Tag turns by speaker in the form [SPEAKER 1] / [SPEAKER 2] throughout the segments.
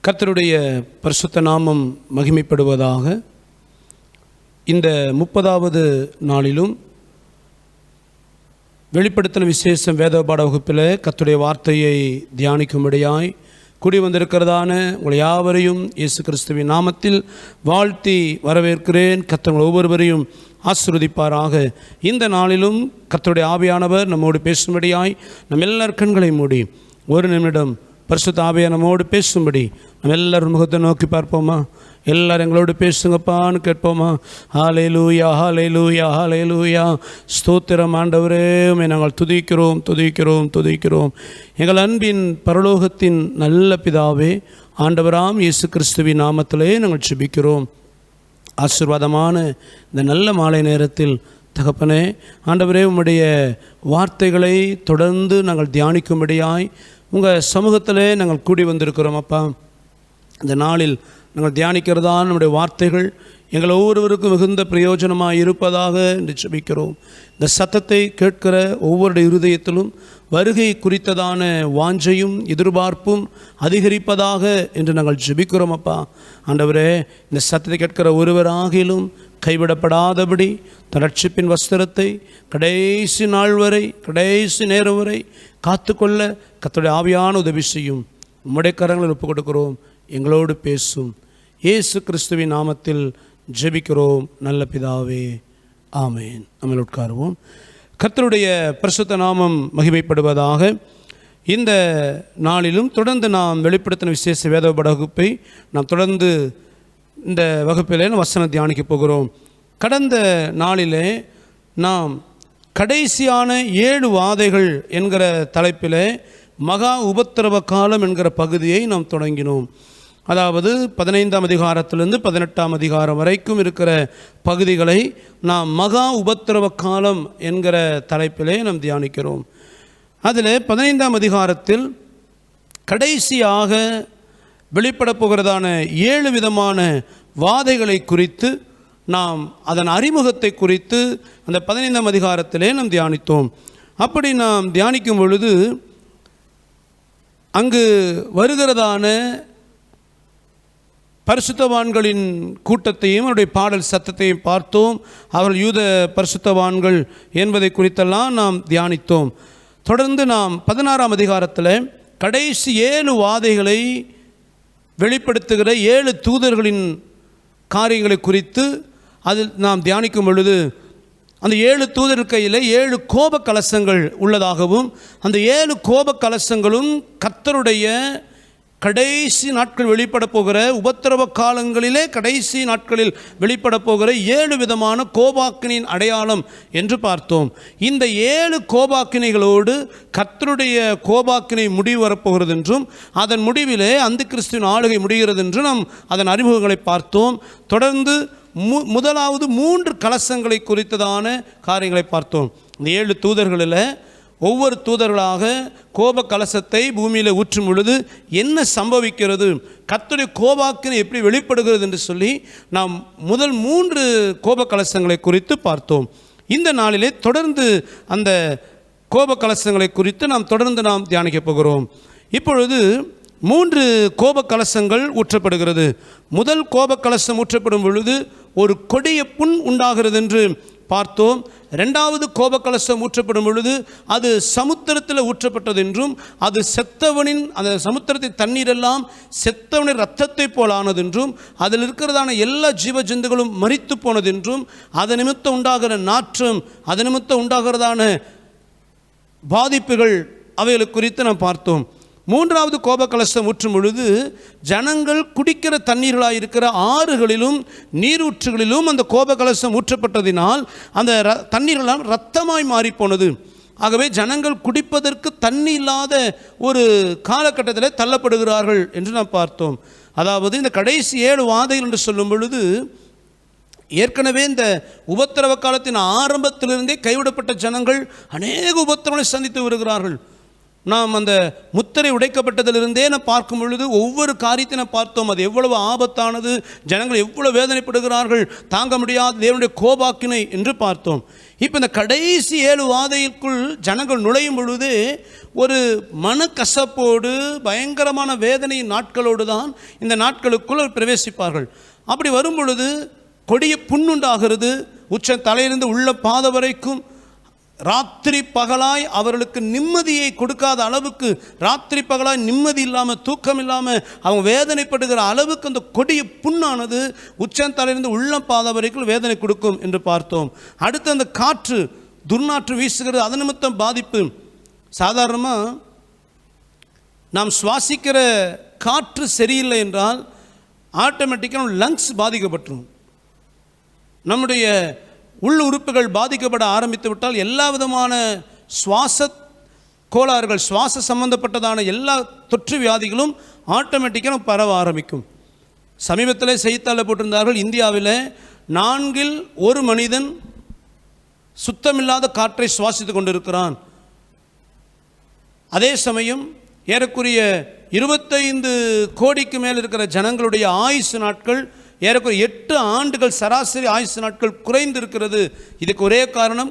[SPEAKER 1] கர்த்தருடைய பரிசுத்த நாமம் மகிமைப்படுவதாக. இந்த 30வது நாளிலும் வெளிப்படுத்தல் விசேஷம் வேத பாட வகுப்பில் கர்த்தருடைய வார்த்தையை தியானிக்கும்படியாய் கூடி வந்திருக்கிறதான உங்களை யாவரையும் இயேசு கிறிஸ்துவின் நாமத்தில் வாழ்த்தி வரவேற்கிறேன். கர்த்தர் ஒவ்வொருவரையும் ஆசீர்வதிப்பாராக. இந்த நாளிலும் கர்த்தருடைய ஆவியானவர் நம்மோடு பேசும்படியாய் நம் எல்லார் கண்களை மூடி ஒரு நிமிடம் பரிசுத்த ஆவியா நம்மோடு பேசும்படி நம்ம எல்லாரும் முகத்தை நோக்கி பார்ப்போமா? எல்லாரும் எங்களோடு பேசுங்கப்பான்னு கேட்போமா? ஹல்லேலூயா, ஹல்லேலூயா, ஹல்லேலூயா. ஸ்தோத்திரம் ஆண்டவரே, உம்மை நாங்கள் துதிக்கிறோம் துதிக்கிறோம் துதிக்கிறோம். எங்கள் அன்பின் பரலோகத்தின் நல்ல பிதாவே, ஆண்டவராம் இயேசு கிறிஸ்துவின் நாமத்திலே நாங்கள் ஜெபிக்கிறோம். ஆசீர்வாதமான இந்த நல்ல மாலை நேரத்தில் தகப்பனே, ஆண்டவரே, உம்முடைய வார்த்தைகளை தொடர்ந்து நாங்கள் தியானிக்கும்படியாய் உங்கள் சமூகத்திலே நாங்கள் கூடி வந்திருக்கிறோம். அப்பா, இந்த நாளில் நாங்கள் தியானிக்கிறதான நம்முடைய வார்த்தைகள் எங்கள் ஒவ்வொருவருக்கும் மிகுந்த பிரயோஜனமாக இருப்பதாக என்று ஜெபிக்கிறோம். இந்த சத்தத்தை கேட்கிற ஒவ்வொருடைய இருதயத்திலும் வருகை குறித்ததான வாஞ்சையும் எதிர்பார்ப்பும் அதிகரிப்பதாக என்று நாங்கள் ஜெபிக்கிறோம். அப்பா ஆண்டவரே, இந்த சத்தத்தை கேட்கிற ஒருவராகிலும் கைவிடப்படாதபடி தன் ரட்சிப்பின் வஸ்திரத்தை கடைசி நாள் வரை, கடைசி நேரம் வரை காத்துக்கொள்ள கர்த்தருடைய ஆவியான உதவி செய்யும். உம்முடைய கரங்களில் ஒப்புக் கொடுக்கிறோம். எங்களோடு பேசும். இயேசு கிறிஸ்துவின் நாமத்தில் ஜெபிக்கிறோம் நல்ல பிதாவே, ஆமேன். நம்ம உட்காருவோம். கர்த்தருடைய பரிசுத்த நாமம் மகிமைப்படுவதாக. இந்த நாளிலும் தொடர்ந்து நாம் வெளிப்படுத்தின விசேஷ வேத வகுப்பை நாம் தொடர்ந்து இந்த வகுப்பிலே வசனம் தியானிக்க போகிறோம். கடந்த நாளிலே நாம் கடைசியான 7 வாதைகள் என்கிற தலைப்பில் மகா உபத்திரவ காலம் என்கிற பகுதியை நாம் தொடங்கினோம். அதாவது 15ஆம் அதிகாரத்திலிருந்து 18ஆம் அதிகாரம் வரைக்கும் இருக்கிற பகுதிகளை நாம் மகா உபத்திரவ காலம் என்கிற தலைப்பிலே நாம் தியானிக்கிறோம். அதில் 15ஆம் அதிகாரத்தில் கடைசியாக வெளிப்பட போகிறதான 7 விதமான வாதைகளை குறித்து நாம் அதன் அறிமுகத்தை குறித்து அந்த 15ஆம் அதிகாரத்திலே நாம் தியானித்தோம். அப்படி நாம் தியானிக்கும் பொழுது அங்கு வருகிறதான பரிசுத்தவான்களின் கூட்டத்தையும் அவருடைய பாடல் சத்தத்தையும் பார்த்தோம். அவர்கள் யூத பரிசுத்தவான்கள் என்பதை குறித்தெல்லாம் நாம் தியானித்தோம். தொடர்ந்து நாம் 16ஆம் அதிகாரத்தில் கடைசி 7 வாதைகளை வெளிப்படுத்துகிற 7 தூதர்களின் காரியங்களை குறித்து அதில் நாம் தியானிக்கும் பொழுது அந்த 7 தூதர் கையில் 7 கோப கலசங்கள் உள்ளதாகவும் அந்த 7 கோப கலசங்களும் கர்த்தருடைய கடைசி நாட்கள் வெளிப்பட போகிற உபத்திரவ காலங்களிலே கடைசி நாட்களில் வெளிப்பட போகிற 7 விதமான கோபாக்கினின் அடையாளம் என்று பார்த்தோம். இந்த 7 கோபாக்கினைகளோடு கர்த்தருடைய கோபாக்கினை முடிவு வரப்போகிறது என்றும் அதன் முடிவிலே அந்தி கிறிஸ்துவின் ஆளுகை முடிகிறது என்று நாம் அதன் அறிமுகங்களை பார்த்தோம். தொடர்ந்து முதலாவது 3 கலசங்களை குறித்ததான காரியங்களை பார்த்தோம். இந்த 7 தூதர்களில் ஒவ்வொரு தூதர்களாக கோப கலசத்தை பூமியில் ஊற்றும் பொழுது என்ன சம்பவிக்கிறது, கர்த்தருடைய கோபாக்கினை எப்படி வெளிப்படுகிறது என்று சொல்லி நாம் முதல் 3 கோப கலசங்களை குறித்து பார்த்தோம். இந்த நாளிலே தொடர்ந்து அந்த கோப கலசங்களை குறித்து நாம் தொடர்ந்து தியானிக்க போகிறோம். இப்பொழுது 3 கோப கலசங்கள் ஊற்றப்படுகிறது. முதல் கோப கலசம் ஊற்றப்படும் பொழுது ஒரு கொடிய புண் உண்டாகிறது என்று பார்த்தோம். 2வது கோப கலசம் ஊற்றப்படும் பொழுது அது சமுத்திரத்தில் ஊற்றப்பட்டது என்றும் அது செத்தவனின் அந்த சமுத்திரத்தின் தண்ணீரெல்லாம் செத்தவனின் இரத்தத்தை போல் ஆனது என்றும் அதில் இருக்கிறதான எல்லா ஜீவ ஜந்துகளும் மரித்து போனது என்றும் அது நிமித்தம் உண்டாகிற நாற்றம், அது நிமித்தம் உண்டாகிறதான பாதிப்புகள் அவைகளுக்கு குறித்து நாம் பார்த்தோம். 3வது கோப கலசம் ஊற்றும் பொழுது ஜனங்கள் குடிக்கிற தண்ணீர்களாக இருக்கிற ஆறுகளிலும் நீரூற்றுகளிலும் அந்த கோப கலசம் ஊற்றப்பட்டதினால் அந்த தண்ணீரெல்லாம் இரத்தமாய் மாறிப்போனது. ஆகவே ஜனங்கள் குடிப்பதற்கு தண்ணி இல்லாத ஒரு காலகட்டத்தில் தள்ளப்படுகிறார்கள் என்று நாம் பார்த்தோம். அதாவது இந்த கடைசி 7 வாதைகள் என்று சொல்லும் பொழுது ஏற்கனவே இந்த உபத்திரவ காலத்தின் ஆரம்பத்திலிருந்தே கைவிடப்பட்ட ஜனங்கள் அநேக உபத்திரவங்களை சந்தித்து வருகிறார்கள். நாம் அந்த முத்திரை உடைக்கப்பட்டதிலிருந்தே நான் பார்க்கும் பொழுது ஒவ்வொரு காரியத்தை பார்த்தோம். அது எவ்வளவு ஆபத்தானது, ஜனங்கள் எவ்வளவு வேதனைப்படுகிறார்கள், தாங்க முடியாத தேவனுடைய கோபாக்கினை என்று பார்த்தோம். இப்போ இந்த கடைசி 7 வாதைக்குள் ஜனங்கள் நுழையும் பொழுது ஒரு மனக்கசப்போடு பயங்கரமான வேதனையின் நாட்களோடு தான் இந்த நாட்களுக்குள் பிரவேசிப்பார்கள். அப்படி வரும் பொழுது கொடிய புண்ணுண்டாகிறது. உச்ச தலையிலிருந்து உள்ள பாத வரைக்கும் ராத்திரி பகலாய் அவர்களுக்கு நிம்மதியை கொடுக்காத அளவுக்கு, ராத்திரி பகலாய் நிம்மதி இல்லாமல் தூக்கம் இல்லாமல் அவங்க வேதனைப்படுகிற அளவுக்கு அந்த கொடிய புண்ணானது உச்சந்தலையிலிருந்து உள்ள பாத வரைக்கும் வேதனை கொடுக்கும் என்று பார்த்தோம். அடுத்து அந்த காற்று துர்நாற்று வீசுகிறது, அது நிமித்தம் பாதிப்பு. சாதாரணமாக நாம் சுவாசிக்கிற காற்று சரியில்லை என்றால் ஆட்டோமேட்டிக்காக லங்ஸ் பாதிக்கப்பட்டுரும். நம்முடைய உள் உறுப்புகள் பாதிக்கப்பட ஆரம்பித்து விட்டால் எல்லா விதமான சுவாச கோளாறுகள், சுவாச சம்பந்தப்பட்டதான எல்லா தொற்று வியாதிகளும் ஆட்டோமேட்டிக்காக பரவ ஆரம்பிக்கும். சமீபத்தில் செய்தித்தாளில் போட்டிருந்தார்கள், இந்தியாவில் 4 1 மனிதன் சுத்தமில்லாத காற்றை சுவாசித்து கொண்டிருக்கிறான். அதே சமயம் ஏறக்குறைய 25 கோடிக்கு மேல் இருக்கிற ஜனங்களுடைய ஆயுசு நாட்கள் ஏறக்குறைய 8 ஆண்டுகள் சராசரி ஆயுசு நாட்கள் குறைந்து இருக்கிறது. இதுக்கு ஒரே காரணம்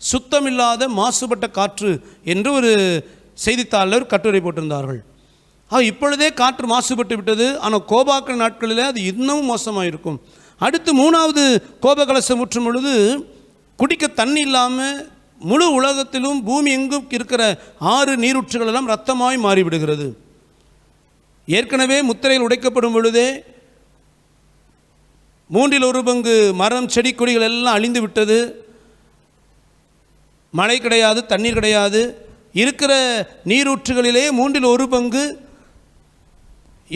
[SPEAKER 1] சுத்தமில்லாத மாசுபட்ட காற்று என்று ஒரு செய்தித்தாளர் கட்டுரை போட்டிருந்தார்கள். இப்பொழுதே காற்று மாசுபட்டு விட்டது, ஆனால் கோபாக்கிற நாட்களில் அது இன்னமும் மோசமாக இருக்கும். அடுத்து 3வது கோபகலசம் ஊற்றும் பொழுது குடிக்க தண்ணி இல்லாமல் முழு உலகத்திலும் பூமி எங்கும் இருக்கிற 6 நீரூற்றுகள் எல்லாம் இரத்தமாய் மாறிவிடுகிறது. ஏற்கனவே முத்திரைகள் உடைக்கப்படும் பொழுதே 1/3 மரம் செடி கொடிகள் எல்லாம் அழிந்து விட்டது. மழை கிடையாது, தண்ணீர் கிடையாது. இருக்கிற நீரூற்றுகளிலே 1/3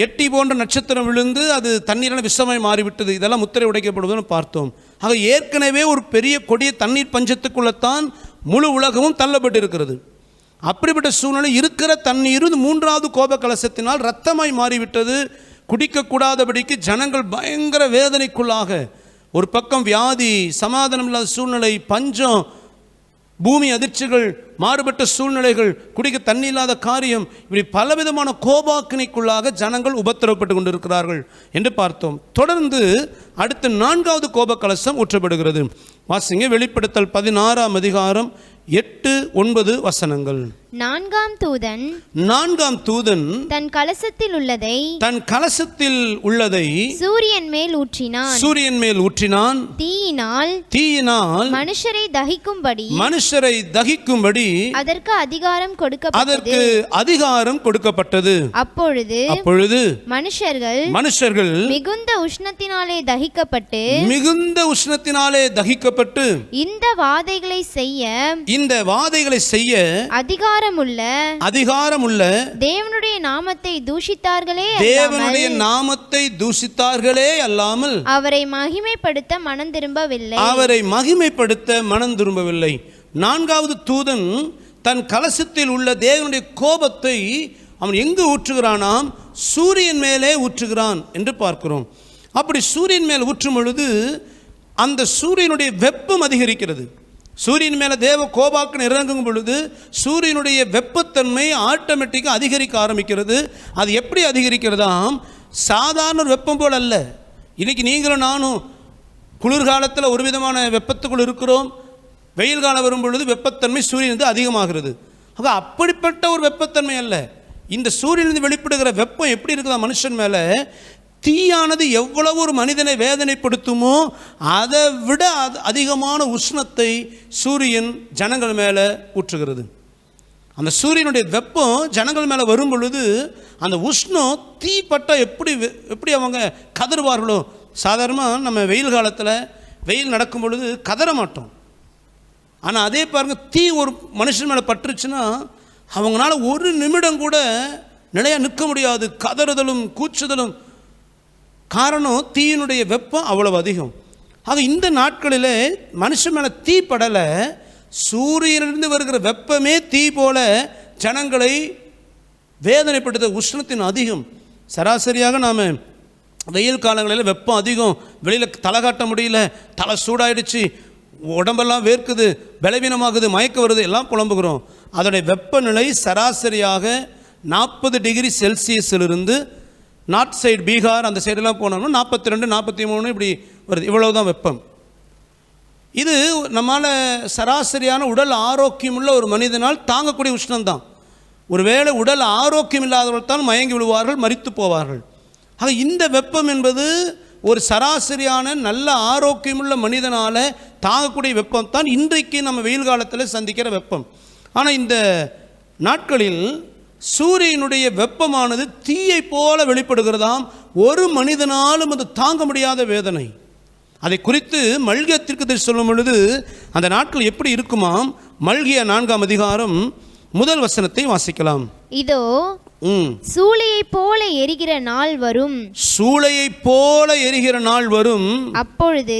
[SPEAKER 1] எட்டி போன்ற நட்சத்திரம் விழுந்து அது தண்ணீரான விஷமாய் மாறிவிட்டது. இதெல்லாம் முத்திரை உடைக்கப்படுவதுன்னு பார்த்தோம். ஆக ஏற்கனவே ஒரு பெரிய கொடிய தண்ணீர் பஞ்சத்துக்குள்ளத்தான் முழு உலகமும் தள்ளப்பட்டு இருக்கிறது. அப்படிப்பட்ட சூழ்நிலை இருக்கிற தண்ணீர் 3வது கோப கலசத்தினால் இரத்தமாய் மாறிவிட்டது. குடிக்கக்கூடாதபடிக்கு ஜனங்கள் பயங்கர வேதனைக்குள்ளாக, ஒரு பக்கம் வியாதி, சமாதானம் இல்லாத சூழ்நிலை, பஞ்சம், பூமி அதிர்ச்சிகள், மாறுபட்ட சூழ்நிலைகள், குடிக்க தண்ணி இல்லாத காரியம், இப்படி பலவிதமான கோபாக்கினைக்குள்ளாக ஜனங்கள் உபத்திரவப்பட்டு கொண்டிருக்கிறார்கள் என்று பார்த்தோம். தொடர்ந்து அடுத்து 4வது கோப கலசம் ஊற்றப்படுகிறது. வாசிங்க, வெளிப்படுத்தல் 16ஆம் அதிகாரம் 8, 9 வசனங்கள்.
[SPEAKER 2] 4ஆம் தூதன் தன் கலசத்தில் உள்ளதை சூரியன் மேல் ஊற்றினான். தீயினால் மனுஷரை தகிக்கும்படி அதற்கு அதிகாரம் கொடுக்கப்பட்டது. அப்பொழுது மனுஷர்கள் மிகுந்த உஷ்ணத்தினாலே தகிக்கப்பட்டு இந்த வாதைகளை செய்ய அதிகாரமுள்ள தேவனுடைய நாமத்தை தூஷித்தார்களே அல்லாமல் அவரை மகிமைப்படுத்த மனம் திரும்பவில்லை. 4வது தூதன் தன் கலசத்தில் உள்ள தேவனுடைய கோபத்தை அவன் எங்கு ஊற்றுகிறானாம்? சூரியன் மேலே ஊற்றுகிறான் என்று பார்க்கிறோம். அப்படி சூரியன் மேல் ஊற்றும் பொழுது அந்த சூரியனுடைய வெப்பம் அதிகரிக்கிறது. சூரியன் மேலே தேவ கோபாக்கன் இறங்கும் பொழுது சூரியனுடைய வெப்பத்தன்மை ஆட்டோமேட்டிக்காக அதிகரிக்க ஆரம்பிக்கிறது. அது எப்படி அதிகரிக்கிறதாம்? சாதாரண ஒரு வெப்பம் போல் அல்ல. இன்றைக்கி நீங்களும் நானும் குளிர்காலத்தில் ஒரு விதமான வெப்பத்துக்குள் இருக்கிறோம். வெயில் காலம் வரும் பொழுது வெப்பத்தன்மை சூரியனிலிருந்து அதிகமாகிறது. அப்படிப்பட்ட ஒரு வெப்பத்தன்மை அல்ல. இந்த சூரியனிலிருந்து வெளிப்படுகிற வெப்பம் எப்படி இருக்குதா மனுஷன் மேலே? தீயானது எவ்வளவு ஒரு மனிதனை வேதனைப்படுத்துமோ அதை விட அதிகமான உஷ்ணத்தை சூரியன் ஜனங்கள் மேலே ஊற்றுகிறது. அந்த சூரியனுடைய வெப்பம் ஜனங்கள் மேலே வரும் பொழுது அந்த உஷ்ணம் தீப்பட்டால் எப்படி அவங்க கதறுவார்களோ. சாதாரணமாக நம்ம வெயில் காலத்தில் வெயில் நடக்கும் பொழுது கதற மாட்டோம். ஆனால் அதே பாருங்கள், தீ ஒரு மனுஷன் மேலே பட்டுருச்சுன்னா அவங்களால ஒரு நிமிடம் கூட நிலையாக நிற்க முடியாது. கதறுதலும் கூச்சுதலும். காரணம், தீயினுடைய வெப்பம் அவ்வளவு அதிகம். ஆக இந்த நாட்களில் மனுஷன் மேலே தீ படலை, சூரியனிலிருந்து வருகிற வெப்பமே தீ போல ஜனங்களை வேதனைப்படுத்த உஷ்ணத்தின் அதிகம். சராசரியாக நாம் வெயில் காலங்களில் வெப்பம் அதிகம், வெளியில் தலை காட்ட முடியல, தலை சூடாயிடுச்சு, உடம்பெல்லாம் வேர்க்குது, பலவீனமாகுது, மயக்க வருது, எல்லாம் புலம்புகிறோம். அதோடைய வெப்பநிலை சராசரியாக 40 டிகிரி செல்சியஸிலிருந்து நார்த் சைடு பீகார் அந்த சைடெல்லாம் போனோம்னா 42, 43 இப்படி வருது. இவ்வளவு தான் வெப்பம். இது நம்மால் சராசரியான உடல் ஆரோக்கியமுள்ள ஒரு மனிதனால் தாங்கக்கூடிய உஷ்ணம்தான். ஒருவேளை உடல் ஆரோக்கியம் இல்லாதவர்கள் தான் மயங்கி விழுவார்கள், மரித்து போவார்கள். ஆக இந்த வெப்பம் என்பது ஒரு சராசரியான நல்ல ஆரோக்கியமுள்ள மனிதனால் தாங்கக்கூடிய வெப்பம் தான் இன்றைக்கு நம்ம வெயில் காலத்தில் சந்திக்கிற வெப்பம். ஆனால் இந்த நாட்களில் சூரியனுடைய வெப்பமானது தீயை போல வெளிப்படுகிறதாம். ஒரு மனிதனாலும் அது தாங்க முடியாத வேதனை. அதை குறித்து மல்கியா தீர்க்கதரிசி சொல்லும் பொழுது அந்த நாட்கள் எப்படி இருக்குமாம். மல்கியா 4ஆம் அதிகாரம் முதல் வசனத்தை வாசிக்கலாம்.
[SPEAKER 3] இதோ சூளையை போல எரிகிற நாள் வரும்.
[SPEAKER 2] சூளையை போல எரிகிற நாள் வரும். அப்பொழுது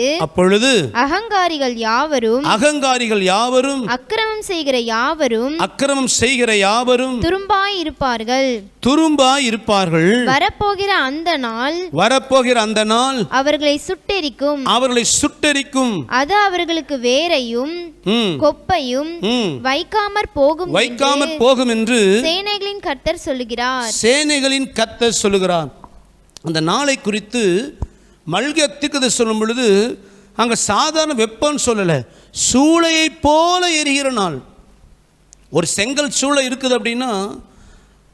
[SPEAKER 3] அகங்காரிகள் யாவரும்
[SPEAKER 2] அக்கிரமம் செய்கிற யாவரும்
[SPEAKER 3] துரும்பாய்
[SPEAKER 2] இருப்பார்கள்.
[SPEAKER 3] வரப்போகிற அந்த நாள் அவர்களை சுட்டெரிக்கும். அது அவர்களுக்கு வேரையும் கொப்பையும் வைக்காமற்
[SPEAKER 2] போகும் என்று
[SPEAKER 3] சேனைகளின்
[SPEAKER 2] கர்த்தர் சொல்லுகிறார். அந்த நாளை குறித்து மல்கியா தீர்க்கதரிசி சொல்லும் பொழுது அங்கே சாதாரண வெப்பம்னு சொல்லலை, சூளையை போல எரிகிற நாள். ஒரு செங்கல் சூளை இருக்குது அப்படின்னா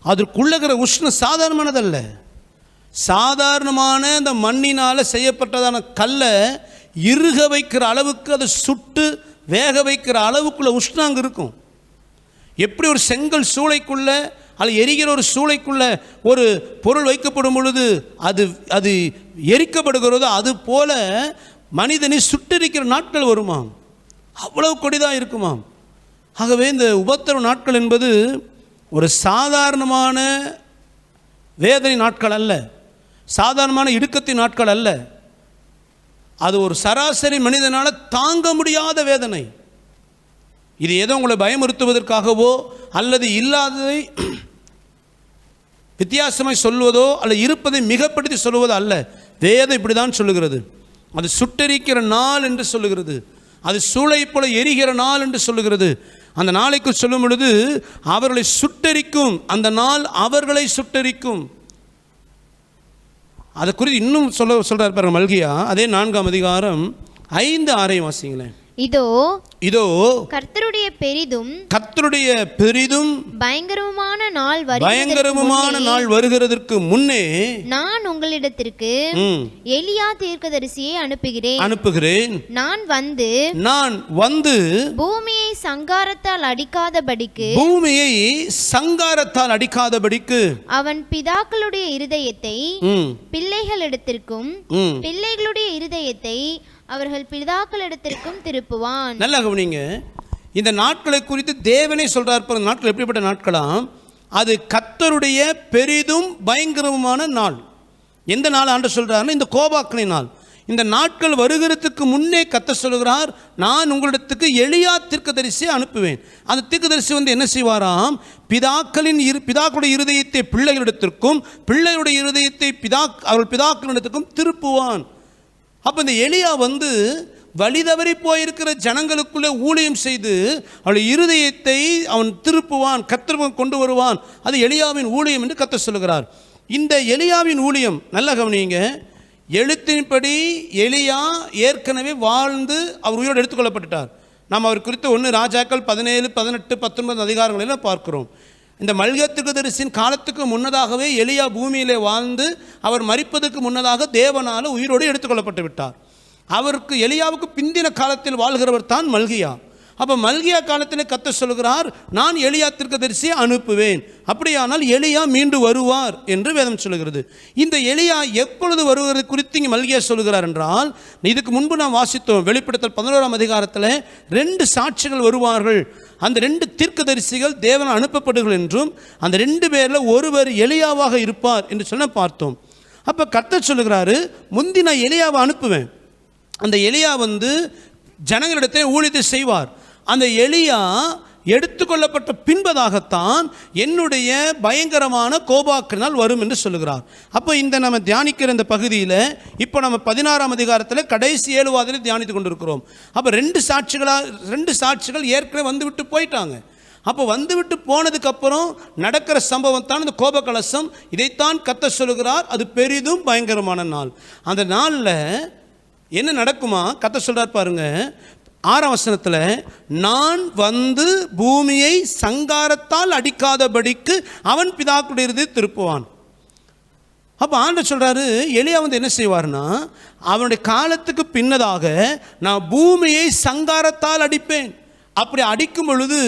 [SPEAKER 2] அதற்குள்ளகிற உஷ்ணம் சாதாரணமானதல்ல. சாதாரணமான அந்த மண்ணினால் செய்யப்பட்டதான கல்லை இறுக வைக்கிற அளவுக்கு, அதை சுட்டு வேக வைக்கிற அளவுக்குள்ள உஷ்ணம் அங்கே இருக்கும். எப்படி ஒரு செங்கல் சூளைக்குள்ள அல்லது எரிகிற ஒரு சூளைக்குள்ள ஒரு பொருள் வைக்கப்படும் பொழுது அது எரிக்கப்படுகிறதோ அது போல மனிதனை சுட்டெரிக்கிற நாட்கள் வருமாம். அவ்வளவு கொடிதாக இருக்குமாம். ஆகவே இந்த உபத்திரவ நாட்கள் என்பது ஒரு சாதாரணமான வேதனை நாட்கள் அல்ல, சாதாரணமான இடுக்கத்தின் நாட்கள் அல்ல. அது ஒரு சராசரி மனிதனால் தாங்க முடியாத வேதனை. இது ஏதோ உங்களை பயமுறுத்துவதற்காகவோ அல்லது இல்லாததை வித்தியாசமாய் சொல்வதோ அல்ல இருப்பதை மிகப்படுத்தி சொல்வதோ அல்ல. வேதம் இப்படி தான் சொல்லுகிறது. அது சுட்டெரிக்கிற நாள் என்று சொல்லுகிறது. அது சூளை போல எரிகிற நாள் என்று சொல்லுகிறது. அந்த நாளைக்கு சொல்லும் பொழுது அவர்களை சுட்டெரிக்கும், அந்த நாள் அவர்களை சுட்டெரிக்கும். அதை குறித்து இன்னும் சொல்றார் பாருங்க மல்கியா, அதே 4ஆம் அதிகாரம் 5-6 வாசிங்களேன்.
[SPEAKER 3] இதோ கர்த்தருடைய பெரிதும் பயங்கரமான நாள் வருகிறதற்கு முன்னே நான் உங்களிடத்திற்கு எலியா தீர்க்கதரிசியை அனுப்புகிறேன். நான் வந்து பூமியை சங்காரத்தால் அடிக்காதபடிக்கு அவன் பிதாக்களுடைய இருதயத்தை பிள்ளைகளிடத்திற்கும் பிள்ளைகளுடைய இருதயத்தை அவர்கள் பிதாக்களிடத்திற்கும் திருப்புவான்.
[SPEAKER 2] நல்லா கவனிங்க. இந்த நாட்களை குறித்து தேவனே சொல்றார். நாட்கள் எப்படிப்பட்ட நாட்களாம்? அது கர்த்தருடைய பெரிதும் பயங்கரமான நாள். எந்த நாள் ஆண்டவர் சொல்றாருன்னா இந்த கோபாக்கினை நாள். இந்த நாட்கள் வருகிறதுக்கு முன்னே கர்த்தர் சொல்கிறார், நான் உங்களிடத்துக்கு எலியா தீர்க்கதரிசியை அனுப்புவேன். அந்த தீர்க்கதரிசி என்ன செய்வாராம்? பிதாக்களுடைய இருதயத்தை பிள்ளைகளிடத்திற்கும் பிள்ளைகளுடைய இருதயத்தை அவர்கள் பிதாக்களிடத்திற்கும் திருப்புவான். அப்போ இந்த எலியா வழிதவறி போயிருக்கிற ஜனங்களுக்குள்ளே ஊழியம் செய்து அவளுடைய இருதயத்தை அவன் திருப்புவான், கர்த்தர் கொண்டு வருவான். அது எலியாவின் ஊழியம் என்று கர்த்தர் சொல்லுகிறார். இந்த எலியாவின் ஊழியம் நல்ல கவனிங்க. எழுத்தின்படி எலியா ஏற்கனவே வாழ்ந்து அவர் உயிரோடு எடுத்துக்கொள்ளப்பட்டார். நாம் அவர் குறித்து 1 ராஜாக்கள் 17, 18, 19 அதிகாரங்களில் பார்க்கிறோம். இந்த மல்கியா தீர்க்கதரிசியின் காலத்துக்கு முன்னதாகவே எலியா பூமியிலே வாழ்ந்து அவர் மரிப்பதற்கு முன்னதாக தேவனால் உயிரோடு எடுத்துக்கொள்ளப்பட்டு விட்டார். அவருக்கு எலியாவுக்கு பிந்தின காலத்தில் வாழ்கிறவர் தான் மல்கியா. அப்போ மல்கியா காலத்தில் கர்த்தர் சொல்கிறார், நான் எலியா தீர்க்கதரிசியை அனுப்புவேன். அப்படியானால் எலியா மீண்டு வருவார் என்று வேதம் சொல்கிறது. இந்த எலியா எப்பொழுது வருவது குறித்து இங்கே மல்கியா சொல்கிறார் என்றால், இதுக்கு முன்பு நாம் வாசித்தோம். வெளிப்படுத்தல் 11ஆம் அதிகாரத்தில் 2 சாட்சிகள் வருவார்கள். அந்த 2 தீர்க்கதரிசிகள் தேவனால் அனுப்பப்படுகள் என்றும் அந்த 2 பேரில் ஒருவர் எலியாவாக இருப்பார் என்று சொல்ல பார்த்தோம். அப்போ கர்த்தர் சொல்லுகிறாரு, முந்தி நான் எலியாவை அனுப்புவேன். அந்த எலியா ஜனங்களிடத்தில் ஊழியத்தை செய்வார். அந்த எலியா எடுத்துக்கொள்ளப்பட்ட பின்பதாகத்தான் என்னுடைய பயங்கரமான கோபாக்கினால் வரும் என்று சொல்லுகிறார். அப்போ இந்த நம்ம தியானிக்கிற இந்த பகுதியில் இப்போ நம்ம 16ஆம் அதிகாரத்தில் கடைசி 7 வாரத்தில் தியானித்து கொண்டிருக்கிறோம். அப்போ 2 சாட்சிகள் ஏற்கனவே வந்துவிட்டு போயிட்டாங்க. அப்போ வந்துவிட்டு போனதுக்கப்புறம் நடக்கிற சம்பவம் தான் இந்த கோப கலசம். இதைத்தான் கர்த்தர் சொல்லுகிறார், அது பெரிதும் பயங்கரமான நாள். அந்த நாளில் என்ன நடக்குமா? கர்த்தர் சொல்றார் பாருங்க, 6ஆம் வசனத்தில், நான் வந்து பூமியை சங்காரத்தால் அடிக்காதபடிக்கு அவன் பிதாக்களுடைய இருதயத்தை திருப்புவான். அப்போ ஆண்டவர் சொல்கிறாரு, எலியா வந்து என்ன செய்வார்னா, அவனுடைய காலத்துக்கு பின்னதாக நான் பூமியை சங்காரத்தால் அடிப்பேன். அப்படி அடிக்கும் பொழுது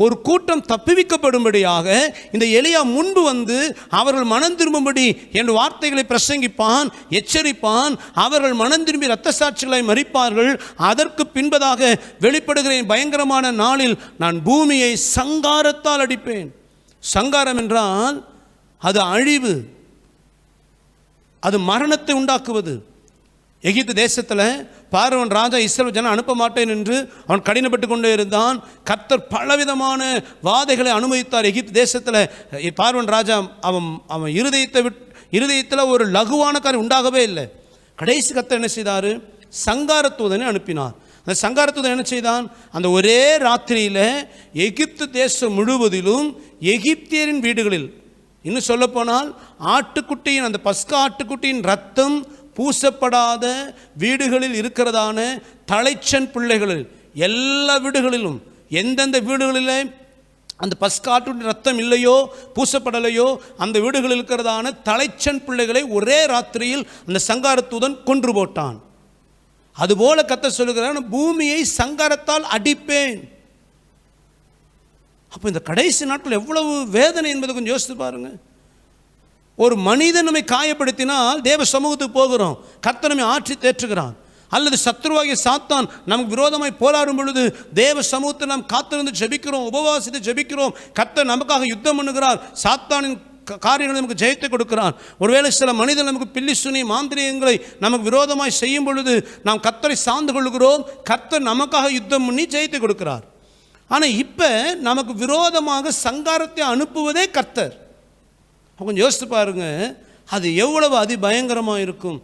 [SPEAKER 2] ஒரு கூட்டம் தப்புவிக்கப்படும்படியாக இந்த எலியா முன்பு வந்து அவர்கள் மனம் திரும்பும்படி என்ற வார்த்தைகளை பிரசங்கிப்பான், எச்சரிப்பான். அவர்கள் மனம் திரும்பி இரத்த சாட்சிகளை மரிப்பார்கள். அதற்கு பின்பதாக வெளிப்படுகிற பயங்கரமான நாளில் நான் பூமியை சங்காரத்தால் அடிப்பேன். சங்காரம் என்றால் அது அழிவு, அது மரணத்தை உண்டாக்குவது. எகிப்து தேசத்தில் பார்வோன் ராஜா இஸ்ரவேல் ஜனம் அனுப்ப மாட்டேன் என்று அவன் கடினப்பட்டு கொண்டே இருந்தான். கர்த்தர் பலவிதமான வாதைகளை அனுமதித்தார். எகிப்து தேசத்தில் பார்வோன் ராஜா அவன் இருதயத்தில் ஒரு லகுவான காரியம் உண்டாகவே இல்லை. கடைசி கர்த்தர் என்ன செய்தார்? சங்காரத்தூதனை அனுப்பினார். அந்த சங்காரத்தூதன் என்ன செய்தான்? அந்த ஒரே ராத்திரியில் எகிப்து தேசம் முழுவதிலும் எகிப்தியரின் வீடுகளில், இன்னும் சொல்லப்போனால் ஆட்டுக்குட்டியின், அந்த பஸ்கா ஆட்டுக்குட்டியின் ரத்தம் பூசப்படாத வீடுகளில் இருக்கிறதான தலைச்சன் பிள்ளைகளில் எல்லா வீடுகளிலும், எந்தெந்த வீடுகளில் அந்த பஸ்காட்டு ரத்தம் இல்லையோ, பூசப்படலையோ, அந்த வீடுகளில் இருக்கிறதான தலைச்சன் பிள்ளைகளை ஒரே ராத்திரியில் அந்த சங்காரத்தூதன் கொன்று போட்டான். அதுபோல கர்த்தர் சொல்லுகிறார், பூமியை சங்காரத்தால் அடிப்பேன். அப்போ இந்த கடைசி நாட்கள் எவ்வளவு வேதனை என்பதை கொஞ்சம் யோசித்து பாருங்க. ஒரு மனிதன் நம்மை காயப்படுத்தினால் தேவ சமூகத்துக்கு போகிறோம், கர்த்தர் நம்மை ஆற்றி தேற்றுகிறான். அல்லது சத்ருவாகிய சாத்தான் நமக்கு விரோதமாய் போராடும் பொழுது தேவ சமூகத்தை நாம் காத்திருந்து ஜெபிக்கிறோம், உபவாசித்து ஜெபிக்கிறோம். கர்த்தர் நமக்காக யுத்தம் பண்ணுகிறார். சாத்தானின் காரியங்களை நமக்கு ஜெயத்தை கொடுக்கிறான். ஒருவேளை சில மனிதன் நமக்கு பில்லி சுனி மாந்திரியங்களை நமக்கு விரோதமாய் செய்யும் பொழுது நாம் கர்த்தரை சார்ந்து கொள்கிறோம். கர்த்தர் நமக்காக யுத்தம் பண்ணி ஜெயத்தை கொடுக்கிறார். ஆனால் இப்போ நமக்கு விரோதமாக சங்காரத்தை அனுப்புவதே கர்த்தர். கொஞ்சம் யோசித்து பாருங்க, அது எவ்வளவு அதிபயங்கரமாக இருக்கும்.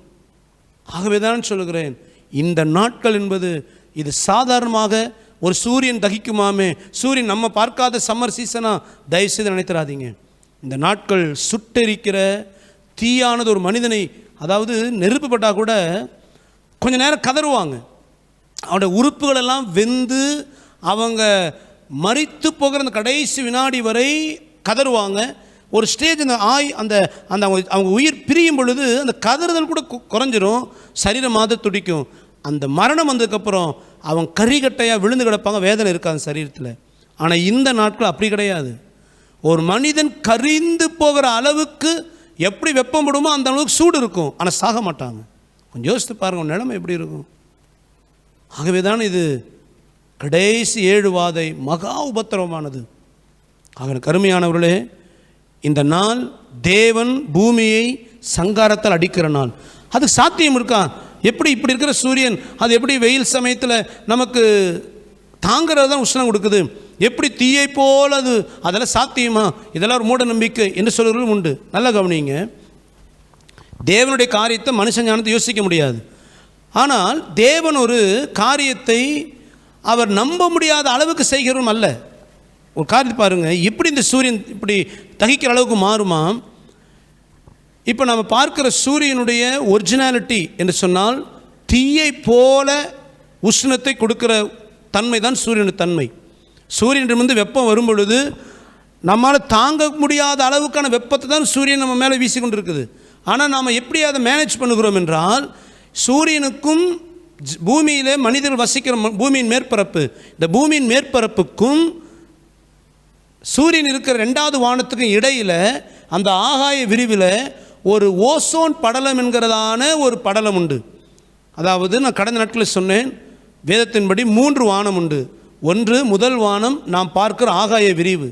[SPEAKER 2] ஆகவே தான் சொல்லுகிறேன், இந்த நாட்கள் என்பது இது சாதாரணமாக ஒரு சூரியன் தகிக்குமாமே, சூரியன் நம்ம பார்க்காத சம்மர் சீசனாக தயவுசெய்து நினைத்துறாதீங்க. இந்த நாட்கள் சுட்டெரிக்கிற தீயானது ஒரு மனிதனை, அதாவது நெருப்பு பட்டால் கூட கொஞ்ச நேரம் கதறுவாங்க. அவனுடைய உறுப்புகளெல்லாம் வெந்து அவங்க மரித்து போகிற அந்த கடைசி வினாடி வரை கதறுவாங்க. ஒரு ஸ்டேஜ் அந்த அவங்க உயிர் பிரியும் பொழுது அந்த கதறுதல் கூட குறைஞ்சிரும், சரீரமாவது துடிக்கும். அந்த மரணம் வந்ததுக்கப்புறம் அவங்க கரிகட்டையாக விழுந்து கிடப்பாங்க, வேதனை இருக்காது சரீரத்தில். ஆனால் இந்த நாட்கள் அப்படி கிடையாது. ஒரு மனிதன் கரிந்து போகிற அளவுக்கு எப்படி வெப்பம் படுமோ அந்த அளவுக்கு சூடு இருக்கும், ஆனால் சாக மாட்டாங்க. கொஞ்சம் யோசித்து பாருங்கள் நிலைமை எப்படி இருக்கும். ஆகவே தான் இது கடைசி 7 வாதை மகா உபத்திரவமானது. ஆக கருமையானவர்களே, இந்த நாள் தேவன் பூமியை சங்காரத்தால் அடிக்கிற நாள். அதுக்கு சாத்தியம் இருக்கா? எப்படி இப்படி இருக்கிற சூரியன் அது எப்படி வெயில் சமயத்தில் நமக்கு தாங்கிறது தான் உஷ்ணம் கொடுக்குது? எப்படி தீயை போல் அது, அதெல்லாம் சாத்தியமா? இதெல்லாம் ஒரு மூட நம்பிக்கை என்று சொல்கிறவர்களும் உண்டு. நல்லா கவனிங்க, தேவனுடைய காரியத்தை மனுஷ ஞானத்தை யோசிக்க முடியாது. ஆனால் தேவன் ஒரு காரியத்தை அவர் நம்ப முடியாத அளவுக்கு செய்கிறவரும் அல்ல. ஒரு காரியத்தை பாருங்கள், எப்படி இந்த சூரியன் இப்படி தகிக்கிற அளவுக்கு மாறுமா? இப்போ நம்ம பார்க்குற சூரியனுடைய ஒரிஜினாலிட்டி என்று சொன்னால் தீயை போல உஷ்ணத்தை கொடுக்கிற தன்மை தான் சூரியனுடைய தன்மை. சூரியனிடமிருந்து வெப்பம் வரும் பொழுது நம்மால் தாங்க முடியாத அளவுக்கான வெப்பத்தை தான் சூரியன் நம்ம மேலே வீசி கொண்டு இருக்குது. ஆனால் நாம் எப்படி அதை மேனேஜ் பண்ணுகிறோம் என்றால், சூரியனுக்கும் பூமியிலே மனிதர்கள் வசிக்கிற பூமியின் மேற்பரப்பு, இந்த பூமியின் மேற்பரப்புக்கும் சூரியன் இருக்கிற 2வது வானத்துக்கும் இடையில் அந்த ஆகாய விரிவில் ஒரு ஓசோன் படலம் என்கிறதான ஒரு படலம் உண்டு. அதாவது நான் கடந்த நாட்களில் சொன்னேன், வேதத்தின்படி 3 வானம் உண்டு. ஒன்று முதல் வானம், நாம் பார்க்கிற ஆகாய விரிவு.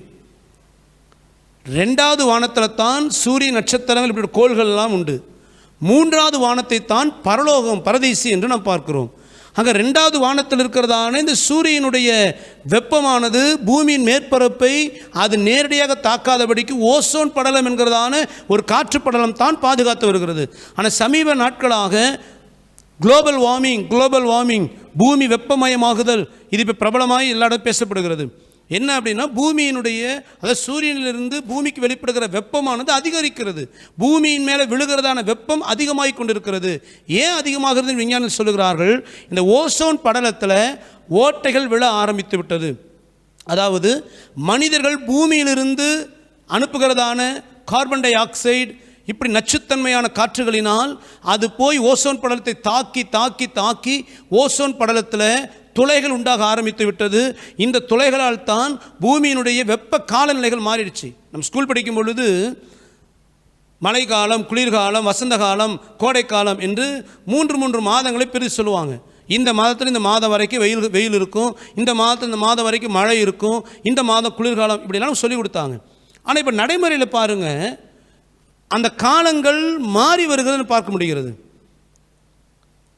[SPEAKER 2] 2வது வானத்தில் தான் சூரிய நட்சத்திரங்கள் இப்படி கோள்கள்லாம் உண்டு. 3வது வானத்தை தான் பரலோகம், பரதீசி என்று நாம் பார்க்கிறோம். அங்கே 2வது வானத்தில் இருக்கிறதான இந்த சூரியனுடைய வெப்பமானது பூமியின் மேற்பரப்பை அது நேரடியாக தாக்காதபடிக்கு ஓசோன் படலம் என்கிறதான ஒரு காற்று படலம் தான் பாதுகாத்து வருகிறது. ஆனால் சமீப நாட்களாக குளோபல் வார்மிங் பூமி வெப்பமயமாகுதல் இது இப்போ பிரபலமாய் எல்லா இடம் பேசப்படுகிறது. என்ன அப்படின்னா பூமியினுடைய, அதாவது சூரியனிலிருந்து பூமிக்கு வெளிப்படுகிற வெப்பமானது அதிகரிக்கிறது. பூமியின் மேலே விழுகிறதான வெப்பம் அதிகமாகிக் கொண்டிருக்கிறது. ஏன் அதிகமாகிறது விஞ்ஞானிகள் சொல்லுகிறார்கள், இந்த ஓசோன் படலத்தில் ஓட்டைகள் விழ ஆரம்பித்து விட்டது. அதாவது மனிதர்கள் பூமியிலிருந்து அனுப்புகிறதான கார்பன் டை ஆக்சைடு, இப்படி நச்சுத்தன்மையான காற்றுகளினால் அது போய் ஓசோன் படலத்தை தாக்கி தாக்கி தாக்கி ஓசோன் படலத்தில் துளைகள் உண்டாக ஆரம்பித்து விட்டது. இந்த துளைகளால் தான் பூமியினுடைய வெப்ப காலநிலைகள் மாறிடுச்சு. நம்ம ஸ்கூல் படிக்கும் பொழுது மழைக்காலம், குளிர்காலம், வசந்த காலம், கோடைக்காலம் என்று மூன்று மாதங்களை பிரித்து சொல்லுவாங்க. இந்த மாதத்தில் இந்த மாதம் வரைக்கும் வெயில் இருக்கும், இந்த மாதத்தில் இந்த மாதம் வரைக்கும் மழை இருக்கும், இந்த மாதம் குளிர்காலம், இப்படிலாம் சொல்லி கொடுத்தாங்க. ஆனால் இப்போ நடைமுறையில் பாருங்கள், அந்த காலங்கள் மாறி வருகிறதுன்னு பார்க்க முடிகிறது.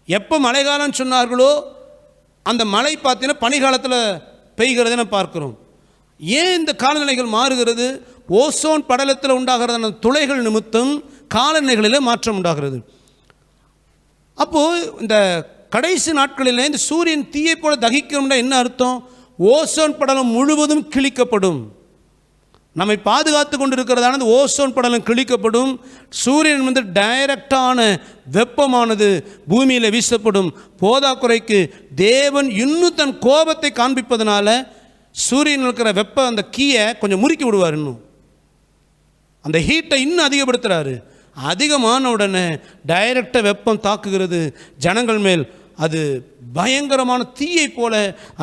[SPEAKER 2] எப்போ மழை காலம்னு சொன்னார்களோ அந்த மழை பார்த்தீங்கன்னா பனிகாலத்தில் பெய்கிறதுன்னு பார்க்குறோம். ஏன் இந்த காலநிலைகள் மாறுகிறது? ஓசோன் படலத்தில் உண்டாகிறதான துளைகள் நிமித்தம் காலநிலைகளில் மாற்றம் உண்டாகிறது. அப்போது இந்த கடைசி நாட்களில் இந்த சூரியன் தீயை போல தகிக்கணும்னா என்ன அர்த்தம்? ஓசோன் படலம் முழுவதும் கிழிக்கப்படும். நம்மை பாதுகாத்து கொண்டு இருக்கிறதான ஓசோன் படலம் கிழிக்கப்படும். சூரியன் வந்து டைரக்டான வெப்பமானது பூமியில் வீசப்படும். போதாக்குறைக்கு தேவன் இன்னும் தன் கோபத்தை காண்பிப்பதனால சூரியன் இருக்கிற வெப்ப அந்த கீயை கொஞ்சம் முறுக்கி விடுவார். இன்னும் அந்த ஹீட்டை இன்னும் அதிகப்படுத்துகிறாரு. அதிகமான உடனே டைரக்டாக வெப்பம் தாக்குகிறது ஜனங்கள் மேல். அது பயங்கரமான தீயை போல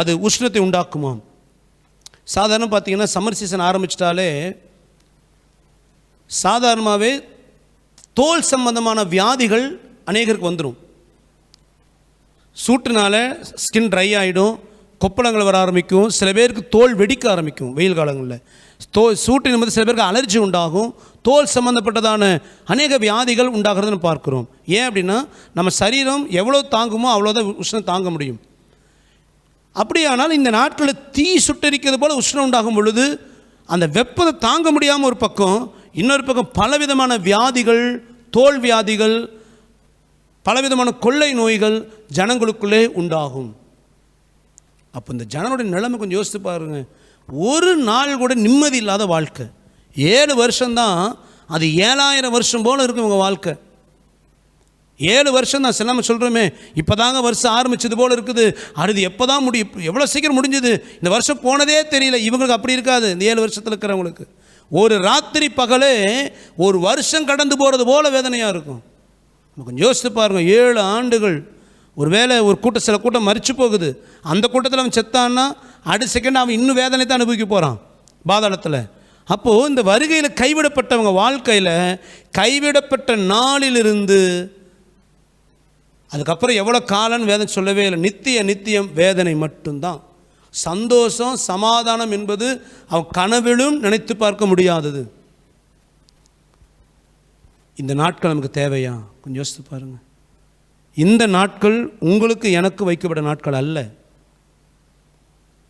[SPEAKER 2] அது உஷ்ணத்தை உண்டாக்குமாம். சாதாரண பார்த்தீங்கன்னா சம்மர் சீசன் ஆரம்பிச்சிட்டாலே சாதாரணமாகவே தோல் சம்பந்தமான வியாதிகள் அநேகருக்கு வந்துடும். சூட்டுனால ஸ்கின் ட்ரை ஆகிடும், கொப்பளங்கள் வர ஆரம்பிக்கும், சில பேருக்கு தோல் வெடிக்க ஆரம்பிக்கும். வெயில் காலங்களில் சூட்டின் என்பது சில பேருக்கு அலர்ஜி உண்டாகும், தோல் சம்பந்தப்பட்டதான அநேக வியாதிகள் உண்டாகிறதுன்னு பார்க்குறோம். ஏன் அப்படின்னா நம்ம சரீரம் எவ்வளோ தாங்குமோ அவ்வளோதான் உஷ்ணம் தாங்க முடியும். அப்படியானால் இந்த நாட்களில் தீ சுட்டரிக்கிறது போல் உஷ்ணம் உண்டாகும் பொழுது அந்த வெப்பத்தை தாங்க முடியாமல் ஒரு பக்கம், இன்னொரு பக்கம் பலவிதமான வியாதிகள், தோல் வியாதிகள், பலவிதமான கொள்ளை நோய்கள் ஜனங்களுக்குள்ளே உண்டாகும். அப்போ இந்த ஜனனுடைய நிலைமை கொஞ்சம் யோசித்து பாருங்க. ஒரு நாள் கூட நிம்மதி இல்லாத வாழ்க்கை. 7 வருஷம்தான், அது 7000 வருஷம் போல் இருக்கும் உங்கள் வாழ்க்கை. 7 வருஷம் தான். சில நம்ம சொல்கிறோமே, இப்போ தாங்க வருஷம் ஆரம்பிச்சது போல் இருக்குது, அடுத்து எப்போ தான் முடியும், எவ்வளோ சீக்கிரம் முடிஞ்சது, இந்த வருஷம் போனதே தெரியல. இவங்களுக்கு அப்படி இருக்காது. இந்த 7 வருஷத்தில் இருக்கிறவங்களுக்கு ஒரு ராத்திரி பகலே ஒரு வருஷம் கடந்து போகிறது போல் வேதனையாக இருக்கும். கொஞ்சம் யோசித்து பாருங்கள். 7 ஆண்டுகள். ஒரு வேளை ஒரு கூட்டம், சில கூட்டம் மறித்து போகுது, அந்த கூட்டத்தில் அவன் செத்தான்னா அடுத்த செகண்ட் அவன் இன்னும் வேதனை தான் அனுபவிக்க போகிறான் பாதாளத்தில். அப்போது இந்த வருகையில் கைவிடப்பட்டவங்க வாழ்க்கையில் கைவிடப்பட்ட நாளிலிருந்து அதுக்கப்புறம் எவ்வளோ காலம்னு வேதனை சொல்லவே இல்லை. நித்தியம் வேதனை மட்டும்தான். சந்தோஷம், சமாதானம் என்பது அவன் கனவிலும் நினைத்து பார்க்க முடியாதது. இந்த நாட்கள் நமக்கு தேவையா? கொஞ்சம் யோசித்து பாருங்கள். இந்த நாட்கள் உங்களுக்கு எனக்கு வைக்கப்பட்ட நாட்கள் அல்ல.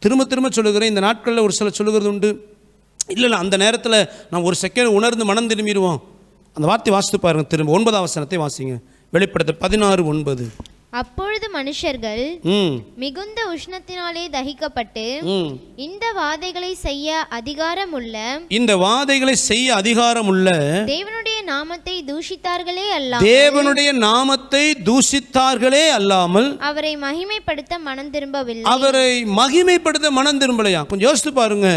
[SPEAKER 2] திரும்ப சொல்லுகிறேன். இந்த நாட்களில் ஒரு சில சொல்லுகிறது உண்டு, இல்லை அந்த நேரத்தில் நான் ஒரு செகண்ட் உணர்ந்து மனம் திரும்பிடுவோம். அந்த வார்த்தை வாசித்து பாருங்கள். திரும்ப 9ஆம் வசனத்தை வாசிங்க. வெளிப்படுத்தல் 16:9.
[SPEAKER 3] அப்பொழுது மனுஷர்கள் மிகுந்த உஷ்ணத்தினாலே தகிக்கப்பட்டு இந்த வாதைகளை செய்ய அதிகாரம் உள்ள தேவனுடைய நாமத்தை தூஷித்தார்களே அல்லாமல் அவரை மகிமைப்படுத்த மனம் திரும்பலையா? கொஞ்சம் யோசித்து பாருங்க.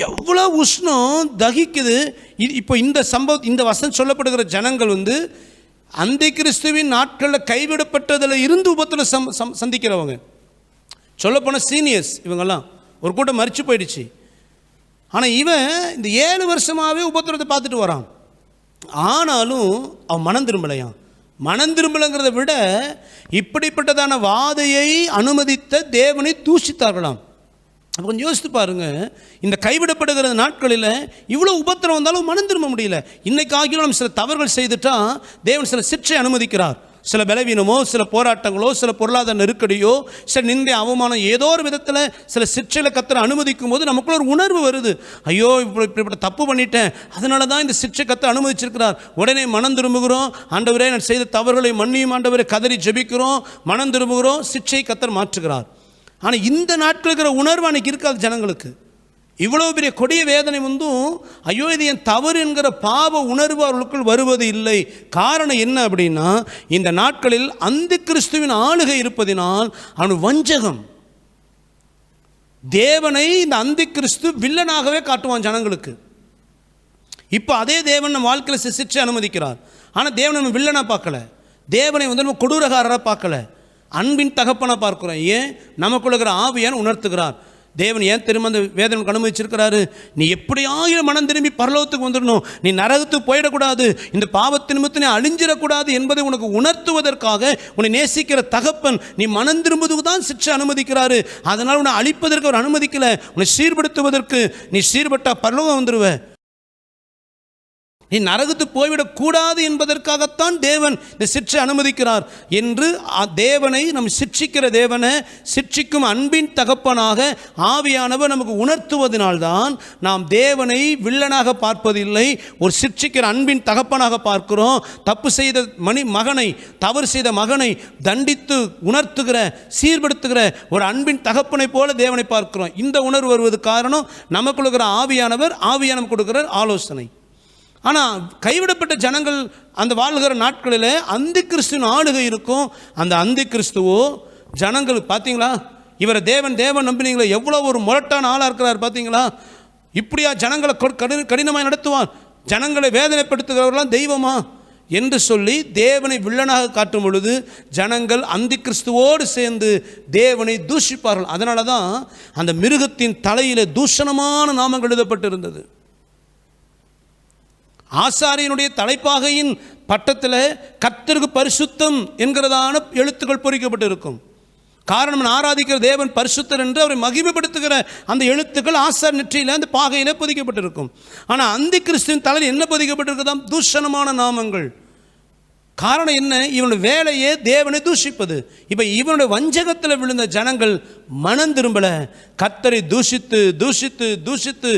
[SPEAKER 3] எவ்வளோ உஷ்ணம் தகிக்குது. இப்போ இந்த சம்பவம், இந்த வசனம் சொல்லப்படுகிற ஜனங்கள் வந்து அந்த கிறிஸ்துவின் நாட்களில் கைவிடப்பட்டதில் இருந்து உபத்திரவம் சந்திக்கிறவங்க. சொல்லப்போனால் சீனியர்ஸ். இவங்கெல்லாம் ஒரு கூட்டம் மறித்து போயிடுச்சு. ஆனால் இவன் இந்த 7 வருஷமாகவே உபத்திரவத்தை பார்த்துட்டு வரான். ஆனாலும் அவன் மனம் திரும்பலையான். மனம் திரும்பலைங்கிறத விட இப்படிப்பட்டதான வாதையை அனுமதித்த தேவனை தூஷித்தார்களாம். அப்போ கொஞ்சம் யோசித்து பாருங்கள். இந்த கைவிடப்படுகிற நாட்களில் இவ்வளோ உபத்திரம் வந்தாலும் மனம் திரும்ப முடியல. இன்றைக்கு ஆகியும் நம்ம சில தவறுகள் செய்துட்டா தேவன் சில சிற்றை அனுமதிக்கிறார். சில பலவீனமோ, சில போராட்டங்களோ, சில பொருளாதார நெருக்கடியோ, சில நிந்தை அவமானம், ஏதோ ஒரு விதத்தில் சில சிற்றைகளை கத்தரை அனுமதிக்கும் போது நமக்குள்ள ஒரு உணர்வு வருது. ஐயோ, இப்படி தப்பு பண்ணிட்டேன், அதனால தான் இந்த சிற்றை கத்தரை அனுமதிச்சிருக்கிறார். உடனே மனம் திரும்புகிறோம். ஆண்டவரே, நான் செய்த தவறுகளை மன்னியும் ஆண்டவரே, கதறி ஜெபிக்கிறோம், மனம் திரும்புகிறோம், சிற்றை கத்தர் மாற்றுகிறார். ஆனால் இந்த நாட்கள் இருக்கிற உணர்வு அன்றைக்கி இருக்காது ஜனங்களுக்கு. இவ்வளோ பெரிய கொடிய வேதனை ஐயோ இது என் தவறு என்கிற பாவ உணர்வு அவர்களுக்குள் வருவது இல்லை. காரணம் என்ன அப்படின்னா, இந்த நாட்களில் அந்த கிறிஸ்துவின் ஆளுகை இருப்பதினால் அவன் வஞ்சகம். தேவனை இந்த அந்தி கிறிஸ்து வில்லனாகவே காட்டுவான் ஜனங்களுக்கு. இப்போ அதே தேவன் நம்ம வாழ்க்கையில் சிசிச்சு அனுமதிக்கிறார். ஆனால் தேவனை நம்ம வில்லனாக பார்க்கல, தேவனை நம்ம கொடூரகாரராக பார்க்கல, அன்பின் தகப்பனை பார்க்கிறோம். ஏன்? நமக்குள்ள இருக்கிற ஆவியான் உணர்த்துகிறார். தேவன் ஏன் திரும்ப அந்த வேதனைக்கு அனுமதிச்சிருக்கிறாரு? நீ எப்படியாயிரம் மனம் திரும்பி பரலோகத்துக்கு வந்துடணும், நீ நரகத்துக்கு போயிடக்கூடாது, இந்த பாவத்தின் நிமித்தம் நீ அழிஞ்சிடக்கூடாது என்பதை உனக்கு உணர்த்துவதற்காக உன்னை நேசிக்கிற தகப்பன் நீ மனம் திரும்புவதுக்கு தான் சிற்றை அனுமதிக்கிறாரு. அதனால் உன்னை அழிப்பதற்கு அவர் அனுமதிக்கல, உன்னை சீர்படுத்துவதற்கு. நீ சீர்பட்டா பரலோகம் வந்துடுவ, நீ நரகத்து போய்விடக்கூடாது என்பதற்காகத்தான் தேவன் இந்த சிற்றை அனுமதிக்கிறார் என்று தேவனை நம் சிற்சிக்கிற தேவனை சிற்சிக்கும் அன்பின் தகப்பனாக ஆவியானவர் நமக்கு உணர்த்துவதனால்தான் நாம் தேவனை வில்லனாக பார்ப்பதில்லை, ஒரு சிற்சிக்கிற அன்பின் தகப்பனாக பார்க்கிறோம். தப்பு செய்த மகனை, தவறு செய்த மகனை தண்டித்து உணர்த்துகிற சீர்படுத்துகிற ஒரு அன்பின் தகப்பனை போல தேவனை பார்க்கிறோம். இந்த உணர்வு வருவது காரணம் நமக்குள்ள இருக்கிற ஆவியானவர் கொடுக்கிற ஆலோசனை. ஆனால் கைவிடப்பட்ட ஜனங்கள் அந்த வாழ்கிற நாட்களில் அந்தி கிறிஸ்துவின் ஆளுகை இருக்கும். அந்த அந்தி கிறிஸ்துவோ ஜனங்கள் பார்த்தீங்களா, இவரை தேவன் நம்பினீங்களா, எவ்வளோ ஒரு முரட்டான ஆளாக இருக்கிறார் பார்த்தீங்களா, இப்படியா ஜனங்களை கடினமாக நடத்துவார், ஜனங்களை வேதனைப்படுத்துகிறவர்களாம் தெய்வமா என்று சொல்லி தேவனை வில்லனாக காட்டும் பொழுது ஜனங்கள் அந்தி கிறிஸ்துவோடு சேர்ந்து தேவனை தூஷிப்பார்கள். அதனால தான் அந்த மிருகத்தின் தலையில் தூஷணமான நாமங்கள் எழுதப்பட்டிருந்தது. ஆசாரியனுடைய தலைப்பாகையின் பட்டத்தில் கர்த்தருக்கு பரிசுத்தம் என்கிறதான எழுத்துக்கள் பொறிக்கப்பட்டு இருக்கும். காரணம், ஆராதிக்கிற தேவன் பரிசுத்தர் என்று அவரை மகிமைப்படுத்துகிற அந்த எழுத்துக்கள் ஆசார் நெற்றியில் அந்த பாகையில் பொதிக்கப்பட்டிருக்கும். ஆனால் அந்தி கிறிஸ்துவின் தலையில் என்ன பொதிக்கப்பட்டிருக்குதாம்? தூஷணமான நாமங்கள். காரணம் என்ன? இவனுடைய வேலையே தேவனை தூஷிப்பது. இப்போ இவனுடைய வஞ்சகத்தில் விழுந்த ஜனங்கள் மனம் திரும்பல, கர்த்தரை தூஷித்து தூஷித்து தூஷித்து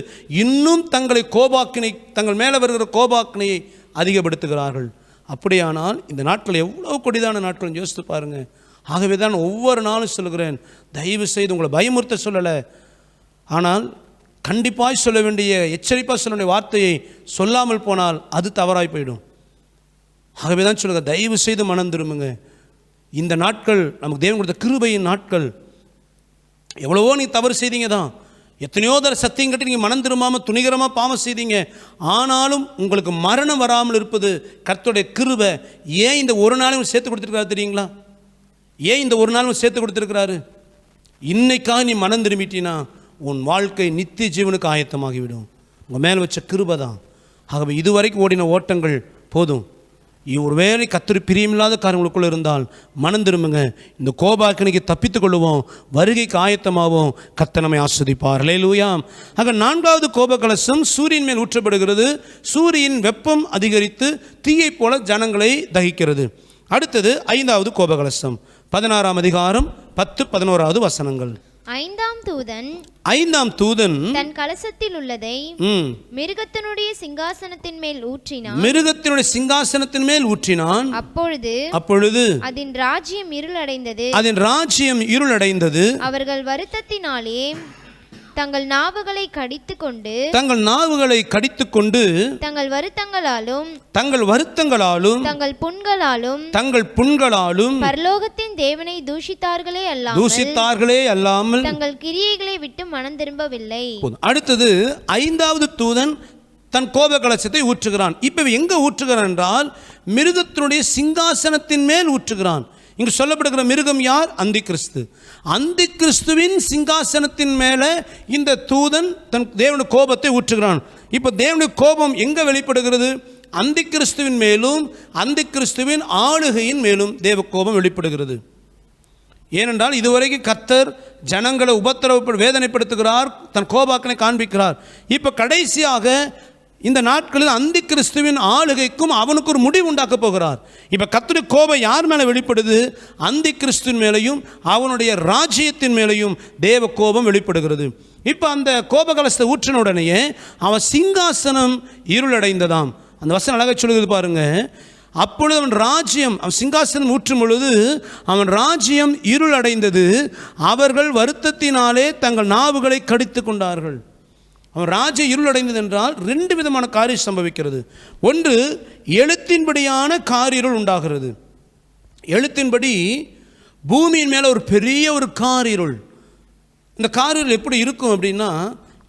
[SPEAKER 3] இன்னும் தங்கள் மேலே வருகிற கோபாக்கினையை அதிகப்படுத்துகிறார்கள். அப்படியானால் இந்த நாட்கள் எவ்வளோ கொடிதான நாட்கள் யோசித்து பாருங்கள். ஆகவே தான் ஒவ்வொரு நாளும் சொல்கிறேன், தயவு செய்து உங்களை பயமுறுத்த சொல்லலை, ஆனால் கண்டிப்பாக சொல்ல வேண்டிய, எச்சரிப்பாக சொல்ல வேண்டிய வார்த்தையை சொல்லாமல் போனால் அது தவறாய் போயிடும். ஆகவே தான் சொல்லுங்க, தயவு செய்து மனம் திரும்புங்க. இந்த நாட்கள் நமக்கு தேவன் கொடுத்த கிருபையின் நாட்கள். எவ்வளவோ நீ தவறு செய்தீங்க தான், எத்தனையோ தர சத்தியம் கட்டி நீங்கள் மனம் திரும்பாமல் துணிகரமாக பாவம் செய்தீங்க. ஆனாலும் உங்களுக்கு மரணம் வராமல் இருப்பது கர்த்தருடைய கிருபை. ஏன் இந்த ஒரு நாளும் சேர்த்து கொடுத்துருக்காரு தெரியுங்களா? ஏன் இந்த ஒரு நாளும் சேர்த்து கொடுத்துருக்கிறாரு? இன்னைக்காக நீ மனம் திரும்பிட்டீன்னா உன் வாழ்க்கை நித்திய ஜீவனுக்கு ஆயத்தமாகிவிடும். உங்கள் மேலே வச்ச கிருபை தான். ஆகவே இதுவரைக்கும் ஓடின ஓட்டங்கள் போதும். ஒருவேளை கர்த்தர் பிரியமில்லாத காரியங்களுக்குள்ள இருந்தால் மனம் திரும்புங்க. இந்த கோபாக்கினைக்கு தப்பித்துக் கொள்ளுவோம், வருகைக்கு ஆயத்தமாவோம். கர்த்தர் நம்மை ஆஸ்வதிப்பார். அல்லேலூயா. ஆக 4வது கோப கலசம் சூரியன் மேல் ஊற்றப்படுகிறது. சூரியன் வெப்பம் அதிகரித்து தீயை போல ஜனங்களை தகிக்கிறது. அடுத்தது 5வது கோப கலசம் 16ஆம் அதிகாரம் 10-11 வசனங்கள்.
[SPEAKER 4] ஐந்தாம் தூதன் தன் கலசத்தில் உள்ளதை மிருகத்தினுடைய சிங்காசனத்தின் மேல் ஊற்றினான். அப்பொழுது அதன் ராஜ்யம் இருளடைந்தது. அவர்கள் வருத்தத்தினாலே தங்கள் நாவுகளை கடித்துக்கொண்டு தங்கள் வருத்தங்களாலும் தங்கள் புண்களாலும் பரலோகத்தின் தேவனை தூஷித்தார்களே அல்லாமல் தங்கள் கிரியைகளை விட்டு மனம் திரும்பவில்லை.
[SPEAKER 3] அடுத்தது 5வது தூதன் தன் கோப கலசத்தை ஊற்றுகிறான். இப்ப எங்க ஊற்றுகிறான் என்றால் மிருகத்தினுடைய சிங்காசனத்தின் மேல் ஊற்றுகிறான். இங்கு சொல்லப்படுகிற மிருகம் யார்? அந்தி கிறிஸ்து. அந்தி கிறிஸ்துவின் சிங்காசனத்தின் மேலே இந்த தூதன் தன் தேவனுடைய கோபத்தை ஊற்றுகிறான். இப்போ தேவனுடைய கோபம் எங்கே வெளிப்படுகிறது? அந்தி கிறிஸ்துவின் மேலும் அந்தி கிறிஸ்துவின் ஆளுகையின் மேலும் தேவ கோபம் வெளிப்படுகிறது. ஏனென்றால் இதுவரைக்கும் கர்த்தர் ஜனங்களை வேதனைப்படுத்துகிறார், தன் கோபாக்கனை காண்பிக்கிறார். இப்போ கடைசியாக இந்த நாட்களில் அந்தி கிறிஸ்துவின் ஆளுகைக்கும் அவனுக்கு ஒரு முடிவு உண்டாக்க போகிறார். இப்போ கர்த்தருடைய கோபம் யார் மேலே வெளிப்படுது? அந்தி கிறிஸ்துவின் மேலையும் அவனுடைய ராஜ்யத்தின் மேலையும் தேவ கோபம் வெளிப்படுகிறது. இப்போ அந்த கோபகலசத்தை ஊற்றின உடனேயே அவன் சிங்காசனம் இருளடைந்ததாம். அந்த வசனம் அழகாக சொல்லுது பாருங்க. அப்பொழுது அவன் சிங்காசனம் ஊற்றும் பொழுது அவன் ராஜ்யம் இருளடைந்தது. அவர்கள் வருத்தத்தினாலே தங்கள் நாவுகளை கடித்து கொண்டார்கள். அவன் ராஜ இருளடைந்தது என்றால் 2 விதமான காரியம் சம்பவிக்கிறது. ஒன்று, எழுத்தின்படியான காரிருள் உண்டாகிறது. எழுத்தின்படி பூமியின் மேலே ஒரு பெரிய ஒரு காரிருள். இந்த காரிருள் எப்படி இருக்கும் அப்படின்னா,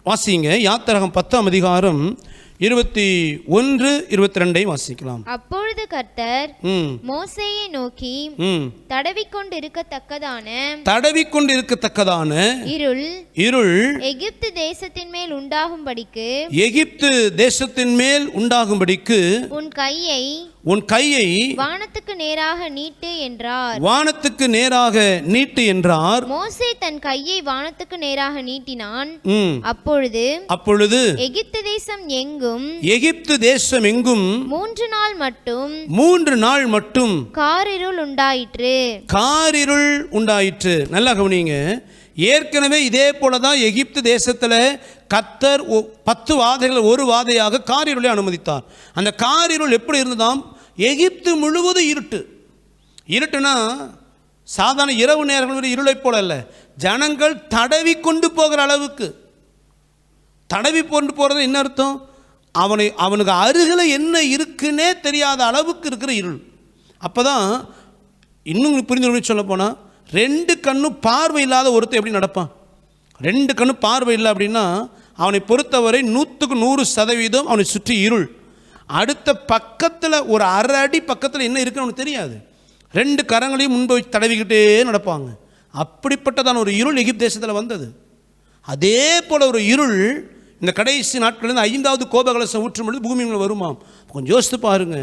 [SPEAKER 3] வாசிங்க யாத்திராகமம் 10ஆம் அதிகாரம் 21, 22 வாசிக்கலாம்.
[SPEAKER 4] அப்பொழுது கர்த்தர் மோசேயை நோக்கி, தடவிக்கொண்டிருக்கத்தக்கதான இருள் எகிப்து தேசத்தின் மேல் உண்டாகும்படிக்கு உன் கையை வானத்துக்கு நேராக நீட்டு என்றார். மோசே தன் கையை வானத்துக்கு நேராக நீட்டினான். அப்பொழுது எகிப்து தேசம் எங்கும் 3 நாள் மட்டும் காரிருள் உண்டாயிற்று. நல்லா கவனிங்க. ஏற்கனவே இதே போலதான் எகிப்து தேசத்துல கர்த்தர் 10 வாதைகள் ஒரு வாதையாக காரிருளை அனுமதித்தார். அந்த காரிருள் எப்படி இருந்ததாம்? எகிப்து முழுவதும் இருட்டுனா சாதாரண இரவு நேரங்கள் இருளை போல அல்ல, ஜனங்கள் தடவி கொண்டு போகிற அளவுக்கு. தடவி கொண்டு போறது என்ன அர்த்தம்? அவனுக்கு அருகில் என்ன இருக்குன்னே தெரியாத அளவுக்கு இருக்கிற இருள். அப்போதான் இன்னும் புரிந்து சொல்ல போனால், 2 கண்ணும் பார்வை இல்லாத ஒருத்தர் எப்படி நடப்பான்? 2 கண்ணும் பார்வை இல்லை அப்படின்னா அவனை பொறுத்தவரை 100% அவனை சுற்றி இருள். அடுத்த பக்கத்தில் ஒரு அரை அடி பக்கத்தில் என்ன இருக்குன்னு அவனுக்கு தெரியாது. 2 கரங்களையும் முன்பு வச்சு தடவிக்கிட்டே நடப்பாங்க. அப்படிப்பட்டதான ஒரு இருள் எகிப்து தேசத்தில் வந்தது. அதே போல் ஒரு இருள் இந்த கடைசி நாட்களில் 5வது கோபகலசம் ஊற்றும் பொழுது பூமியில் வருமாம். கொஞ்சம் யோசித்து பாருங்க.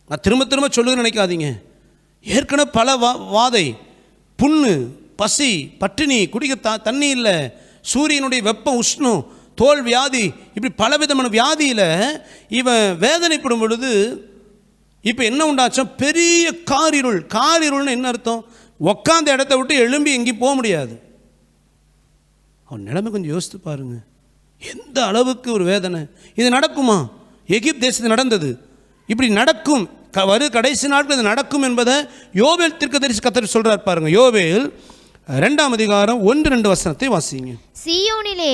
[SPEAKER 4] நான் திரும்ப சொல்லுன்னு நினைக்காதீங்க. ஏற்கனவே பல வாதை, புண்ணு, பசி, பட்டினி, குடிக்க தண்ணி இல்லை, சூரியனுடைய வெப்பம், உஷ்ணம், தோல் வியாதி, இப்படி பலவிதமான வியாதியில் இவன் வேதனைப்படும் பொழுது இப்போ என்ன உண்டாச்சோ? பெரிய காரிருள்னு என்ன அர்த்தம்? உக்காந்த இடத்த விட்டு எழும்பி எங்கேயும் போக முடியாது. அவன் நிலைமை கொஞ்சம் யோசித்து பாருங்க. எந்த அளவுக்கு ஒரு வேதனை. இது நடக்குமா? எகிப்து தேசத்தில் நடந்தது. இப்படி நடக்கும், கடைசி நாட்கள் இது நடக்கும் என்பதை யோவேல் தீர்க்கதரிசி கர்த்தர் சொல்றார் பாருங்க. யோவேல் 2ஆம் அதிகாரம் 1-2 வசனத்தை வாசிங்க. சீயோனிலே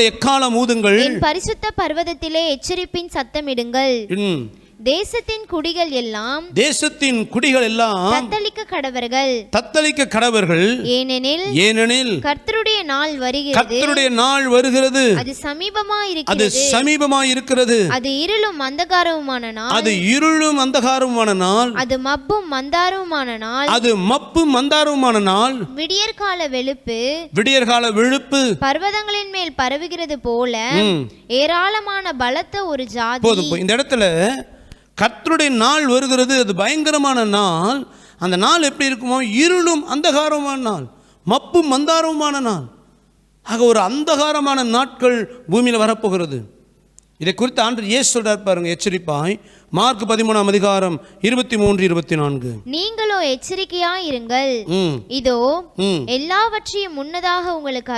[SPEAKER 4] எக்காலம் ஊதுங்கள், என் பரிசுத்த பர்வதத்திலே எச்சரிப்பின் சத்தமிடுங்கள். தேசத்தின் குடிகள் எல்லாம் தத்தளிக்க கடவர்கள். ஏனெனில் கர்த்தருடைய நாள் வருகிறது, அது சமீபமாய் இருக்கிறது. அது இருளும் அந்தகாரமுமான நாள், அது மப்பும் மந்தாரமுமான நாள். விடியற்கால வெளுப்பு பர்வதங்களின் மேல் பரவுகிறது போல ஏராளமான பலத்த ஒரு ஜாதி.
[SPEAKER 3] இந்த இடத்துல கர்த்தருடைய நாள் வருகிறது, அது பயங்கரமான நாள். அந்த நாள் எப்படி இருக்குமோ? இருளும் அந்தகாரமான நாள், மப்பும் மந்தாரமுமான நாள். ஆக ஒரு அந்தகாரமான நாட்கள் பூமியில் வரப்போகிறது. இதை குறித்து ஆண்டவர் இயேசு சொல்றார் பாருங்க, எச்சரிப்பாய். மார்க் 13ஆம் அதிகாரம் 23-24.
[SPEAKER 4] நீங்களோ எச்சரிக்கையாயிருங்கள், இதோ எல்லாவற்றையும் முன்னதாக உங்களுக்கு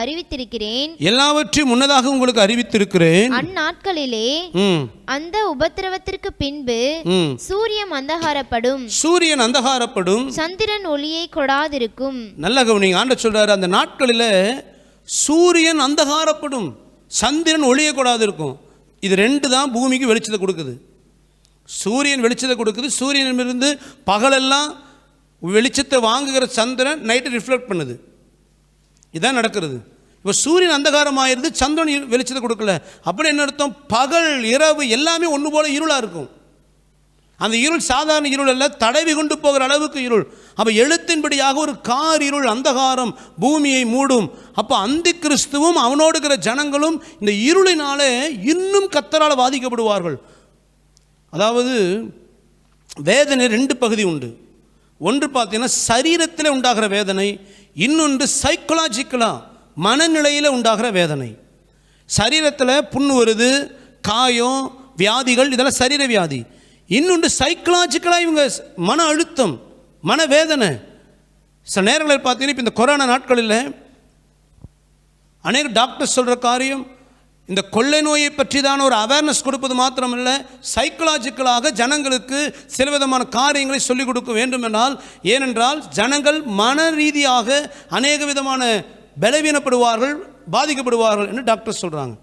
[SPEAKER 4] அறிவித்திருக்கிறேன். அந்நாட்களிலே அந்த உபத்திரவத்திற்கு பின்பு சூரியன் அந்தகாரப்படும், சந்திரன் ஒளியை கொடாதிருக்கும்.
[SPEAKER 3] நல்ல கவனிங்க. ஆண்டவர் சொல்றாரு, அந்த நாட்களில் சூரியன் அந்தகாரப்படும், சந்திரன் ஒளியை கொடாதிருக்கும். இது 2 தான் பூமிக்கு வெளிச்சத்தை கொடுக்குது. சூரியன் வெளிச்சத்தை கொடுக்குது. சூரியனிலிருந்து பகலெல்லாம் வெளிச்சத்தை வாங்குகிற சந்திரன் நைட்டு ரிஃப்ளெக்ட் பண்ணுது. இதுதான் நடக்கிறது. இப்போ சூரியன் அந்தகாரம் ஆயிடுது, சந்திரன் வெளிச்சத்தை கொடுக்கல. அப்படி என்ன அர்த்தம்? பகல் இரவு எல்லாமே ஒன்று போல இருளாக இருக்கும். அந்த இருள் சாதாரண இருள் அல்ல, தடவி கொண்டு போகிற அளவுக்கு இருள். அப்போ எழுத்தின்படியாக ஒரு இருள் அந்தகாரம் பூமியை மூடும். அப்போ அந்தி கிறிஸ்துவும் அவனோடு இருக்கிற ஜனங்களும் இந்த இருளினாலே இன்னும் கர்த்தரால் பாதிக்கப்படுவார்கள். அதாவது வேதனை 2 பகுதி உண்டு. ஒன்று பார்த்தீங்கன்னா சரீரத்தில் உண்டாகிற வேதனை, இன்னொன்று சைக்கலாஜிக்கலாக மனநிலையில் உண்டாகிற வேதனை. சரீரத்தில் புண்ணு வருது, காயம், வியாதிகள், இதெல்லாம் சரீர வியாதி. இன்னொன்று சைக்கலாஜிக்கலாக இவங்க மன அழுத்தம், மனவேதனை. சில நேரங்களில் பார்த்தீங்கன்னா இப்போ இந்த கொரோனா நாட்களில் அநேக டாக்டர்ஸ் சொல்கிற காரியம், இந்த கொள்ளை நோயை பற்றி தான் ஒரு அவேர்னஸ் கொடுப்பது மாத்திரமல்ல, சைக்கலாஜிக்கலாக ஜனங்களுக்கு சில விதமான காரியங்களை சொல்லிக் கொடுக்க வேண்டும் ஏனென்றால் ஜனங்கள் மன ரீதியாக அநேக விதமான பலவீனப்படுவார்கள், பாதிக்கப்படுவார்கள் என்று டாக்டர் சொல்கிறாங்க.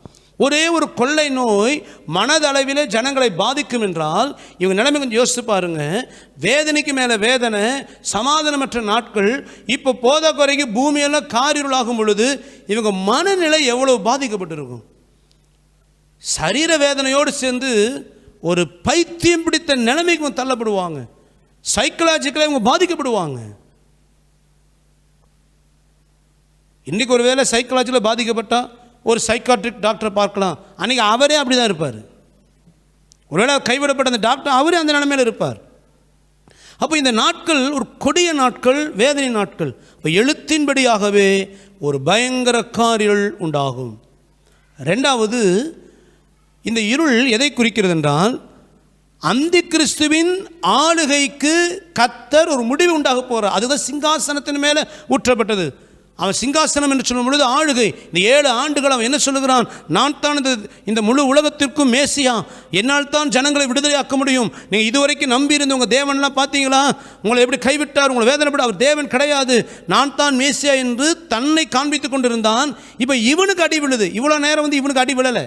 [SPEAKER 3] ஒரே ஒரு கொள்ளை நோய் மனதளவிலே ஜனங்களை பாதிக்கும் என்றால் இவங்க நிலைமை கொஞ்சம் யோசித்து பாருங்க. வேதனைக்கு மேலே வேதனை, சமாதானமற்ற நாட்கள். இப்போ போத குறைக்கு பூமியெல்லாம் காரிருளாகும் பொழுது இவங்க மனநிலை எவ்வளவு பாதிக்கப்பட்டிருக்கும். சரீர வேதனையோடு சேர்ந்து ஒரு பைத்தியம் பிடித்த நிலைமைக்கு தள்ளப்படுவாங்க. சைக்கலாஜிக்கலாக இவங்க பாதிக்கப்படுவாங்க. இன்றைக்கி ஒரு வேளை சைக்கலாஜிக்கலாக பாதிக்கப்பட்டால் ஒரு சைக்காட்ரிக் டாக்டரை பார்க்கலாம். அன்றைக்கி அவரே அப்படி தான் இருப்பார். ஒருவேளை கைவிடப்பட்ட அந்த டாக்டர் அவரே அந்த நிலைமையில் இருப்பார். அப்போ இந்த நாட்கள் ஒரு கொடிய நாட்கள், வேதனை நாட்கள். இப்போ எழுத்தின்படியாகவே ஒரு பயங்கர காரிருள் உண்டாகும். ரெண்டாவது, இந்த இருள் எதை குறிக்கிறது என்றால் அந்தி கிறிஸ்துவின் ஆளுகைக்கு கர்த்தர் ஒரு முடிவு உண்டாக போகிறார். அதுதான் சிங்காசனத்தின் மேலே ஊற்றப்பட்டது. அவன் சிங்காசனம் என்று சொல்லும் பொழுது ஆளுகை. இந்த 7 ஆண்டுகள் அவன் என்ன சொல்லுகிறான்? நான் தான் இந்த முழு உலகத்திற்கும் மேசியா, என்னால் தான் ஜனங்களை விடுதலையாக்க முடியும். நீங்கள் இதுவரைக்கும் நம்பியிருந்த உங்கள் தேவன்லாம் பார்த்தீங்களா? உங்களை எப்படி கைவிட்டார், உங்களை வேதனைப்பட. அவர் தேவன் கிடையாது, நான் தான் மேசியா என்று தன்னை காண்பித்து கொண்டிருந்தான். இப்போ இவனுக்கு அடி விழுது. இவ்வளோ நேரம் இவனுக்கு அடி விழலை.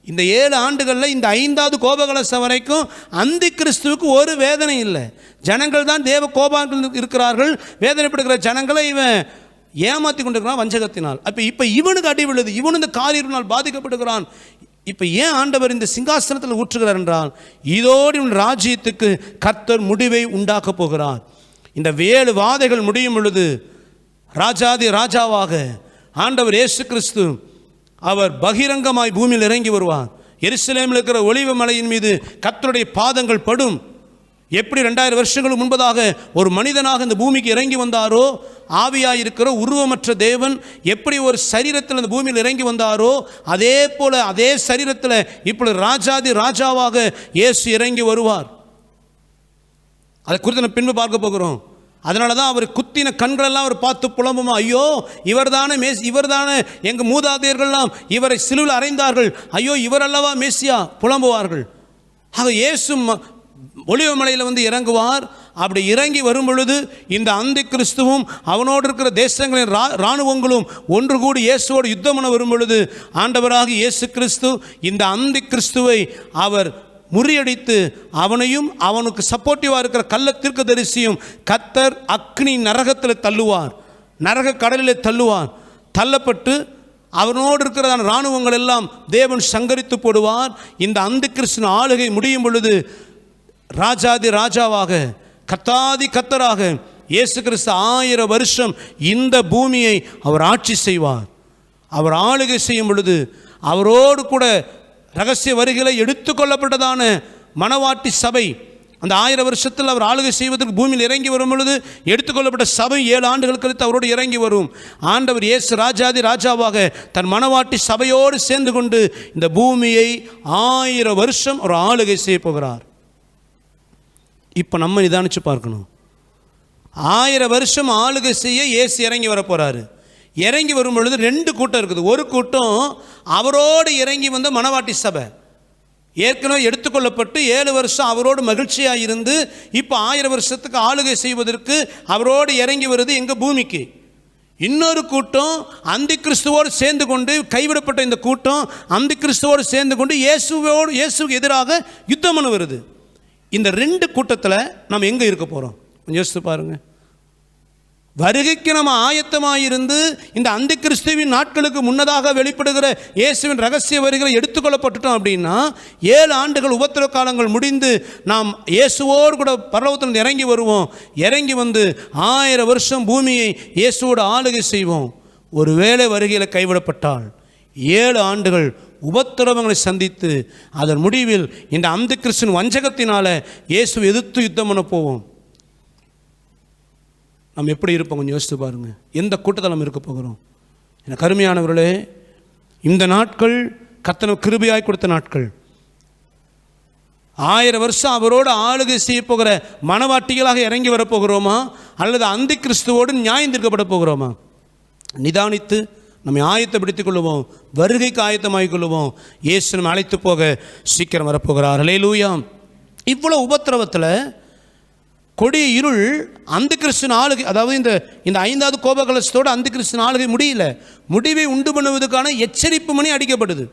[SPEAKER 3] இந்த 7 ஆண்டுகளில் இந்த 5வது கோபகலசம் வரைக்கும் அந்தி கிறிஸ்துவுக்கு ஒரு வேதனை இல்லை. ஜனங்கள் தான் தேவ கோபாக்கள் இருக்கிறார்கள். வேதனைப்படுகிற ஜனங்களை இவன் ஏமாற்றி கொண்டிருக்கிறான் வஞ்சகத்தினால். இப்போ இவனுக்கு அடி விழுது. இவனு இந்த காரிருளினால் பாதிக்கப்படுகிறான். இப்போ ஏன் ஆண்டவர் இந்த சிங்காசனத்தில் ஊற்றுகிறார் என்றால் இதோடு இவன் ராஜ்யத்துக்கு கர்த்தர் முடிவை உண்டாக்க போகிறார். இந்த 7 வாதைகள் முடியும் பொழுது ராஜாதி ராஜாவாக ஆண்டவர் இயேசு கிறிஸ்து அவர் பகிரங்கமாய் பூமியில் இறங்கி வருவார். எருசலேமில் இருக்கிற ஒலிவ மலையின் மீது கர்த்தருடைய பாதங்கள் படும். எப்படி 2000 வருஷங்களுக்கு முன்பதாக ஒரு மனிதனாக இந்த பூமிக்கு இறங்கி வந்தாரோ, ஆவியாயிருக்கிற உருவமற்ற தேவன் எப்படி ஒரு சரீரத்தில் இந்த பூமியில் இறங்கி வந்தாரோ, அதே போல அதே சரீரத்தில் இப்பொழுது ராஜாதி ராஜாவாக இயேசு இறங்கி வருவார். அதை குறித்து நம்ம பின்பு பார்க்க போகிறோம். அதனால தான் அவர் குத்தின கண்களெல்லாம் அவர் பார்த்து புலம்புமா, ஐயோ இவர்தானே எங்கள் மூதாதையர்கள்லாம் இவரை சிலுவையில் அறைந்தார்கள், ஐயோ இவரல்லவா மேசியா புலம்புவார்கள். ஆக இயேசு ஒலிவமலையில் இறங்குவார். அப்படி இறங்கி வரும் பொழுது இந்த அந்தி கிறிஸ்துவும் அவனோடு இருக்கிற தேசங்களின் இராணுவங்களும் ஒன்று கூடி இயேசுவோடு யுத்தம் பண்ண வரும் பொழுது ஆண்டவராக இயேசு கிறிஸ்து இந்த அந்தி கிறிஸ்துவை அவர் முறியடித்து அவனையும் அவனுக்கு சப்போர்ட்டிவாக இருக்கிற கள்ள தீர்க்கதரிசியும் கர்த்தர் அக்னி நரகத்தில் தள்ளுவார், நரக கடலில் தள்ளுவார். தள்ளப்பட்டு அவனோடு இருக்கிறதான இராணுவங்கள் எல்லாம் தேவன் சங்கரித்து போடுவார். இந்த அந்தி கிறிஸ்துவின் ஆளுகை முடியும் பொழுது ராஜாதி ராஜாவாக கர்த்தாதி கர்த்தராக இயேசு கிறிஸ்து 1000 வருஷம் இந்த பூமியை அவர் ஆட்சி செய்வார். அவர் ஆளுகை செய்யும் பொழுது அவரோடு கூட ரகசிய வருகைகளை எடுத்துக்கொள்ளப்பட்டதான மணவாட்டி சபை அந்த 1000 வருஷத்தில் அவர் ஆளுகை செய்வதற்கு பூமியில் இறங்கி வரும் பொழுது எடுத்துக்கொள்ளப்பட்ட சபை 7 ஆண்டுகள் கழித்து அவரோடு இறங்கி வரும். ஆண்டவர் இயேசு ராஜாதி ராஜாவாக தன் மணவாட்டி சபையோடு சேர்ந்து கொண்டு இந்த பூமியை 1000 வருஷம் ஒரு ஆளுகை செய்ய போகிறார். இப்போ நம்ம நிதானித்து பார்க்கணும். 1000 வருஷம் ஆளுகை செய்ய இயேசு இறங்கி வர போகிறாரு. இறங்கி வரும் பொழுது 2 கூட்டம் இருக்குது. ஒரு கூட்டம் அவரோடு இறங்கி வந்த மணவாட்டி சபை, ஏற்கனவே எடுத்துக்கொள்ளப்பட்டு 7 வருஷம் அவரோடு மகிழ்ச்சியாக இருந்து இப்போ 1000 வருஷத்துக்கு ஆளுகை செய்வதற்கு அவரோடு இறங்கி வருது எங்கள் பூமிக்கு. இன்னொரு கூட்டம் அந்தி கிறிஸ்துவோடு சேர்ந்து கொண்டு, கைவிடப்பட்ட இந்த கூட்டம் அந்தி கிறிஸ்துவோடு சேர்ந்து கொண்டு இயேசுக்கு எதிராக யுத்தம் பண்ண வருது. இந்த 2 கூட்டத்தில் நம்ம எங்கே இருக்க போகிறோம் கொஞ்சம் யோசித்து பாருங்கள். வருகைக்கு நம்ம ஆயத்தமாக இருந்து இந்த அந்தி கிறிஸ்துவின் நாட்களுக்கு முன்னதாக வெளிப்படுகிற இயேசுவின் ரகசிய வருகைகளை எடுத்துக்கொள்ளப்பட்டுட்டோம் அப்படின்னா 7 ஆண்டுகள் உபத்திரவ காலங்கள் முடிந்து நாம் இயேசுவோடு கூட பரலோகத்தில் இறங்கி வருவோம். இறங்கி வந்து 1000 வருஷம் பூமியை இயேசுவோடு ஆளுகை செய்வோம். ஒருவேளை வருகையில் கைவிடப்பட்டால் 7 ஆண்டுகள் உபத்திரவங்களை சந்தித்து அதன் முடிவில் இந்த அந்தி கிறிஸ்துவின் வஞ்சகத்தினால இயேசு எதிர்த்து யுத்தம் பண்ண போவோம். நம்ம எப்படி இருப்போம் கொஞ்சம் யோசித்து பாருங்கள். எந்த கூட்டத்தில் நம்ம இருக்க போகிறோம்? எனக்கு அருமையானவர்களே, இந்த நாட்கள் கர்த்தர் கிருபையாய் கொடுத்த நாட்கள். 1000 வருஷம் அவரோடு ஆளுகை செய்ய போகிற மனவாட்டிகளாக இறங்கி வரப்போகிறோமா, அல்லது அந்தி கிறிஸ்துவோடு நியாயம் தீர்க்கப்பட போகிறோமா? நிதானித்து நம்மை ஆயத்தப்படுத்திக் கொள்ளுவோம். வருகைக்கு ஆயத்தமாகிக் கொள்ளுவோம். இயேசு நம்ம அழைத்து போக சீக்கிரம் வரப்போகிறார். அல்லேலூயா. இவ்வளோ உபத்திரவத்தில் கொடிய இருள் அந்த கிறிஸ்துவின் ஆளுகை, அதாவது இந்த 5வது கோப கலசத்தோடு அந்த கிறிஸ்துவின் ஆளுகை முடியல. முடிவை உண்டு பண்ணுவதற்கான எச்சரிப்பு மணி அடிக்கப்படுது.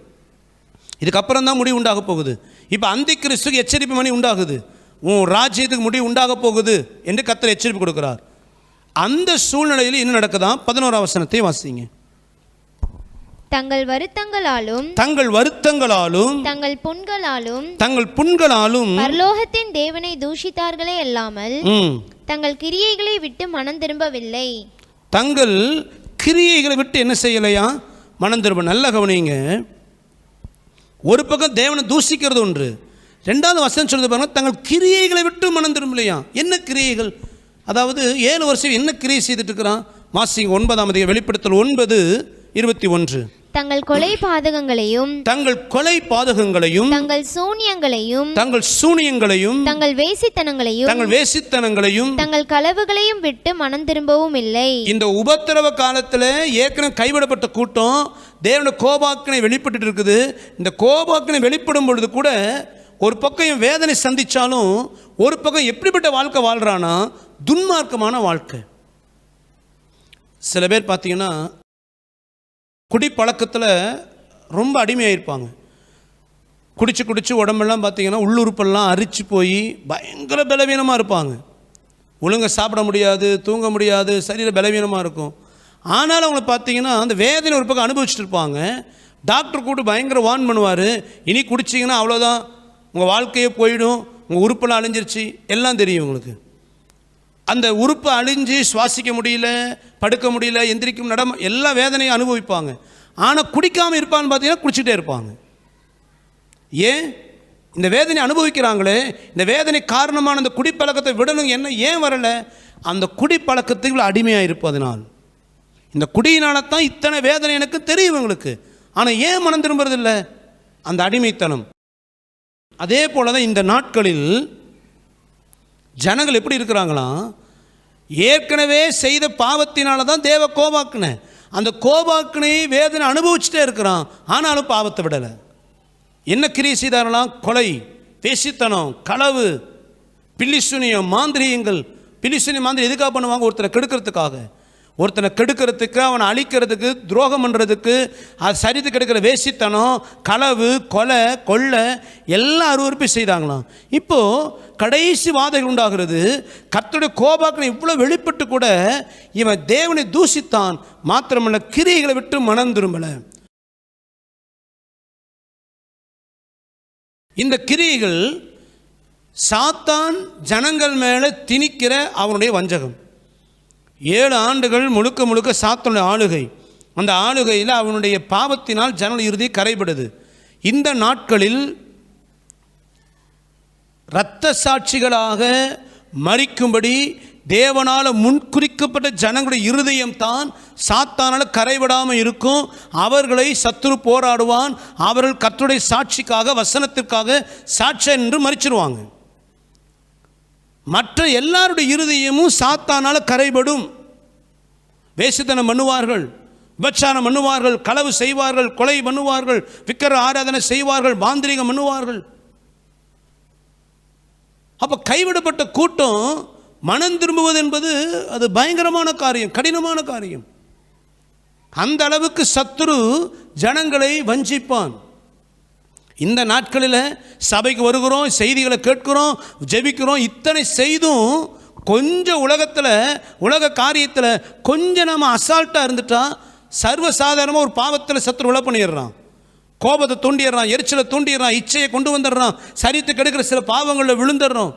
[SPEAKER 3] இதுக்கப்புறம் தான் முடிவு உண்டாக போகுது. இப்போ அந்த கிறிஸ்துக்கு எச்சரிப்பு மணி உண்டாகுது. உன் ராஜ்யத்துக்கு முடிவு உண்டாக போகுது என்று கர்த்தர் எச்சரிப்பு கொடுக்கிறார். அந்த சூழ்நிலையில் என்ன நடக்குதான்? 11ஆம் வசனத்தை வாசிங்க.
[SPEAKER 5] தங்கள் வருத்தங்களாலும்
[SPEAKER 3] தங்கள் புண்களாலும்
[SPEAKER 5] பரலோகத்தின் தேவனை தூஷித்தார்களே அல்லாமல் தங்கள் கிரியைகளை விட்டு மனம் திரும்பவில்லை.
[SPEAKER 3] தங்கள் கிரியைகளை விட்டு என்ன செய்யலையா? மனம் திரும்ப. நல்ல கவனிங்க. ஒரு பக்கம் தேவனை தூஷிக்கிறது ஒன்று, 2வது வசனம் சொல்றது பாருங்க, தங்கள் கிரியைகளை விட்டு மனம் திரும்பலையா. என்ன கிரியைகள்? அதாவது 7 வருஷம் என்ன கிரியை செய்துட்டு இருக்கிறான்? வாசிங்க 9ஆம் அதிகாரம் வெளிப்படுத்தல் 9:21.
[SPEAKER 5] தங்கள் கொலை பாதகங்களையும்
[SPEAKER 3] தங்கள்
[SPEAKER 5] தங்கள் சூனியங்களையும் தங்கள் வேசித்தனங்களையும்
[SPEAKER 3] தங்கள்
[SPEAKER 5] களவுகளையும் விட்டு மனம் திரும்பவும் இல்லை.
[SPEAKER 3] இந்த உபத்திரவ காலத்தில் ஏற்கனவே கைவிடப்பட்ட கூட்டம் தேவனுடைய கோபாக்கினை வெளிப்பட்டு இருக்குது. இந்த கோபாக்கினை வெளிப்படும் பொழுது கூட ஒரு பக்கம் வேதனை சந்திச்சாலும் ஒரு பக்கம் எப்படிப்பட்ட வாழ்க்கை வாழ்றானா? துன்மார்க்கமான வாழ்க்கை. சில பேர் பார்த்தீங்கன்னா குடிப்பழக்கத்தில் ரொம்ப அடிமையாயிருப்பாங்க. குடிச்சு உடம்பெல்லாம் பார்த்தீங்கன்னா உள்ளுறுப்பெல்லாம் அரிச்சு போய் பயங்கர பலவீனமாக இருப்பாங்க. ஒழுங்காக சாப்பிட முடியாது, தூங்க முடியாது, சரீர பலவீனமாக இருக்கும். ஆனாலும் அவங்களை பார்த்தீங்கன்னா அந்த வேதனை ஒரு பக்கம் அனுபவிச்சுட்டு இருப்பாங்க. டாக்டர் கூட்டு பயங்கர வார்ன் பண்ணுவார், இனி குடிச்சிங்கன்னா அவ்வளோதான், உங்கள் வாழ்க்கையே போயிடும், உங்கள் உறுப்பெல்லாம் அழிஞ்சிருச்சு, எல்லாம் தெரியும் உங்களுக்கு. அந்த உறுப்பு அழிஞ்சு சுவாசிக்க முடியல, படுக்க முடியல, எந்திரிக்கும் எல்லா வேதனையும் அனுபவிப்பாங்க. ஆனால் குடிக்காமல் இருப்பான்னு பார்த்தீங்கன்னா குடிச்சிட்டே இருப்பாங்க. ஏன்? இந்த வேதனை அனுபவிக்கிறாங்களே, இந்த வேதனை காரணமான அந்த குடிப்பழக்கத்தை விடணும் ஏன் வரலை? அந்த குடிப்பழக்கத்துக்கு அடிமையாக இருப்பதனால், இந்த குடியினால தான் இத்தனை வேதனை எனக்கு தெரியும் உங்களுக்கு. ஆனால் ஏன் மனம் திரும்புறதில்லை? அந்த அடிமைத்தனம். அதே போல தான் இந்த நாட்களில் ஜனங்கள் எப்படி இருக்கிறாங்களாம்? ஏற்கனவே செய்த பாவத்தினால தான் தேவ கோபாக்கின, அந்த கோபாக்கினை வேதனை அனுபவிச்சுட்டே இருக்கிறான். ஆனாலும் பாவத்தை விடலை. என்ன கிரியை செய்தார்களாம்? கொலை, பேசித்தனம், களவு, பில்லிசுனியம், மாந்திரியங்கள். பில்லிசுனியம் மாந்திரி எதுக்காக பண்ணுவாங்க? ஒருத்தரை கெடுக்கிறதுக்காக. ஒருத்தனை கெடுக்கிறதுக்கு, அவனை அழிக்கிறதுக்கு, துரோகம் பண்ணுறதுக்கு, அது சரித்து கெடுக்கிற வேசித்தனம், களவு, கொலை, கொள்ளை எல்லாம் அருவருப்பை செய்தாங்களாம். இப்போது கடைசி வாதைகள் உண்டாகிறது. கர்த்தருடைய கோபாக்கினை இவ்வளோ வெளிப்பட்டு கூட இவன் தேவனை தூஷித்தான், மாத்திரமல்ல கிரியைகளை விட்டு மனம் திரும்பலை. இந்த கிரியைகள் சாத்தான் ஜனங்கள் மேலே திணிக்கிற அவனுடைய வஞ்சகம். 7 ஆண்டுகள் முழுக்க சாத்தானுடைய ஆளுகை. அந்த ஆளுகையில் அவனுடைய பாவத்தினால் ஜனங்கள் இறுதி கரைபடுது. இந்த நாட்களில் இரத்த சாட்சிகளாக மரிக்கும்படி தேவனால் முன்குறிக்கப்பட்ட ஜனங்களுடைய இருதயம் தான் சாத்தானால் கரைபடாமல் இருக்கும். அவர்களை சத்துரு போராடுவான். அவர்கள் கர்த்தருடைய சாட்சிக்காக, வசனத்திற்காக சாட்சி என்று மரிச்சிருவாங்க. மற்ற எல்லாருடைய இருதயமும் சாத்தானால் கரைபடும். வேசித்தனம் பண்ணுவார்கள், விபச்சாரம் பண்ணுவார்கள், களவு செய்வார்கள், கொலை பண்ணுவார்கள், விக்கிர ஆராதனை செய்வார்கள், மாந்திரீகம் பண்ணுவார்கள். அப்போ கைவிடப்பட்ட கூட்டம் மனம் திரும்புவது என்பது அது பயங்கரமான காரியம், கடினமான காரியம். அந்த அளவுக்கு சத்துரு ஜனங்களை வஞ்சிப்பான். இந்த நாட்களில் சபைக்கு வருகிறோம், செய்திகளை கேட்கிறோம், ஜெபிக்கிறோம், இத்தனை செய்தும் கொஞ்சம் உலக காரியத்தில் கொஞ்சம் நம்ம அசால்ட்டாக இருந்துட்டா சர்வசாதாரணமாக ஒரு பாவத்தில் சத்துரு உள்ள பண்ணிடுறான். கோபத்தை தூண்டிடுறான், எரிச்சலை தூண்டிடுறான், இச்சையை கொண்டு வந்துடுறான், சரித்து கெடுக்கிற சில பாவங்களில் விழுந்துடுறோம்.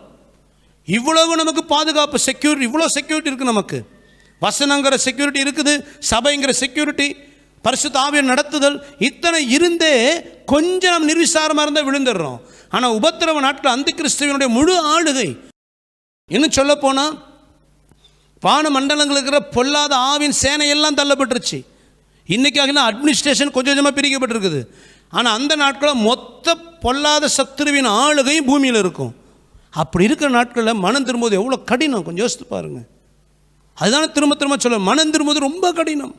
[SPEAKER 3] இவ்வளவு நமக்கு பாதுகாப்பு, செக்யூரிட்டி, இவ்வளோ செக்யூரிட்டி இருக்குது நமக்கு. வசனங்கிற செக்யூரிட்டி இருக்குது, சபைங்கிற செக்யூரிட்டி, பரிசுத்த ஆவியின் நடத்துதல், இத்தனை இருந்தே கொஞ்சம் நம்ம நிர்விசாரமாக இருந்தால் விழுந்துடுறோம். ஆனால் உபத்திரவ நாட்கள் அந்த கிறிஸ்துவனுடைய முழு ஆளுகை. இன்னும் சொல்ல போனால் வான மண்டலங்கள் இருக்கிற பொல்லாத ஆவின் சேனையெல்லாம் தள்ளப்பட்டுருச்சு. இன்றைக்காக அட்மினிஸ்ட்ரேஷன் கொஞ்சம் கொஞ்சமாக பிரிக்கப்பட்டிருக்குது. ஆனால் அந்த நாட்களில் மொத்த பொல்லாத சத்துருவின் ஆளுகையும் பூமியில் இருக்கும். அப்படி இருக்கிற நாட்களில் மனம் திரும்புவது எவ்வளோ கடினம், கொஞ்சம் யோசித்து பாருங்கள். அதுதானே திரும்ப சொல்ல, மனம் திரும்புவது ரொம்ப கடினம்.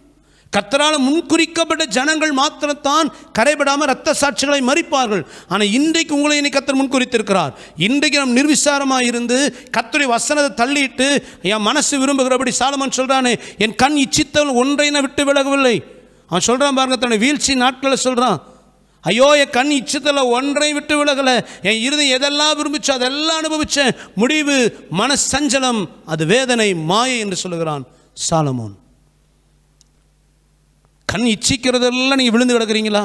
[SPEAKER 3] கர்த்தரால் முன்குறிக்கப்பட்ட ஜனங்கள் மாத்திரத்தான் கரைபடாமல் இரத்த சாட்சிகளை மறிப்பார்கள். ஆனால் இன்றைக்கு உங்களை இன்னைக்கு கர்த்தர் முன்குறித்திருக்கிறார். இன்றைக்கு நாம் நிர்விசாரமாக இருந்து கர்த்தருடைய வசனத்தை தள்ளிட்டு என் மனசு விரும்புகிறபடி சாலமோன் சொல்கிறானே, என் கண் இச்சித்தவன் ஒன்றை நான் விட்டு விலகவில்லை. அவன் சொல்கிறான் பாருங்க, தன்னுடைய வீழ்ச்சி நாட்களில் சொல்கிறான், ஐயோ என் கண் இச்சத்தில் ஒன்றை விட்டு விலகலை, என் இருதயம் எதெல்லாம் விரும்பிச்சோ அதெல்லாம் அனுபவித்தேன், முடிவு மனசஞ்சலம், அது வேதனை, மாயை என்று சொல்லுகிறான் சாலமோன். கண் இச்சிக்கிறதெல்லாம் நீங்கள் விழுந்து கிடக்கிறீங்களா?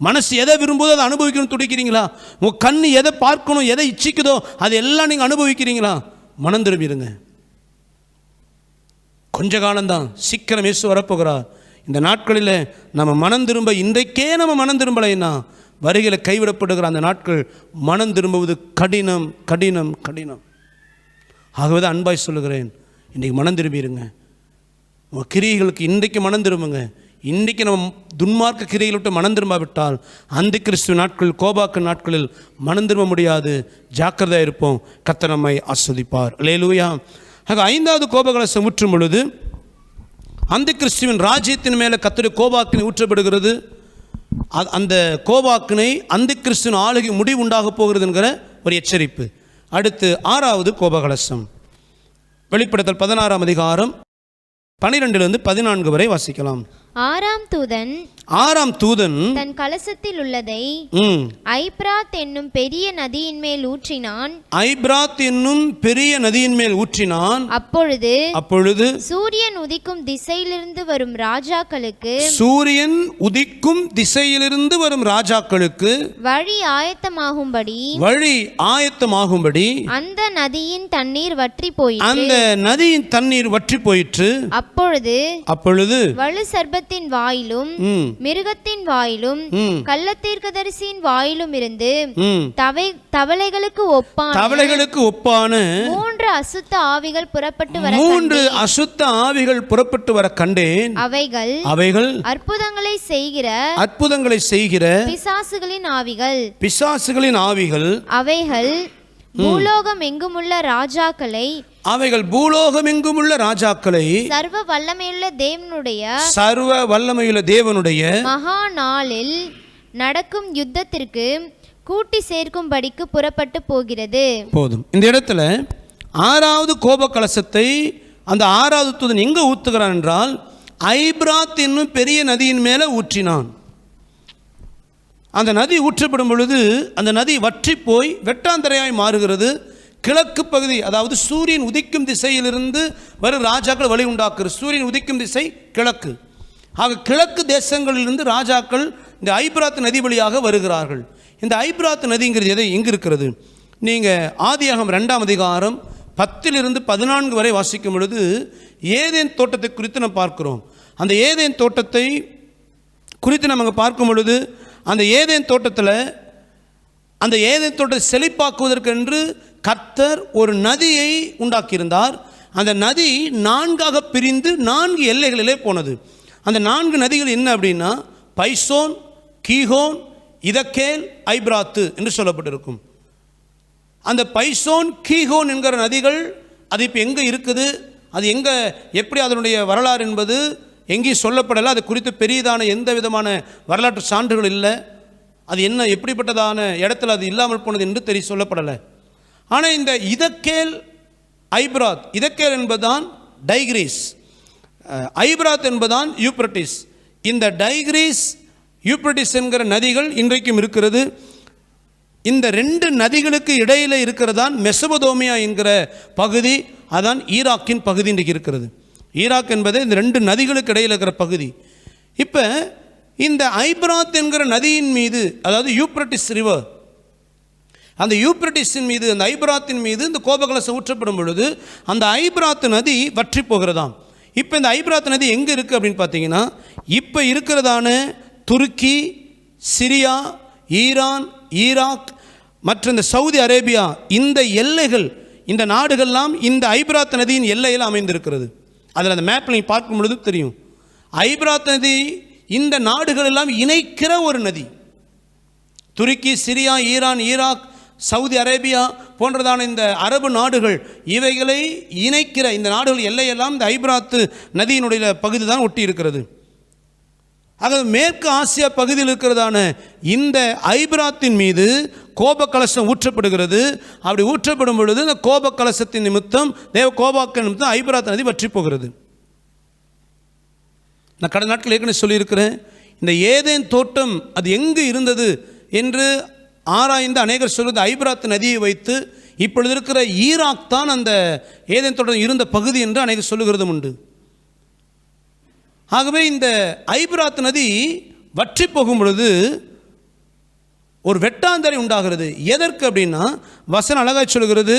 [SPEAKER 3] மனசு எதை விரும்புதோ அதை அனுபவிக்கணும் துடிக்கிறீங்களா? உங்கள் கண் எதை பார்க்கணும், எதை இச்சிக்குதோ அது எல்லாம் நீங்கள் அனுபவிக்கிறீங்களா? மனம் திரும்பிடுங்க. கொஞ்ச காலம்தான், சீக்கிரம் இயேசு வரப்போகிறார். இந்த நாட்களில் நம்ம மனம் திரும்ப, இன்றைக்கே நம்ம மனம் திரும்பலைன்னா வருகையில் கைவிடப்படுகிற அந்த நாட்கள் மனம் திரும்புவது கடினம் கடினம் கடினம். ஆகவே தான் அன்பாய் சொல்லுகிறேன், இன்றைக்கி மனம் திரும்பிடுங்க. உங்கள் கிரியைகளுக்கு இன்றைக்கு மனம் திரும்புங்க. இன்றைக்கி நம்ம துன்மார்க்க கிரியைகளை விட்டு மனம் திரும்பாவிட்டால் அந்த கிறிஸ்துவ நாட்கள், கோபாக்கு நாட்களில் மனம் திரும்ப முடியாது. ஜாக்கிரதையாக இருப்போம். கர்த்தர் நம்மை ஆஸ்வதிப்பார். அல்லேலூயா. ஆக 5வது கோபகலசம் ஊற்றும் பொழுது அந்த கிறிஸ்துவின் ராஜ்யத்தின் மேலே கர்த்தருடைய கோபாக்கினை ஊற்றப்படுகிறது. அந்த கோபாக்கினை அந்த கிறிஸ்துவின் ஆளுகை முடிவு உண்டாக போகிறது என்கிற ஒரு எச்சரிப்பு. அடுத்து 6வது கோபகலசம், வெளிப்படுத்தல் 16ஆம் அதிகாரம் 12 14 வரை வாசிக்கலாம்.
[SPEAKER 5] 6ஆம் தூதன்
[SPEAKER 3] தன்
[SPEAKER 5] கலசத்தில் உள்ளதை ஐப்ராத் என்னும் பெரிய நதியின் மேல் ஊற்றினான்.
[SPEAKER 3] ஐப்ராத் என்னும் பெரிய நதியின் மேல் ஊற்றினான்.
[SPEAKER 5] அப்பொழுது சூரியன் உதிக்கும் திசையிலிருந்து வரும் ராஜாக்களுக்கு வழி ஆயத்தமாகும்படி அந்த நதியின் தண்ணீர் வற்றி போயிற்று. அப்பொழுது வலு சர்ப்பத்தின் வாயிலும் மிருகத்தின் வாயிலும் கள்ளத்தீர்க்கதரிசியின் வாயிலும் இருந்து தவளைகளுக்கு ஒப்பான 3 அசுத்த ஆவிகள் புறப்பட்டு வர கண்டேன். அவைகள் அற்புதங்களை செய்கிற பிசாசுகளின் ஆவிகள். அவைகள் பூலோகம் எங்குமுள்ள ராஜாக்களை சர்வ வல்லமையுள்ள தேவனுடைய மகா நாளில் நடக்கும் யுத்தத்திற்கு கூட்டி சேர்க்கும்படிக்கு புறப்பட்டு போகிறது. போதும். இந்த இடத்துல 6வது கோப கலசத்தை அந்த 6வது தூதன் எங்க ஊத்துகிறான் என்றால் ஐப்ராத் என்னும் பெரிய நதியின் மேலே ஊற்றினான். அந்த நதி ஊற்றப்படும் பொழுது அந்த நதி வற்றி போய் வெட்டாந்தரையாய் மாறுகிறது. கிழக்கு பகுதி, அதாவது சூரியன் உதிக்கும் திசையிலிருந்து வரும் ராஜாக்கள் வழி உண்டாக்குறது. சூரியன் உதிக்கும் திசை கிழக்கு. ஆக கிழக்கு தேசங்களிலிருந்து ராஜாக்கள் இந்த ஐப்ராத் நதி வழியாக வருகிறார்கள். இந்த ஐப்ராத் நதிங்கிறது எங்கே இருக்கிறது? நீங்கள் ஆதியாகமம் 2ஆம் அதிகாரம் 10 14 வரை வாசிக்கும் பொழுது ஏதேன் தோட்டத்தை குறித்து நம்ம பார்க்கிறோம். அந்த ஏதேன் தோட்டத்தை குறித்து நம்ம பார்க்கும் பொழுது அந்த ஏதேன் தோட்டத்தை செழிப்பாக்குவதற்கென்று கர்த்தர் ஒரு நதியை உண்டாக்கியிருந்தார். அந்த நதி 4ஆக பிரிந்து 4 எல்லைகளிலே போனது. அந்த 4 நதிகள் என்ன அப்படின்னா பைசோன், கீஹோன், இதக்கேல், ஐப்ராத்து என்று சொல்லப்பட்டிருக்கும். அந்த பைசோன், கீஹோன் என்கிற நதிகள் அது இப்போ எங்கே இருக்குது, அது எங்கே, எப்படி அதனுடைய வரலாறு என்பது எங்கேயும் சொல்லப்படலை. அது குறித்து பெரியதான எந்த விதமான வரலாற்று சான்றுகள் இல்லை. அது என்ன, எப்படிப்பட்டதான இடத்துல அது இல்லாமல் போனது என்று சொல்லப்படலை. ஆனால் இந்த இதக்கேல், ஐப்ராத், இதக்கேல் என்பதுதான் டைக்ரீஸ், ஐப்ராத் என்பதுதான் யூப்ரட்டிஸ். இந்த டைக்ரீஸ், யூப்ரட்டிஸ் என்கிற நதிகள் இன்றைக்கும் இருக்கிறது. இந்த 2 நதிகளுக்கு இடையில் இருக்கிறதான் மெசபதோமியா என்கிற பகுதி, அதான் ஈராக்கின் பகுதி இன்றைக்கு இருக்கிறது. ஈராக் என்பது இந்த 2 நதிகளுக்கு இடையில் இருக்கிற பகுதி. இப்போ இந்த ஐப்ராத் என்கிற நதியின் மீது, அதாவது யூப்ரட்டிஸ் ரிவர், அந்த யூப்ரட்டிஸின் மீது, அந்த ஐப்ராத்தின் மீது இந்த கோபகலசம் ஊற்றப்படும் பொழுது அந்த ஐப்ராத் நதி வற்றி போகிறதாம். இப்போ இந்த ஐப்ராத் நதி எங்கே இருக்குது அப்படின்னு பார்த்தீங்கன்னா, இப்போ இருக்கிறதான துருக்கி, சிரியா, ஈரான், ஈராக் மற்றும் இந்த சவுதி அரேபியா, இந்த எல்லைகள், இந்த நாடுகள்லாம் இந்த ஐப்ராத் நதியின் எல்லையில் அமைந்திருக்கிறது. அதில் அந்த மேப்பில் நீங்கள் பார்க்கும் பொழுது தெரியும். ஐப்ராத் நதி இந்த நாடுகள் எல்லாம் இணைக்கிற ஒரு நதி. துருக்கி, Syria, Iran, Iraq, Saudi Arabia போன்றதான இந்த அரபு நாடுகள், இவைகளை இணைக்கிற இந்த நாடுகள் எல்லையெல்லாம் இந்த ஐப்ராத்து நதியினுடைய பகுதி தான் ஒட்டி இருக்கிறது.
[SPEAKER 3] ஆக மேற்கு ஆசியா பகுதியில் இருக்கிறதான இந்த ஐபிராத்தின் மீது கோப கலசம் ஊற்றப்படுகிறது. அப்படி ஊற்றப்படும் பொழுது இந்த கோப கலசத்தின் நிமித்தம் தேவ கோபாக்க நிமித்தம் ஐபிராத் நதி வற்றி போகிறது. நான் கடந்த நாட்கள் ஏற்கனவே சொல்லியிருக்கிறேன், இந்த ஏதேன் தோட்டம் அது எங்கு இருந்தது என்று ஆராய்ந்து அநேகர் சொல்வது ஐபிராத் நதியை வைத்து இப்பொழுது இருக்கிற ஈராக் தான் அந்த ஏதேன் தோட்டம் இருந்த பகுதி என்று அநேகர் சொல்லுகிறதும் உண்டு. ஆகவே இந்த ஐபிராத் நதி வற்றி போகும் பொழுது ஒரு வெட்டாந்தரை உண்டாகிறது. எதற்கு அப்படின்னா வசனம் அழகாக சொல்கிறது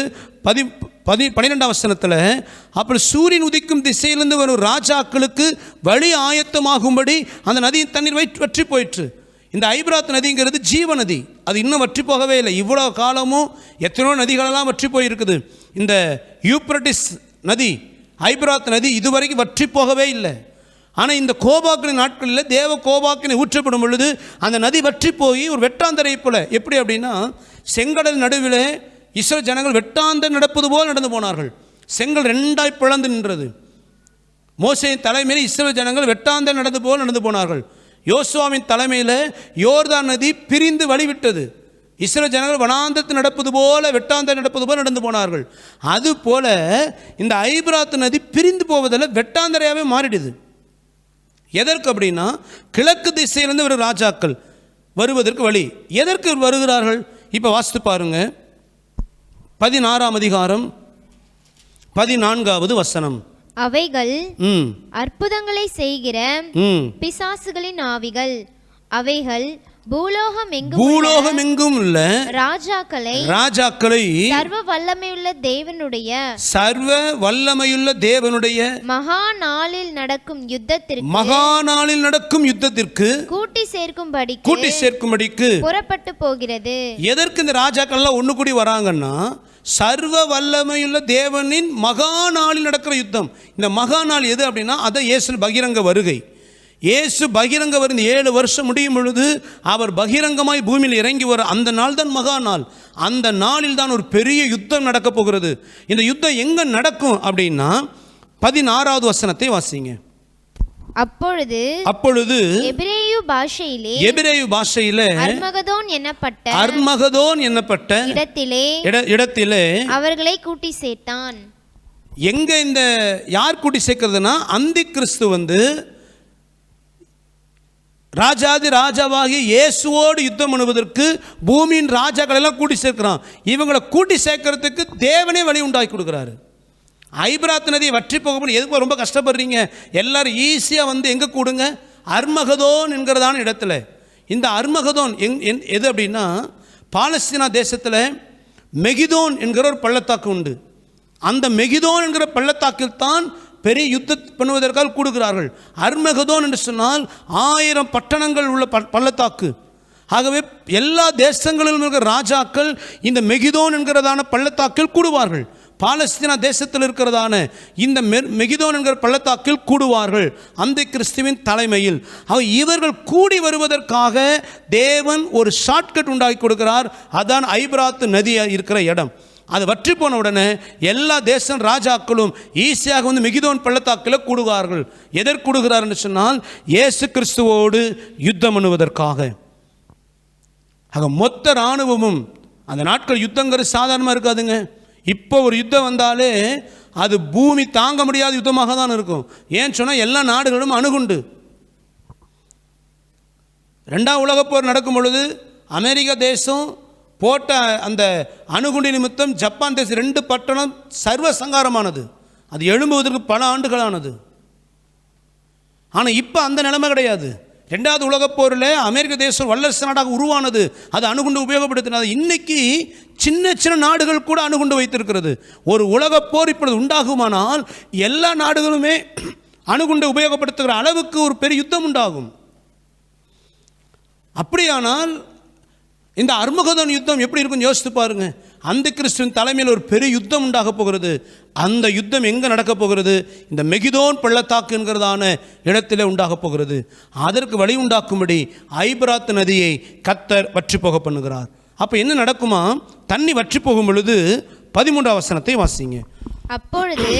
[SPEAKER 3] 12ஆம் வசனத்தில், அப்படி சூரியன் உதிக்கும் திசையிலிருந்து வரும் ராஜாக்களுக்கு வழி ஆயத்தமாகும்படி அந்த நதியின் தண்ணீர் வற்றி போயிற்று. இந்த ஐபிராத் நதிங்கிறது ஜீவ நதி, அது இன்னும் வற்றி போகவே இல்லை. இவ்வளோ காலமும் எத்தனையோ நதிகளெல்லாம் வற்றி போயிருக்குது. இந்த யூப்ரட்டிஸ் நதி, ஐபிராத் நதி இதுவரைக்கும் வற்றி போகவே இல்லை. ஆனால் இந்த கோபாக்கின் நாட்களில் தேவ கோபாக்கினை ஊற்றப்படும் பொழுது அந்த நதி வற்றி போய் ஒரு வெட்டாந்தரை போல, எப்படி அப்படின்னா செங்கடல் நடுவில் இஸ்ரவேல் ஜனங்கள் வெட்டாந்தர் நடப்பது போல் நடந்து போனார்கள். செங்கல் ரெண்டாய் பிளந்து நின்றது. மோசேயின் தலைமையில் இஸ்ரவேல் ஜனங்கள் வெட்டாந்தர் நடந்து போல் நடந்து போனார்கள். யோசுவாவின் தலைமையில் யோர்தான் நதி பிரிந்து வழிவிட்டது. இஸ்ரவேல் ஜனங்கள் வனாந்தரத்தில் நடப்பது போல வெட்டாந்தர் நடப்பது போல் நடந்து போனார்கள். அதுபோல இந்த ஐபிராத் நதி பிரிந்து போவதில் வெட்டாந்தரையாகவே மாறிடுது. எதற்கு அப்படின்னா கிழக்கு திசையிலிருந்து ஒரு ராஜாக்கள் வருவதற்கு வழி. எதற்கு வருகிறார்கள்? இப்போ வாசித்து பாருங்க, 16ஆம் அதிகாரம் 14வது வசனம்.
[SPEAKER 6] அவைகள் அற்புதங்களை செய்கிற பிசாசுகளின் ஆவிகள், அவைகள் பூலோகம் எங்கும் உள்ள ராஜாக்களை சர்வ வல்லமையுள்ள தேவனுடைய மகா நாளில் நடக்கும் யுத்தத்திற்கு கூட்டி சேர்க்கும்படிக்கு புறப்பட்டு போகிறது. எதற்கு இந்த ராஜாக்கள் எல்லாம் ஒண்ணு கூடி வராங்கன்னா, சர்வ வல்லமையுள்ள தேவனின் மகா நாளில் நடக்கிற யுத்தம். இந்த மகா நாள் எது அப்படின்னா அதை இயேசு பகிரங்க வருகை. இயேசு பகிரங்க வரும் 7 வருஷம் முடியும் பொழுது அவர் பகிரங்கமாய் பூமியில் இறங்கி வர அந்த நாள் தான் மகா நாள். அந்த நாளில் தான் ஒரு பெரிய யுத்தம் நடக்க போகிறது. இந்த யுத்தம் எங்க நடக்கும் அப்படின்னா 16வது வசனத்தை வாசிங்க. அப்பொழுது எபிரேயு பாஷையிலே அர்மகதோன் என்னப்பட்ட இடத்திலே அவர்களை கூட்டி சேர்த்தான். எங்க இந்த யார் கூட்டி சேர்க்கிறதுனா, அந்தி கிறிஸ்து ராஜாதி ராஜாவாகிய இயேசுவோடு யுத்தம் பண்ணுவதற்கு பூமியின் ராஜாக்கள் எல்லாம் கூட்டி சேர்க்கிறான். இவங்களை கூட்டி சேர்க்கறதுக்கு தேவனே வழி உண்டாக்கி கொடுக்குறாரு. ஐபிராத் நதி வற்றி போக எதுக்கு ரொம்ப கஷ்டப்படுறீங்க? எல்லாரும் ஈஸியாக எங்கே கூடுங்க? அர்மகதோன் என்கிறதான இடத்துல. இந்த அர்மகதோன் எது அப்படின்னா, பாலஸ்தீனா தேசத்தில் மெகிதோன் என்கிற ஒரு பள்ளத்தாக்கு உண்டு. அந்த மெகிதோன் என்கிற பள்ளத்தாக்கில் தான் பெரிய யுத்தம் பண்ணுவதற்காக கூடுகிறார்கள். அர்மகதோன் என்று சொன்னால் 1000 பட்டணங்கள் உள்ள பள்ளத்தாக்கு. ஆகவே எல்லா தேசங்களிலும் இருக்கிற ராஜாக்கள் இந்த மெகிதோன் என்கிறதான பள்ளத்தாக்கில் கூடுவார்கள். பாலஸ்தீனா தேசத்தில் இருக்கிறதான இந்த மெகிதோன் என்கிற பள்ளத்தாக்கில் கூடுவார்கள் அந்த கிறிஸ்துவின் தலைமையில். இவர்கள் கூடி வருவதற்காக தேவன் ஒரு ஷார்ட்கட் உண்டாக்கி கொடுக்கிறார். அதான் ஐபிராத் நதியாக இருக்கிற இடம். அது வற்றி போன உடனே எல்லா தேசம் ராஜாக்களும் ஈஸியாக மெகிதோன் பள்ளத்தாக்கில் கூடுவார்கள். எதற்கு கூடுகிறார் என்று சொன்னால், இயேசு கிறிஸ்துவோடு யுத்தம் பண்ணுவதற்காக. ஆக மொத்த இராணுவமும், அந்த நாட்கள் யுத்தங்கிறது சாதாரணமாக இருக்காதுங்க. இப்போ ஒரு யுத்தம் வந்தாலே அது பூமி தாங்க முடியாத யுத்தமாக தான் இருக்கும். ஏன்னு சொன்னால் எல்லா நாடுகளும் அணுகுண்டு. 2ஆம் உலகப் போர் நடக்கும் பொழுது அமெரிக்கா தேசம் போட்ட அந்த அணுகுண்டு நிமித்தம் ஜப்பான் தேசம் 2 பட்டணம் சர்வ சங்காரமானது. அது எழும்புவதற்கு பல ஆண்டுகளானது. ஆனால் இப்போ அந்த நிலைமை கிடையாது. 2வது உலகப் போரில் அமெரிக்க தேசம் வல்லரசு நாடாக உருவானது. அது அணுகுண்டு உபயோகப்படுத்தினது. இன்னைக்கு சின்ன சின்ன நாடுகள் கூட அணுகுண்டு வைத்திருக்கிறது. ஒரு உலகப் போர் இப்பொழுது உண்டாகுமானால் எல்லா நாடுகளுமே அணுகுண்டை உபயோகப்படுத்துகிற அளவுக்கு ஒரு பெரிய யுத்தம் உண்டாகும். அப்படியானால் இந்த அர்மகதோன் யுத்தம் எப்படி இருக்குன்னு யோசித்து பாருங்க. அந்த கிறிஸ்துவின் தலைமையில் ஒரு பெரிய யுத்தம் உண்டாக போகிறது. அந்த யுத்தம் எங்கே நடக்க போகிறது? இந்த மெகிதோன் பள்ளத்தாக்கு என்கிறதான இடத்திலே உண்டாக போகிறது. அதற்கு வழி உண்டாக்கும்படி ஐபிராத் நதியை கர்த்தர் வற்றி போக பண்ணுகிறார். அப்போ என்ன நடக்குமா? தண்ணி வற்றி போகும் பொழுது 13ஆம் வசனத்தை வாசிங்க. அப்பொழுது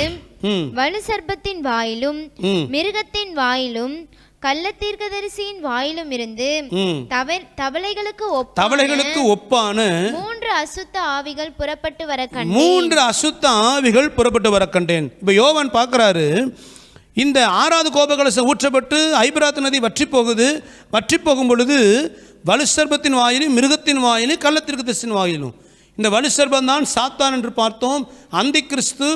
[SPEAKER 6] வலு சர்ப்பத்தின் வாயிலும் மிருகத்தின் வாயிலும்
[SPEAKER 7] கள்ளத்தீர்க்கதரிசியின் வாயிலும் இருந்து
[SPEAKER 3] தவளைகளுக்கு ஒப்பான
[SPEAKER 7] 3 அசுத்த ஆவிகள் புறப்பட்டு வர கண்டேன்.
[SPEAKER 3] 3 அசுத்த ஆவிகள் புறப்பட்டு வர கண்டேன். இப்போ யோவான் பார்க்குறாரு, இந்த 6வது கோபகலசம் ஊற்றப்பட்டு ஐபிராத் நதி வற்றி போகுது. வற்றி போகும் பொழுது வலுசர்பத்தின் வாயிலும் மிருகத்தின் வாயிலும் கள்ளத்தீர்க்கதரிசியின் வாயிலும், இந்த வலுசர்பம் தான் சாத்தான் என்று பார்த்தோம். அந்தி கிறிஸ்து,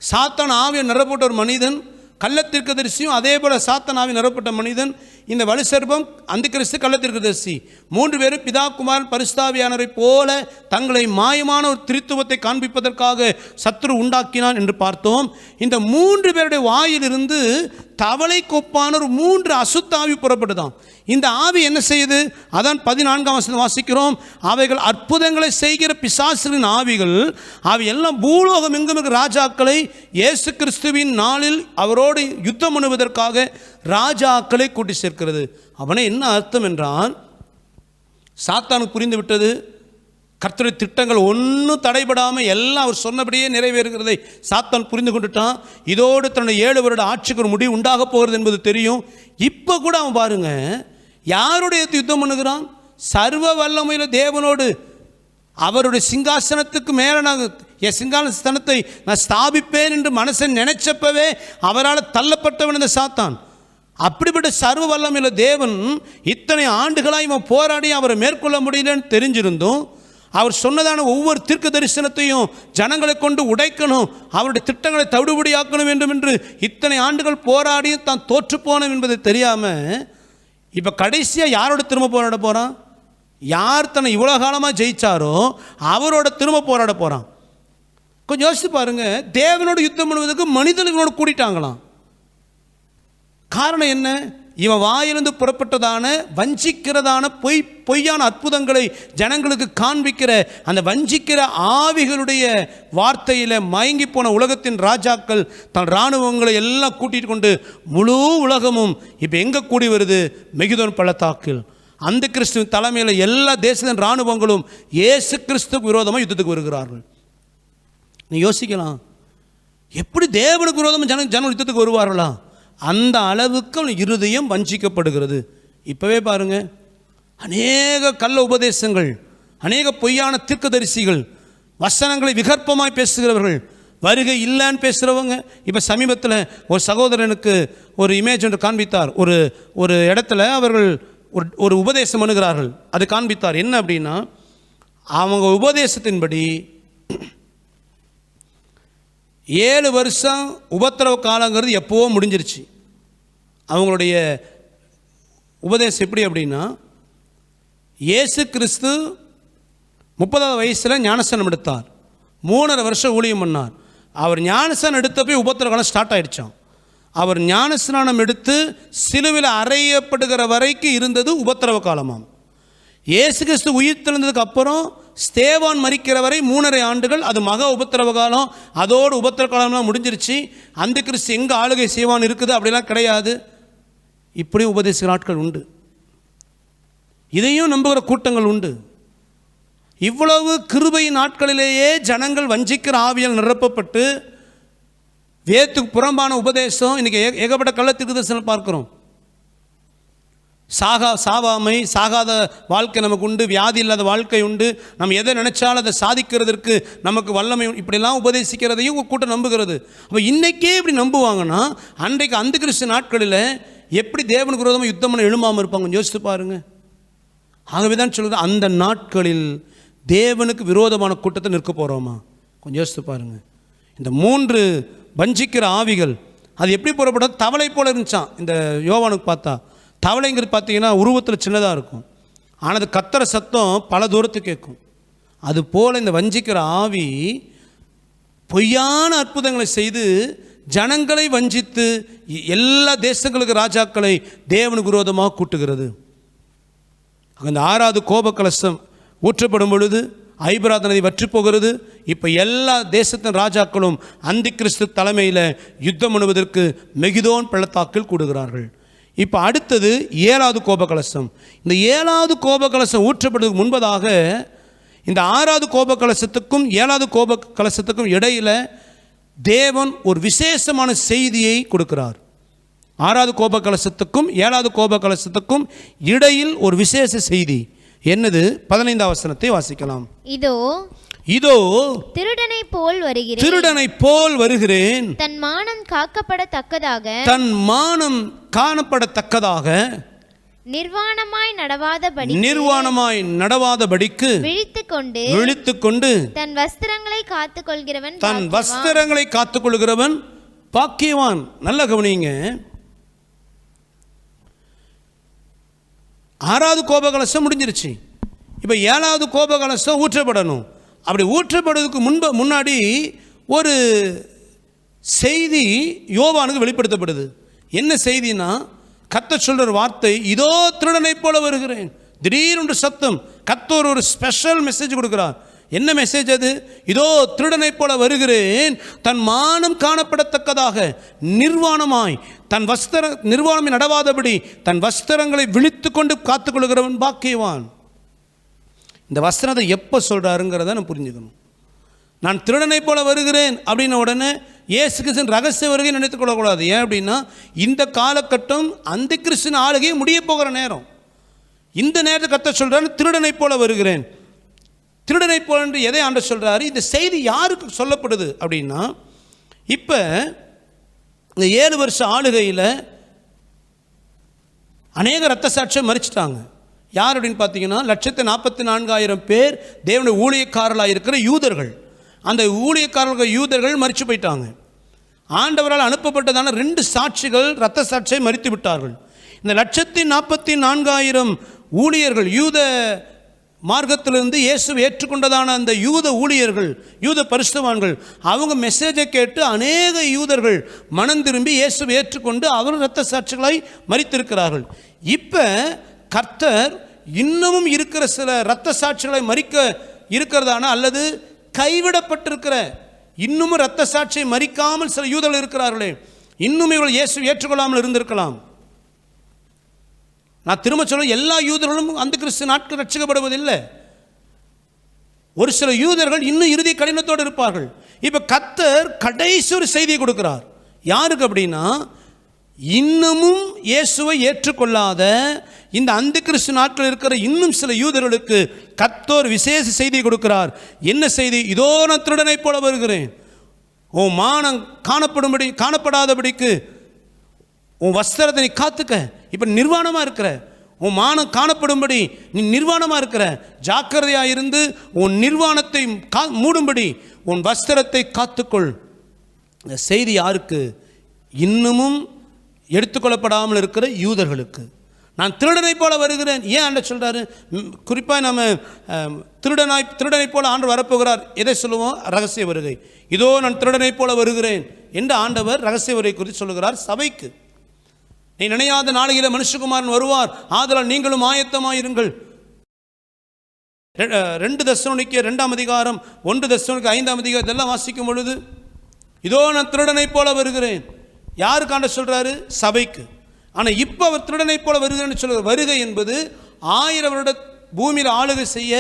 [SPEAKER 3] சாத்தான் ஆவியை நிரப்பட்ட ஒரு மனிதன். கள்ளத்தீர்க்கதரிசியும் அதே போல் சாத்தான் ஆவி நிரப்பட்ட மனிதன். இந்த வலுசர்பம் அந்தி கிறிஸ்து, கள்ளத்தீர்க்கதரிசி 3 பேரும் பிதா குமாரன் பரிசுத்தாவியானவரை போல தங்களை மாயமான ஒரு திருத்துவத்தை காண்பிப்பதற்காக சத்துரு உண்டாக்கினான் என்று பார்த்தோம். இந்த 3 பேருடைய வாயிலிருந்து தவளை கொப்பான ஒரு 3 அசுத்த ஆவி புறப்பட்டுதான். இந்த ஆவி என்ன செய்யுது? அதான் 14ஆம் வசனம் வாசிக்கிறோம். அவைகள் அற்புதங்களை செய்கிற பிசாசுகளின் ஆவிகள். அவை எல்லாம் பூலோகம் எங்கும் இருக்கிற ராஜாக்களை இயேசு கிறிஸ்துவின் நாளில் அவரோடு யுத்தம் பண்ணுவதற்காக ராஜாக்களை கூட்டி சேர்க்கிறது. அவனே என்ன அர்த்தம் என்றால், சாத்தானுக்கு புரிந்து விட்டது, கர்த்தருடைய திட்டங்கள் ஒன்றும் தடைபடாமல் எல்லாம் அவர் சொன்னபடியே நிறைவேறுகிறதை சாத்தான் புரிந்து கொண்டுட்டான். இதோடு தன்னுடைய 7 வருட ஆட்சிக்கு ஒரு முடிவு உண்டாக போகிறது என்பது தெரியும். இப்போ கூட அவன் பாருங்க, யாருடைய யுத்தம் பண்ணுகிறான்? சர்வ வல்லமையில் தேவனோடு. அவருடைய சிங்காசனத்துக்கு மேலே நான் என் சிங்காசனத்தை நான் ஸ்தாபிப்பேன் என்று மனசன் நினைச்சப்பவே அவரால் தள்ளப்பட்டவன் இந்த சாத்தான். அப்படிப்பட்ட சர்வ வல்லமையில் தேவன் இத்தனை ஆண்டுகளாக இவன் போராடி அவரை மேற்கொள்ள முடியலன்னு தெரிஞ்சிருந்தும், அவர் சொன்னதான ஒவ்வொரு தீர்க்க தரிசனத்தையும் ஜனங்களை கொண்டு உடைக்கணும், அவருடைய திட்டங்களை தவிடுபடியாக்கணும் வேண்டும் என்று இத்தனை ஆண்டுகள் போராடியும் தான் தோற்று போனோம் என்பது தெரியாமல் இப்போ கடைசியாக யாரோட திரும்ப போராட போகிறான்? யார் தன்னை இவ்வளோ காலமாக ஜெயிச்சாரோ அவரோட திரும்ப போராட போகிறான். கொஞ்சம் யோசித்து பாருங்க, தேவனோடு யுத்தம் பண்ணுவதற்கு மனிதர்களோடு கூட்டிட்டாங்களாம். காரணம் என்ன? இவன் வாயிலிருந்து புறப்பட்டதான வஞ்சிக்கிறதான பொய்யான அற்புதங்களை ஜனங்களுக்கு காண்பிக்கிற அந்த வஞ்சிக்கிற ஆவிகளுடைய வார்த்தையில் மயங்கி போன உலகத்தின் ராஜாக்கள் தன் இராணுவங்களை எல்லாம் கூட்டிகிட்டு கொண்டு முழு உலகமும் இப்போ எங்கே கூடி வருது? மெகிதோன் பள்ளத்தாக்கில் அந்த கிறிஸ்துவின் தலைமையில் எல்லா தேசத்தின் இராணுவங்களும் இயேசு கிறிஸ்துக்கு விரோதமாக யுத்தத்துக்கு வருகிறார்கள். நீ யோசிக்கலாம், எப்படி தேவனுக்கு விரோதமாக ஜனங்கள் யுத்தத்துக்கு வருவார்களா? அந்த அளவுக்கு இருதயம் வஞ்சிக்கப்படுகிறது. இப்போவே பாருங்க, அநேக கள்ள உபதேசங்கள், அநேக பொய்யான தீர்க்கதரிசிகள், வசனங்களை விகற்பமாய் பேசுகிறவர்கள், வருகை இல்லைன்னு பேசுகிறவங்க. இப்போ சமீபத்தில் ஒரு சகோதரனுக்கு ஒரு இமேஜ் ஒன்று காண்பித்தார். ஒரு இடத்துல அவர்கள் ஒரு உபதேசம் அணுகிறார்கள். அது காண்பித்தார். என்ன அப்படின்னா, அவங்க உபதேசத்தின்படி 7 வருஷம் உபத்திரவ காலங்கிறது எப்போவோ முடிஞ்சிருச்சு. அவங்களுடைய உபதேசம் எப்படி அப்படின்னா, இயேசு கிறிஸ்து 30வது வயசில் ஞானஸ்நானம் எடுத்தார். 3.5 வருஷம் ஊழியம் பண்ணார். அவர் ஞானஸ்நானம் எடுத்தப்போ உபத்திரவ காலம் ஸ்டார்ட் ஆகிடுச்சான். அவர் ஞானஸ்நானம் எடுத்து சிலுவையில் அறையப்படுகிற வரைக்கும் இருந்தது உபத்திரவ காலமாம். இயேசு கிறிஸ்து உயிர் தெழுந்ததுக்கு அப்புறம் ஸ்தேவான் மரிக்கிற வரை 3.5 ஆண்டுகள் அது மகா உபத்திரவ காலம். அதோடு உபத்திரவ காலம்லாம் முடிஞ்சிருச்சு. அந்த கிறிஸ்து எங்கே ஆளுகை செய்வான் இருக்குது அப்படிலாம் கிடையாது. இப்படி உபதேசிக்கிற ஆட்கள் உண்டு, இதையும் நம்புகிற கூட்டங்கள் உண்டு. இவ்வளவு கிருபை நாட்களிலேயே ஜனங்கள் வஞ்சிக்கிற ஆவியால் நிரப்பப்பட்டு வேத்துக்கு புறம்பான உபதேசம். இன்றைக்கி ஏகப்பட்ட கள்ளத்திற்கு தரிசனம் பார்க்குறோம். சாவாமை, சாகாத வாழ்க்கை நமக்கு உண்டு, வியாதி இல்லாத வாழ்க்கை உண்டு, நம்ம எதை நினைச்சாலும் அதை சாதிக்கிறதுக்கு நமக்கு வல்லமை, இப்படிலாம் உபதேசிக்கிறதையும் ஒரு கூட்டம் நம்புகிறது. அப்போ இன்றைக்கே இப்படி நம்புவாங்கன்னா அன்றைக்கு அந்த கிறிஸ்து நாட்களில் எப்படி தேவனுக்கு விரோதமாக யுத்தம் பண்ண எழும்பாமல் இருப்பாங்க? கொஞ்சம் யோசித்து பாருங்க. ஆகவே தான் சொல்லுது, அந்த நாட்களில் தேவனுக்கு விரோதமான கூட்டத்தை நிற்க போகிறோமா? கொஞ்சம் யோசித்து பாருங்க. இந்த 3 வஞ்சிக்கிற ஆவிகள் அது எப்படி புறப்பட? தவளை போல இருந்துச்சான். இந்த யோவானுக்கு பார்த்தா தவளைங்கிறது பார்த்தீங்கன்னா உருவத்தில் சின்னதாக இருக்கும், ஆனால் அது கத்துற சத்தம் பல தூரத்துக்கு கேட்கும். அது போல் இந்த வஞ்சிக்கிற ஆவி பொய்யான அற்புதங்களை செய்து ஜனங்களை வஞ்சித்து எல்லா தேசங்களுக்கு ராஜாக்களை தேவனுக்கு விரோதமாக கூட்டுகிறது. அந்த 6வது கோப கலசம் ஊற்றப்படும் பொழுது ஐபிராத் நதி வற்றி போகிறது. இப்போ எல்லா தேசத்தின் ராஜாக்களும் அந்தி கிறிஸ்து தலைமையில் யுத்தம் பண்ணுவதற்கு மெகிதோன் பள்ளத்தாக்கில் கூடுகிறார்கள். இப்போ அடுத்தது 7வது கோபகலசம். இந்த 7வது கோபகலசம் ஊற்றப்படுவதற்கு முன்பதாக இந்த 6வது கோபகலசத்துக்கும் 7வது கோபகலசத்துக்கும் இடையில் தேவன் ஒரு விசேஷமான செய்தியை கொடுக்கிறார். 6வது கோப கலசத்துக்கும் 7வது கோப கலசத்துக்கும் இடையில் ஒரு விசேஷ செய்தி. என்னது? 15வது வசனத்தை வாசிக்கலாம். இதோ
[SPEAKER 7] திருடனை போல் வருகிறேன்,
[SPEAKER 3] திருடனை போல் வருகிறேன்,
[SPEAKER 7] தன் மானம் காக்கப்படத்தக்கதாக,
[SPEAKER 3] தன் மானம் காணப்படத்தக்கதாக,
[SPEAKER 7] நிர்வாணமாய் நடவாதபடிக்கு விழித்துக்கொண்டு தன் வஸ்திரங்களை காத்துக்கொள்கிறவன்
[SPEAKER 3] தன் வஸ்திரங்களை காத்துக்கொள்கிறவன் பாக்கியவான். நல்ல கவனிங்க. 6வது கோபகலசம் முடிஞ்சிருச்சு. இப்போ 7வது கோபகலசம் ஊற்றப்படணும். அப்படி ஊற்றப்படுவதற்கு முன்னாடி ஒரு செய்தி யோவானுக்கு வெளிப்படுத்தப்படுது. என்ன செய்தினா, கர்த்தர் சொல்ற வார்த்தை, இதோ திருடனை போல வருகிறேன். திடீரென்று சத்தம். கர்த்தர் ஒரு ஸ்பெஷல் மெசேஜ் கொடுக்கிறார். என்ன மெசேஜ் அது? இதோ திருடனை போல வருகிறேன், தன் மானம் காணப்படத்தக்கதாக, நிர்வாணமாய் தன் நிர்வாணம் நடவாதபடி தன் வஸ்திரங்களை விழித்து கொண்டு காத்துக்கொள்கிறவன் பாக்கியவான். இந்த வஸ்திரத்தை எப்போ சொல்கிறாருங்கிறத நான் புரிஞ்சுக்கணும். நான் திருடனை போல வருகிறேன் அப்படின்ன உடனே இயேசு கிறிஸ்துவின் ரகசிய வருகை நினைத்துக் கொள்ளக்கூடாது. ஏன் அப்படின்னா, இந்த காலகட்டம் அந்த கிறிஸ்துவின் ஆளுகையை முடிய போகிற நேரம். இந்த நேரத்தை கர்த்தர் சொல்கிறாரு, திருடனை போல வருகிறேன். திருடனை போல என்று எதை ஆண்டவர் சொல்கிறாரு? இந்த செய்தி யாருக்கு சொல்லப்படுது அப்படின்னா, இப்போ இந்த 7 வருஷ ஆளுகையில் அநேக இரத்த சாட்சியை மறிச்சிட்டாங்க. யார் அப்படின்னு பார்த்தீங்கன்னா, 144,000 பேர் தேவனுடைய ஊழியக்காரர்களாக இருக்கிற யூதர்கள். அந்த ஊழியக்காரர்கள் யூதர்கள் மறித்து போயிட்டாங்க. ஆண்டவரால் அனுப்பப்பட்டதான 2 சாட்சிகள் இரத்த சாட்சியை மறித்து விட்டார்கள். இந்த 144,000 ஊழியர்கள், யூத மார்க்கத்திலிருந்து இயேசுவை ஏற்றுக்கொண்டதான அந்த யூத ஊழியர்கள், யூத பரிசுத்தவான்கள், அவங்க மெசேஜை கேட்டு அநேக யூதர்கள் மனம் திரும்பி இயேசுவை ஏற்றுக்கொண்டு அவர்கள் இரத்த சாட்சிகளாய் மறித்திருக்கிறார்கள். இப்போ கர்த்தர் இன்னமும் இருக்கிற சில இரத்த சாட்சிகளை மறிக்க இருக்கிறதான, அல்லது கைவிடப்பட்டிருக்கிற, இன்னமும் இரத்த சாட்சியை மறிக்காமல் சில யூதர்கள் இருக்கிறார்களே, இன்னும் இவர்கள் இயேசு ஏற்றுக்கொள்ளாமல் இருந்திருக்கலாம். நான் திரும்ப சொல்ல, எல்லா யூதர்களும் அந்த கிறிஸ்து நாட்கள் ரட்சிக்கப்படுவதில்லை. ஒரு சில யூதர்கள் இன்னும் இறுதி கடினத்தோடு இருப்பார்கள். இப்போ கர்த்தர் கடைசி ஒரு செய்தியை கொடுக்கிறார். யாருக்கு அப்படின்னா, இன்னமும் இயேசுவை ஏற்றுக்கொள்ளாத இந்த அந்த கிறிஸ்து நாட்கள் இருக்கிற இன்னும் சில யூதர்களுக்கு கர்த்தர் விசேஷ செய்தியை கொடுக்கிறார். என்ன செய்தி? இதோ நான் திருடனை போல வருகிறேன், உன் மானம் காணப்படாதபடிக்கு உன் வஸ்திரத்தை நீ காத்துக்க. இப்போ நிர்வாணமாக இருக்கிற, உன் மானம் காணப்படும்படி நீ நிர்வாணமாக இருக்கிற, ஜாக்கிரதையாக இருந்து உன் நிர்வாணத்தை மூடும்படி உன் வஸ்திரத்தை காத்துக்கொள். இந்த செய்தி யாருக்கு? இன்னமும் எடுத்துக்கொள்ளப்படாமல் இருக்கிற யூதர்களுக்கு. நான் திருடனை போல வருகிறேன். ஏன் ஆண்டவர் சொல்கிறாரு? குறிப்பாக நம்ம திருடனை போல ஆண்டவர் வரப்போகிறார். எதை சொல்லுவோம்? ரகசிய வருகை. இதோ நான் திருடனை போல வருகிறேன் என்று ஆண்டவர் ரகசிய வருகை குறித்து சொல்லுகிறார் சபைக்கு. நீ நினையாத நாளையில மனுஷகுமாரன் வருவார், ஆதலால் நீங்களும் ஆயத்தமாயிருங்கள். 2 தெசலோனிக்கேயர் 2ஆம் அதிகாரம், 1 தெசலோனிக்கேயர் 5ஆம் அதிகாரம் இதெல்லாம் வாசிக்கும் பொழுது, இதோ நான் திருடனை போல வருகிறேன். யாருக்கு ஆண்டவர் சொல்றாரு? சபைக்கு. ஆனால் இப்போ அவர் திருடனை போல வருகிறேன்னு சொல்கிற வருகை என்பது 1000 வருட பூமியில் ஆளுகை செய்ய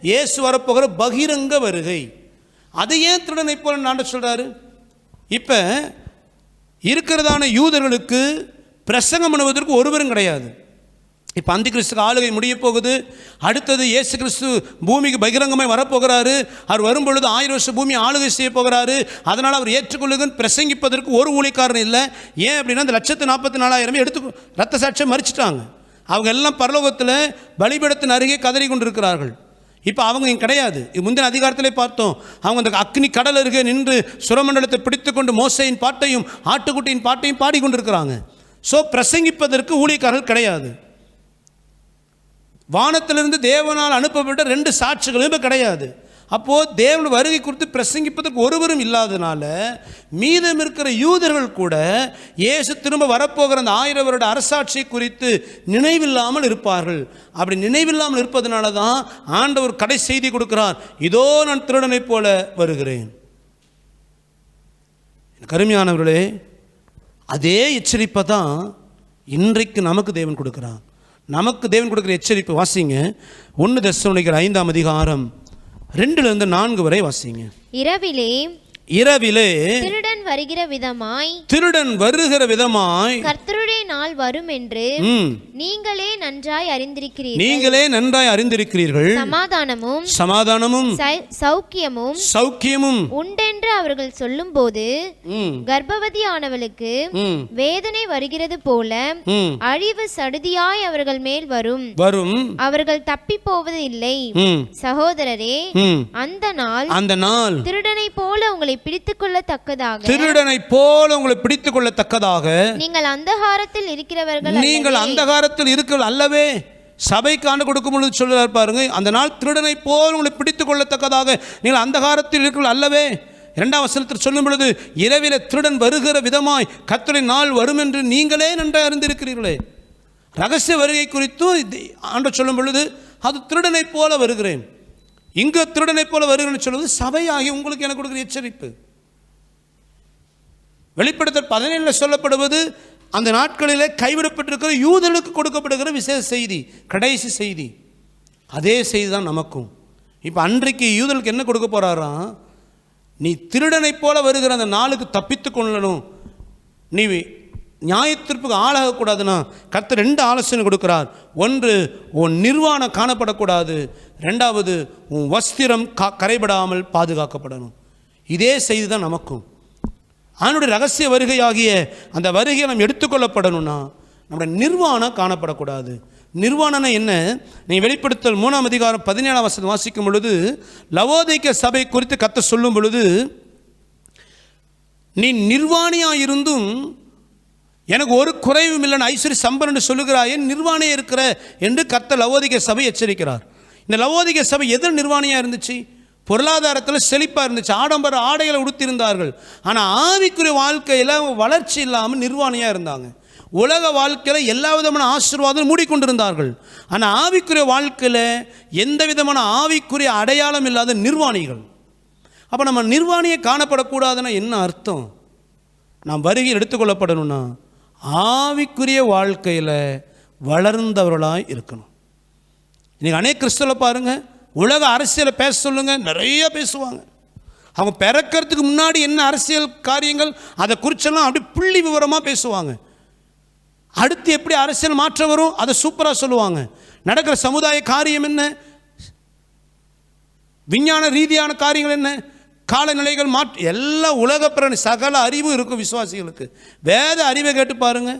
[SPEAKER 3] இயேசு வரப்போகிற பகிரங்க வருகை. அதை ஏன் திருடனை போல ஆண்டவர் சொல்றாரு? இப்போ இருக்கிறதான யூதர்களுக்கு பிரசங்கம் பண்ணுவதற்கு ஒருவரும் கிடையாது. இப்போ அந்த கிறிஸ்து ஆளுகை முடிய போகுது. அடுத்தது இயேசு கிறிஸ்து பூமிக்கு பகிரங்கமாய் வரப்போகிறாரு. அவர் வரும்பொழுது 1000 வருஷம் பூமி ஆளுகை செய்ய போகிறாரு. அதனால் அவர் ஏற்றுக்கொள்ளுங்கன்னு பிரசங்கிப்பதற்கு ஒரு ஊழியக்காரன் இல்லை. ஏன் அப்படின்னா, அந்த 144,000 எடுத்து ரத்த சாட்சியம் மறிச்சிட்டாங்க. அவங்க எல்லாம் பரலோகத்தில் பலிபீடத்தின் அருகே கதறி கொண்டிருக்கிறார்கள். இப்போ அவங்க இங்கே கிடையாது. முந்தின அதிகாரத்திலே பார்த்தோம், அவங்க அந்த அக்னி கடல் அருகே நின்று சுரமண்டலத்தை பிடித்துக்கொண்டு மோசையின் பாட்டையும் ஆட்டுக்குட்டியின் பாட்டையும் பாடிக்கொண்டிருக்கிறாங்க. ஸோ பிரசங்கிப்பதற்கு ஊழியக்காரர்கள் கிடையாது. வானத்திலிருந்து தேவனால் அனுப்பப்பட்ட 2 சாட்சிகளும் இப்போ கிடையாது. அப்போது தேவன் வருகை குறித்து பிரசங்கிப்பதற்கு ஒருவரும் இல்லாதனால மீதம் இருக்கிற யூதர்கள் கூட இயேசு திரும்ப வரப்போகிற அந்த 1000 வருட அரசாட்சியை குறித்து நினைவில்லாமல் இருப்பார்கள். அப்படி நினைவில்லாமல் இருப்பதனால தான் ஆண்டவர் கடை செய்தி கொடுக்கிறார், இதோ நான் திருடனை போல வருகிறேன். கருமையானவர்களே, அதே எச்சரிப்பை தான் இன்றைக்கு நமக்கு தேவன் கொடுக்கிறார். நமக்கு தேவன் கொடுக்குற எச்சரிப்பு வாசிங்க. 1 தெசலோனிக்கேயர் 5ஆம் அதிகாரம் 2லிருந்து 4 வரை வாசிங்க. இரவிலே
[SPEAKER 7] திருடன் வருகிற விதமாய் கர்த்தருடைய நாள் வரும் என்று நீங்களே நன்றாய் அறிந்திருக்கிறீர்கள்.
[SPEAKER 3] சமாதானமும்
[SPEAKER 7] சௌக்கியமும் உண்டென்று அவர்கள் சொல்லும்போது கர்ப்பவதியானவளுக்கு வேதனை வருகிறது போல அழிவு சடுதியாய் அவர்கள் மேல் வரும். அவர்கள் தப்பி போவது இல்லை. சகோதரரே, அந்த நாள் திருடனை போல உங்களை பிடித்துக் கொள்ளத்தக்கதாக நீங்கள் அந்தகாரத்தில் இருக்கிறவர்கள்
[SPEAKER 3] அல்லவே. சபைக்கு ஆண்டு கொடுக்கும் பொழுது சொல்றார் பாருங்க, அந்த நாள் திருடனை போல் உங்களை பிடித்துக் கொள்ளத்தக்கதாக நீங்கள் அந்தகாரத்தில் இருக்கிறவர்கள் அல்லவே. 2ஆம் வசனத்தில் சொல்லும் பொழுது இரவிலே திருடன் வருகிற விதமாய் கர்த்தருடைய நாள் வரும் என்று நீங்களே நன்றாய் அறிந்திருக்கிறீர்களே. ரகசிய வருகை குறித்து ஆண்டவர் சொல்லும் பொழுது அது திருடனை போல வருகிறேன், இங்கு திருடனை போல வருகிறேன்னு சொல்வது சபையாகி உங்களுக்கு எனக்கு கொடுக்கிற எச்சரிப்பு. வெளிப்படுத்தல் 17 சொல்லப்படுவது அந்த நாட்களிலே கைவிடப்பட்டிருக்கிற யூதர்களுக்கு கொடுக்கப்படுகிற விசேஷ செய்தி, கடைசி செய்தி. அதே செய்தி தான் நமக்கும். இப்போ அன்றைக்கு யூதர்களுக்கு என்ன கொடுக்க போறாராம், நீ திருடனை போல வருகிற அந்த நாளுக்கு தப்பித்து கொள்ளணும், நீ நியாயத்திற்புக்கு ஆளாகக்கூடாதுன்னா கர்த்தர் 2 ஆலோசனை கொடுக்கிறார். ஒன்று, உன் நிர்வாணம் காணப்படக்கூடாது. 2வது, உன் வஸ்திரம் கரைபடாமல் பாதுகாக்கப்படணும். இதே செய்தி தான் நமக்கும். அவனுடைய ரகசிய வருகையாகிய அந்த வருகையை நாம் எடுத்துக்கொள்ளப்படணும்னா நம்முடைய நிர்வாணம் காணப்படக்கூடாது. நிர்வாணம் என்ன? நீ வெளிப்படுத்தல் 3ஆம் அதிகாரம் 17ஆம் வசனம் வாசிக்கும் பொழுது லவோதிக்கே சபை குறித்து கர்த்தர் சொல்லும் பொழுது, நீ நிர்வாணியாக இருந்தும் எனக்கு ஒரு குறைவும் இல்லைன்னு ஐஸ்வர்ய சம்பரன் சொல்லுகிறாயே, நிர்வாணியாக இருக்கிற என்று கர்த்தர் லவோதிக்கே சபை எச்சரிக்கிறார். இந்த லவோதிக்கே சபை எதில் நிர்வாணியாக இருந்துச்சு? பொருளாதாரத்தில் செழிப்பாக இருந்துச்சு, ஆடம்பர ஆடைகளை உடுத்திருந்தார்கள். ஆனால் ஆவிக்குரிய வாழ்க்கையில் வளர்ச்சி இல்லாமல் நிர்வாணியாக இருந்தாங்க. உலக வாழ்க்கையில் எல்லா விதமான ஆசீர்வாதம் மூடிக்கொண்டிருந்தார்கள். ஆனால் ஆவிக்குரிய வாழ்க்கையில் எந்த விதமான ஆவிக்குரிய அடையாளம் இல்லாத நிர்வாணிகள். அப்போ நம்ம நிர்வாணியை காணப்படக்கூடாதுன்னா என்ன அர்த்தம்? நாம் வருகையில் எடுத்துக்கொள்ளப்படணும்னா ஆவிக்குரிய வாழ்க்கையில் வளர்ந்தவர்களாக இருக்கணும். இன்றைக்கி அநேக கிறிஸ்தவரை பாருங்கள், உலக அரசியலை பேச சொல்லுங்க, நிறைய பேசுவாங்க. அவங்க பிறக்கிறதுக்கு முன்னாடி என்ன அரசியல் காரியங்கள் அதை குறிச்செல்லாம் அப்படி புள்ளி விவரமாக பேசுவாங்க. அடுத்து எப்படி அரசியல் மாற்றம் வரும் அதை சூப்பராக சொல்லுவாங்க. நடக்கிற சமுதாய காரியம் என்ன, விஞ்ஞான ரீதியான காரியங்கள் என்ன, காலநிலைகள் எல்லாம் உலக பிரணி சகல அறிவு இருக்கும் விசுவாசிகளுக்கு. வேத அறிவை கேட்டு பாருங்க.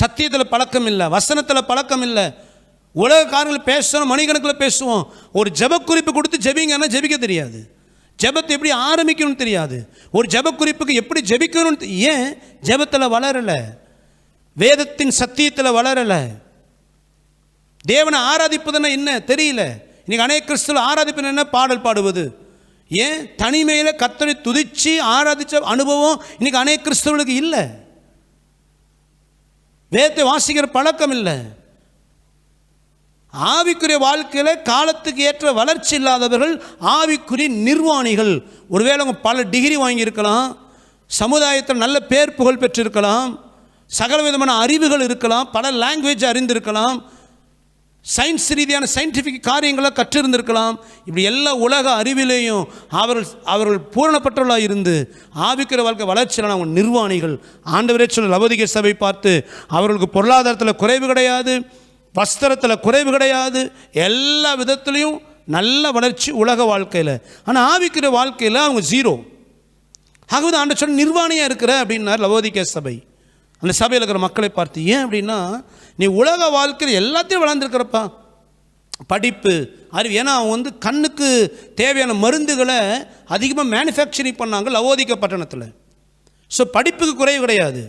[SPEAKER 3] சத்தியத்தில் பழக்கம் இல்லை, வசனத்தில் பழக்கம் இல்லை, உலக காரியங்கள் பேசுகிறோம், மணிக்கணக்கில் பேசுவோம். ஒரு ஜெப குறிப்பு கொடுத்து ஜெபிங்கன்னா ஜெபிக்க தெரியாது, ஜெபத்தை எப்படி ஆரம்பிக்கணும்னு தெரியாது, ஒரு ஜெப குறிப்புக்கு எப்படி ஜெபிக்கணும்னு. ஏன் ஜெபத்தில் வளரலை, வேதத்தின் சத்தியத்தில் வளரலை, தேவனை ஆராதிப்பதுன்னா என்ன தெரியல. இன்னைக்கு அநேக கிறிஸ்தவர்கள் ஆராதிப்பது என்ன, பாடல் பாடுவது. ஏன் தனிமையில் கர்த்தரை துதிச்சு ஆராதிச்ச அனுபவம் இன்னைக்கு அநேக கிறிஸ்தவர்களுக்கு இல்லை. வேதத்தை வாசிக்கிற பழக்கம் இல்லை. ஆவிக்குரிய வாழ்க்கையில் காலத்துக்கு ஏற்ற வளர்ச்சி இல்லாதவர்கள் ஆவிக்குரிய நிர்வாணிகள். ஒருவேளை அவங்க பல டிகிரி வாங்கியிருக்கலாம், சமுதாயத்தில் நல்ல பேர் புகழ் பெற்றிருக்கலாம், சகல விதமான அறிவுகள் இருக்கலாம், பல லாங்குவேஜ் அறிந்திருக்கலாம், சயின்ஸ் ரீதியான சயின்டிஃபிக் காரியங்களை கற்றிருந்திருக்கலாம். இப்படி எல்லா உலக அறிவிலேயும் அவர்கள் பூரணப்பட்டவர்களாக இருந்து ஆவிக்குரிய வாழ்க்கை வளர்ச்சியில் அவங்க நிர்வாணிகள். ஆண்டவரே சொல்ல லவோதிக்கே சபை பார்த்து, அவர்களுக்கு பொருளாதாரத்தில் குறைவு கிடையாது, வஸ்திரத்தில் குறைவு கிடையாது, எல்லா விதத்துலேயும் நல்ல வளர்ச்சி உலக வாழ்க்கையில். ஆனால் ஆவிக்குரிய வாழ்க்கையில் அவங்க ஜீரோ. ஆகவே ஆண்டு சொல்ல நிர்வாணியாக இருக்கிற அப்படின்னார் லவோதிக்கே சபை. அந்த சபையில் இருக்கிற மக்களை பார்த்து, ஏன் அப்படின்னா நீ உலக வாழ்க்கையில் எல்லாத்தையும் வளர்ந்துருக்கிறப்பா, படிப்பு அறிவு. ஏன்னா அவங்க கண்ணுக்கு தேவையான மருந்துகளை அதிகமாக மேனுஃபேக்சரிங் பண்ணாங்க லவோதிக்க பட்டணத்தில். ஸோ படிப்புக்கு குறைவு கிடையாது.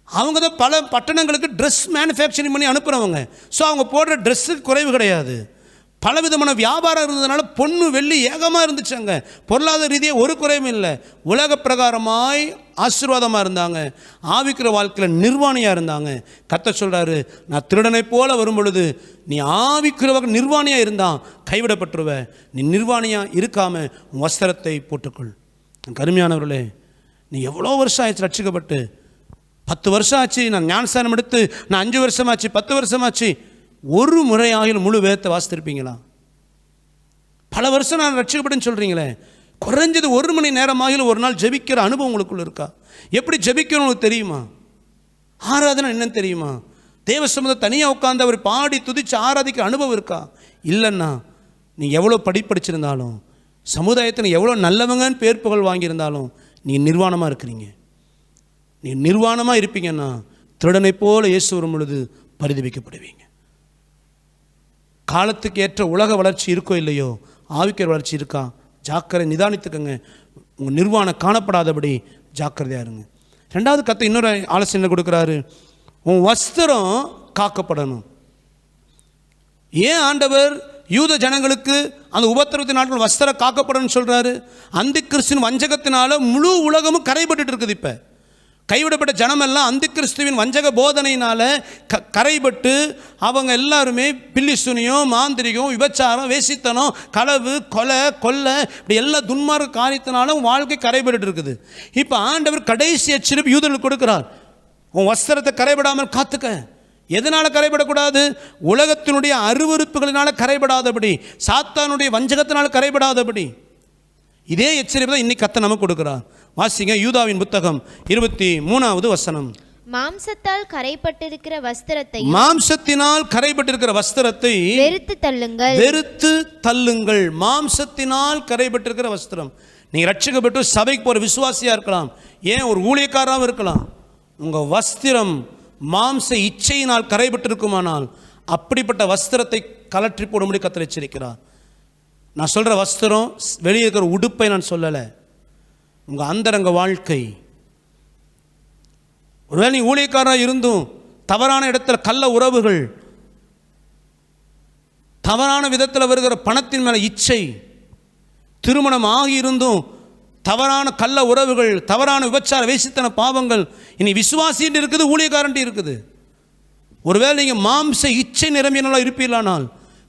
[SPEAKER 3] அவங்க தான் பல பட்டணங்களுக்கு ட்ரெஸ் மேனுஃபேக்சரிங் பண்ணி அனுப்புகிறவங்க. ஸோ அவங்க போடுற ட்ரெஸ்ஸுக்கு குறைவு கிடையாது. பலவிதமான வியாபாரம் இருந்ததுனால பொண்ணு வெள்ளி ஏகமாக இருந்துச்சு. அங்கே பொருளாதார ரீதியாக ஒரு குறையும் இல்லை. உலக பிரகாரமாய் ஆசீர்வாதமாக இருந்தாங்க, ஆவிக்கிற வாழ்க்கையில் நிர்வாணியாக இருந்தாங்க. கர்த்தர் சொல்கிறாரு, நான் திருடனை போல வரும் பொழுது நீ ஆவிக்கிறவங்க நிர்வாணியாக இருந்தான் கைவிடப்பட்டுருவ. நீ நிர்வாணியாக இருக்காமல் உன் வஸ்திரத்தை போட்டுக்கொள். கருமையானவர்களே, நீ எவ்வளோ வருஷம் ஆயிடுச்சு ரட்சிக்கப்பட்டு? 10 வருஷம் ஆச்சு. நான் ஞானஸ்தானம் எடுத்து நான் 5 வருஷமாச்சு, 10 வருஷமாச்சு. ஒரு முறையாகிலும் முழு வேதத்தை வாசித்திருப்பீங்களா?
[SPEAKER 6] பல வருஷம் நான் ரட்சிக்கப்பட்டேன்னு சொல்கிறீங்களே, குறைஞ்சது 1 மணி நேரமாக ஒரு நாள் ஜெபிக்கிற அனுபவம் உங்களுக்குள்ள இருக்கா? எப்படி ஜெபிக்கணும் உங்களுக்கு தெரியுமா? ஆராதனை என்னன்னு தெரியுமா? தேவ சமூகத்தை தனியாக உட்காந்து அவர் பாடி துதிச்சு ஆராதிக்கிற அனுபவம் இருக்கா? இல்லைன்னா நீங்கள் எவ்வளோ படிச்சிருந்தாலும், சமுதாயத்தில் எவ்வளோ நல்லவங்கன்னு பேர் புகழ் வாங்கியிருந்தாலும் நீங்கள் நிர்வாணமாக இருக்கிறீங்க. நீங்கள் நிர்வாணமாக இருப்பீங்கன்னா திருடனை போல இயேசு வரும் பொழுது பரிதபிக்கப்படுவீங்க. காலத்துக்கு ஏற்ற உலக வளர்ச்சி இருக்கோ இல்லையோ, ஆவிக்கிற வளர்ச்சி இருக்கா? ஜாக்கிரதை, நிதானித்துக்கங்க. உங்கள் நிர்வாணம் காணப்படாதபடி ஜாக்கிரதையாக இருங்க. ரெண்டாவது கர்த்தர் இன்னொரு ஆலோசனை கொடுக்குறாரு, உன் வஸ்திரம் காக்கப்படணும். ஏன் ஆண்டவர் யூத ஜனங்களுக்கு அந்த உபத்திரவத்தின் நாட்கள் வஸ்திரம் காக்கப்படணும்னு சொல்கிறாரு? அந்த கிறிஸ்துவின் வஞ்சகத்தினால முழு உலகமும் கரைபட்டு இருக்குது. இப்போ கைவிடப்பட்ட ஜனமெல்லாம் அந்த கிறிஸ்துவின் வஞ்சக போதனையினால் கரைபட்டு அவங்க எல்லாருமே பில்லி சுனியம், மாந்திரிகம், விபச்சாரம், வேசித்தனம், களவு, கொலை, கொள்ளை, இப்படி எல்லா துன்மார்க்க காரியத்தினாலும் வாழ்க்கை கரைபட்டு இருக்குது. இப்போ ஆண்டவர் கடைசி எச்சரிப்பு யூதர்களுக்கு கொடுக்கிறார், உன் வஸ்திரத்தை கரைபடாமல் காத்துக்க. எதனால் கரைபடக்கூடாது? உலகத்தினுடைய அருவருப்புகளினால் கரைபடாதபடி, சாத்தானுடைய வஞ்சகத்தினால் கரைபடாதபடி. இதே எச்சரிப்பு தான் இன்னைக்கு கர்த்தர் நமக்கு கொடுக்கிறார். வாசிங்க யூதாவின் புத்தகம் 23வது வசனம்.
[SPEAKER 7] மாம்சத்தால் கரைப்பட்டிருக்கிற வஸ்திரத்தை,
[SPEAKER 6] மாம்சத்தினால் கரைபட்டிருக்கிற வஸ்திரத்தை
[SPEAKER 7] வெறுத்து தள்ளுங்கள்,
[SPEAKER 6] வெறுத்து தள்ளுங்கள். மாம்சத்தினால் கரைபட்டிருக்கிற வஸ்திரம். நீங்கள் ரட்சிக்கப்பட்டு சபைக்கு போகிற விசுவாசியாக இருக்கலாம், ஏன் ஒரு ஊழியக்காரராகவும் இருக்கலாம். உங்கள் வஸ்திரம் மாம்ச இச்சையினால் கரைபட்டிருக்குமானால் அப்படிப்பட்ட வஸ்திரத்தை கலற்றி போடும்படி கர்த்தர் எச்சரிக்கிறார். நான் சொல்கிற வஸ்திரம் வெளியே இருக்கிற உடுப்பை நான் சொல்லலை, உங்கள் அந்தரங்க வாழ்க்கை. ஒருவேளை நீ ஊழியக்காரராக இருந்தும் தவறான இடத்துல கள்ள உறவுகள், தவறான விதத்தில் வருகிற பணத்தின் மேலே இச்சை, திருமணம் ஆகியிருந்தும் தவறான கள்ள உறவுகள், தவறான விபச்சார வேசித்தன பாவங்கள், இனி விசுவாசின்னு இருக்குது, ஊழியக்காரன்ட்டு இருக்குது. ஒருவேளை நீங்கள் மாம்ச இச்சை நிரம்பியனால இருப்பீர்களானால்,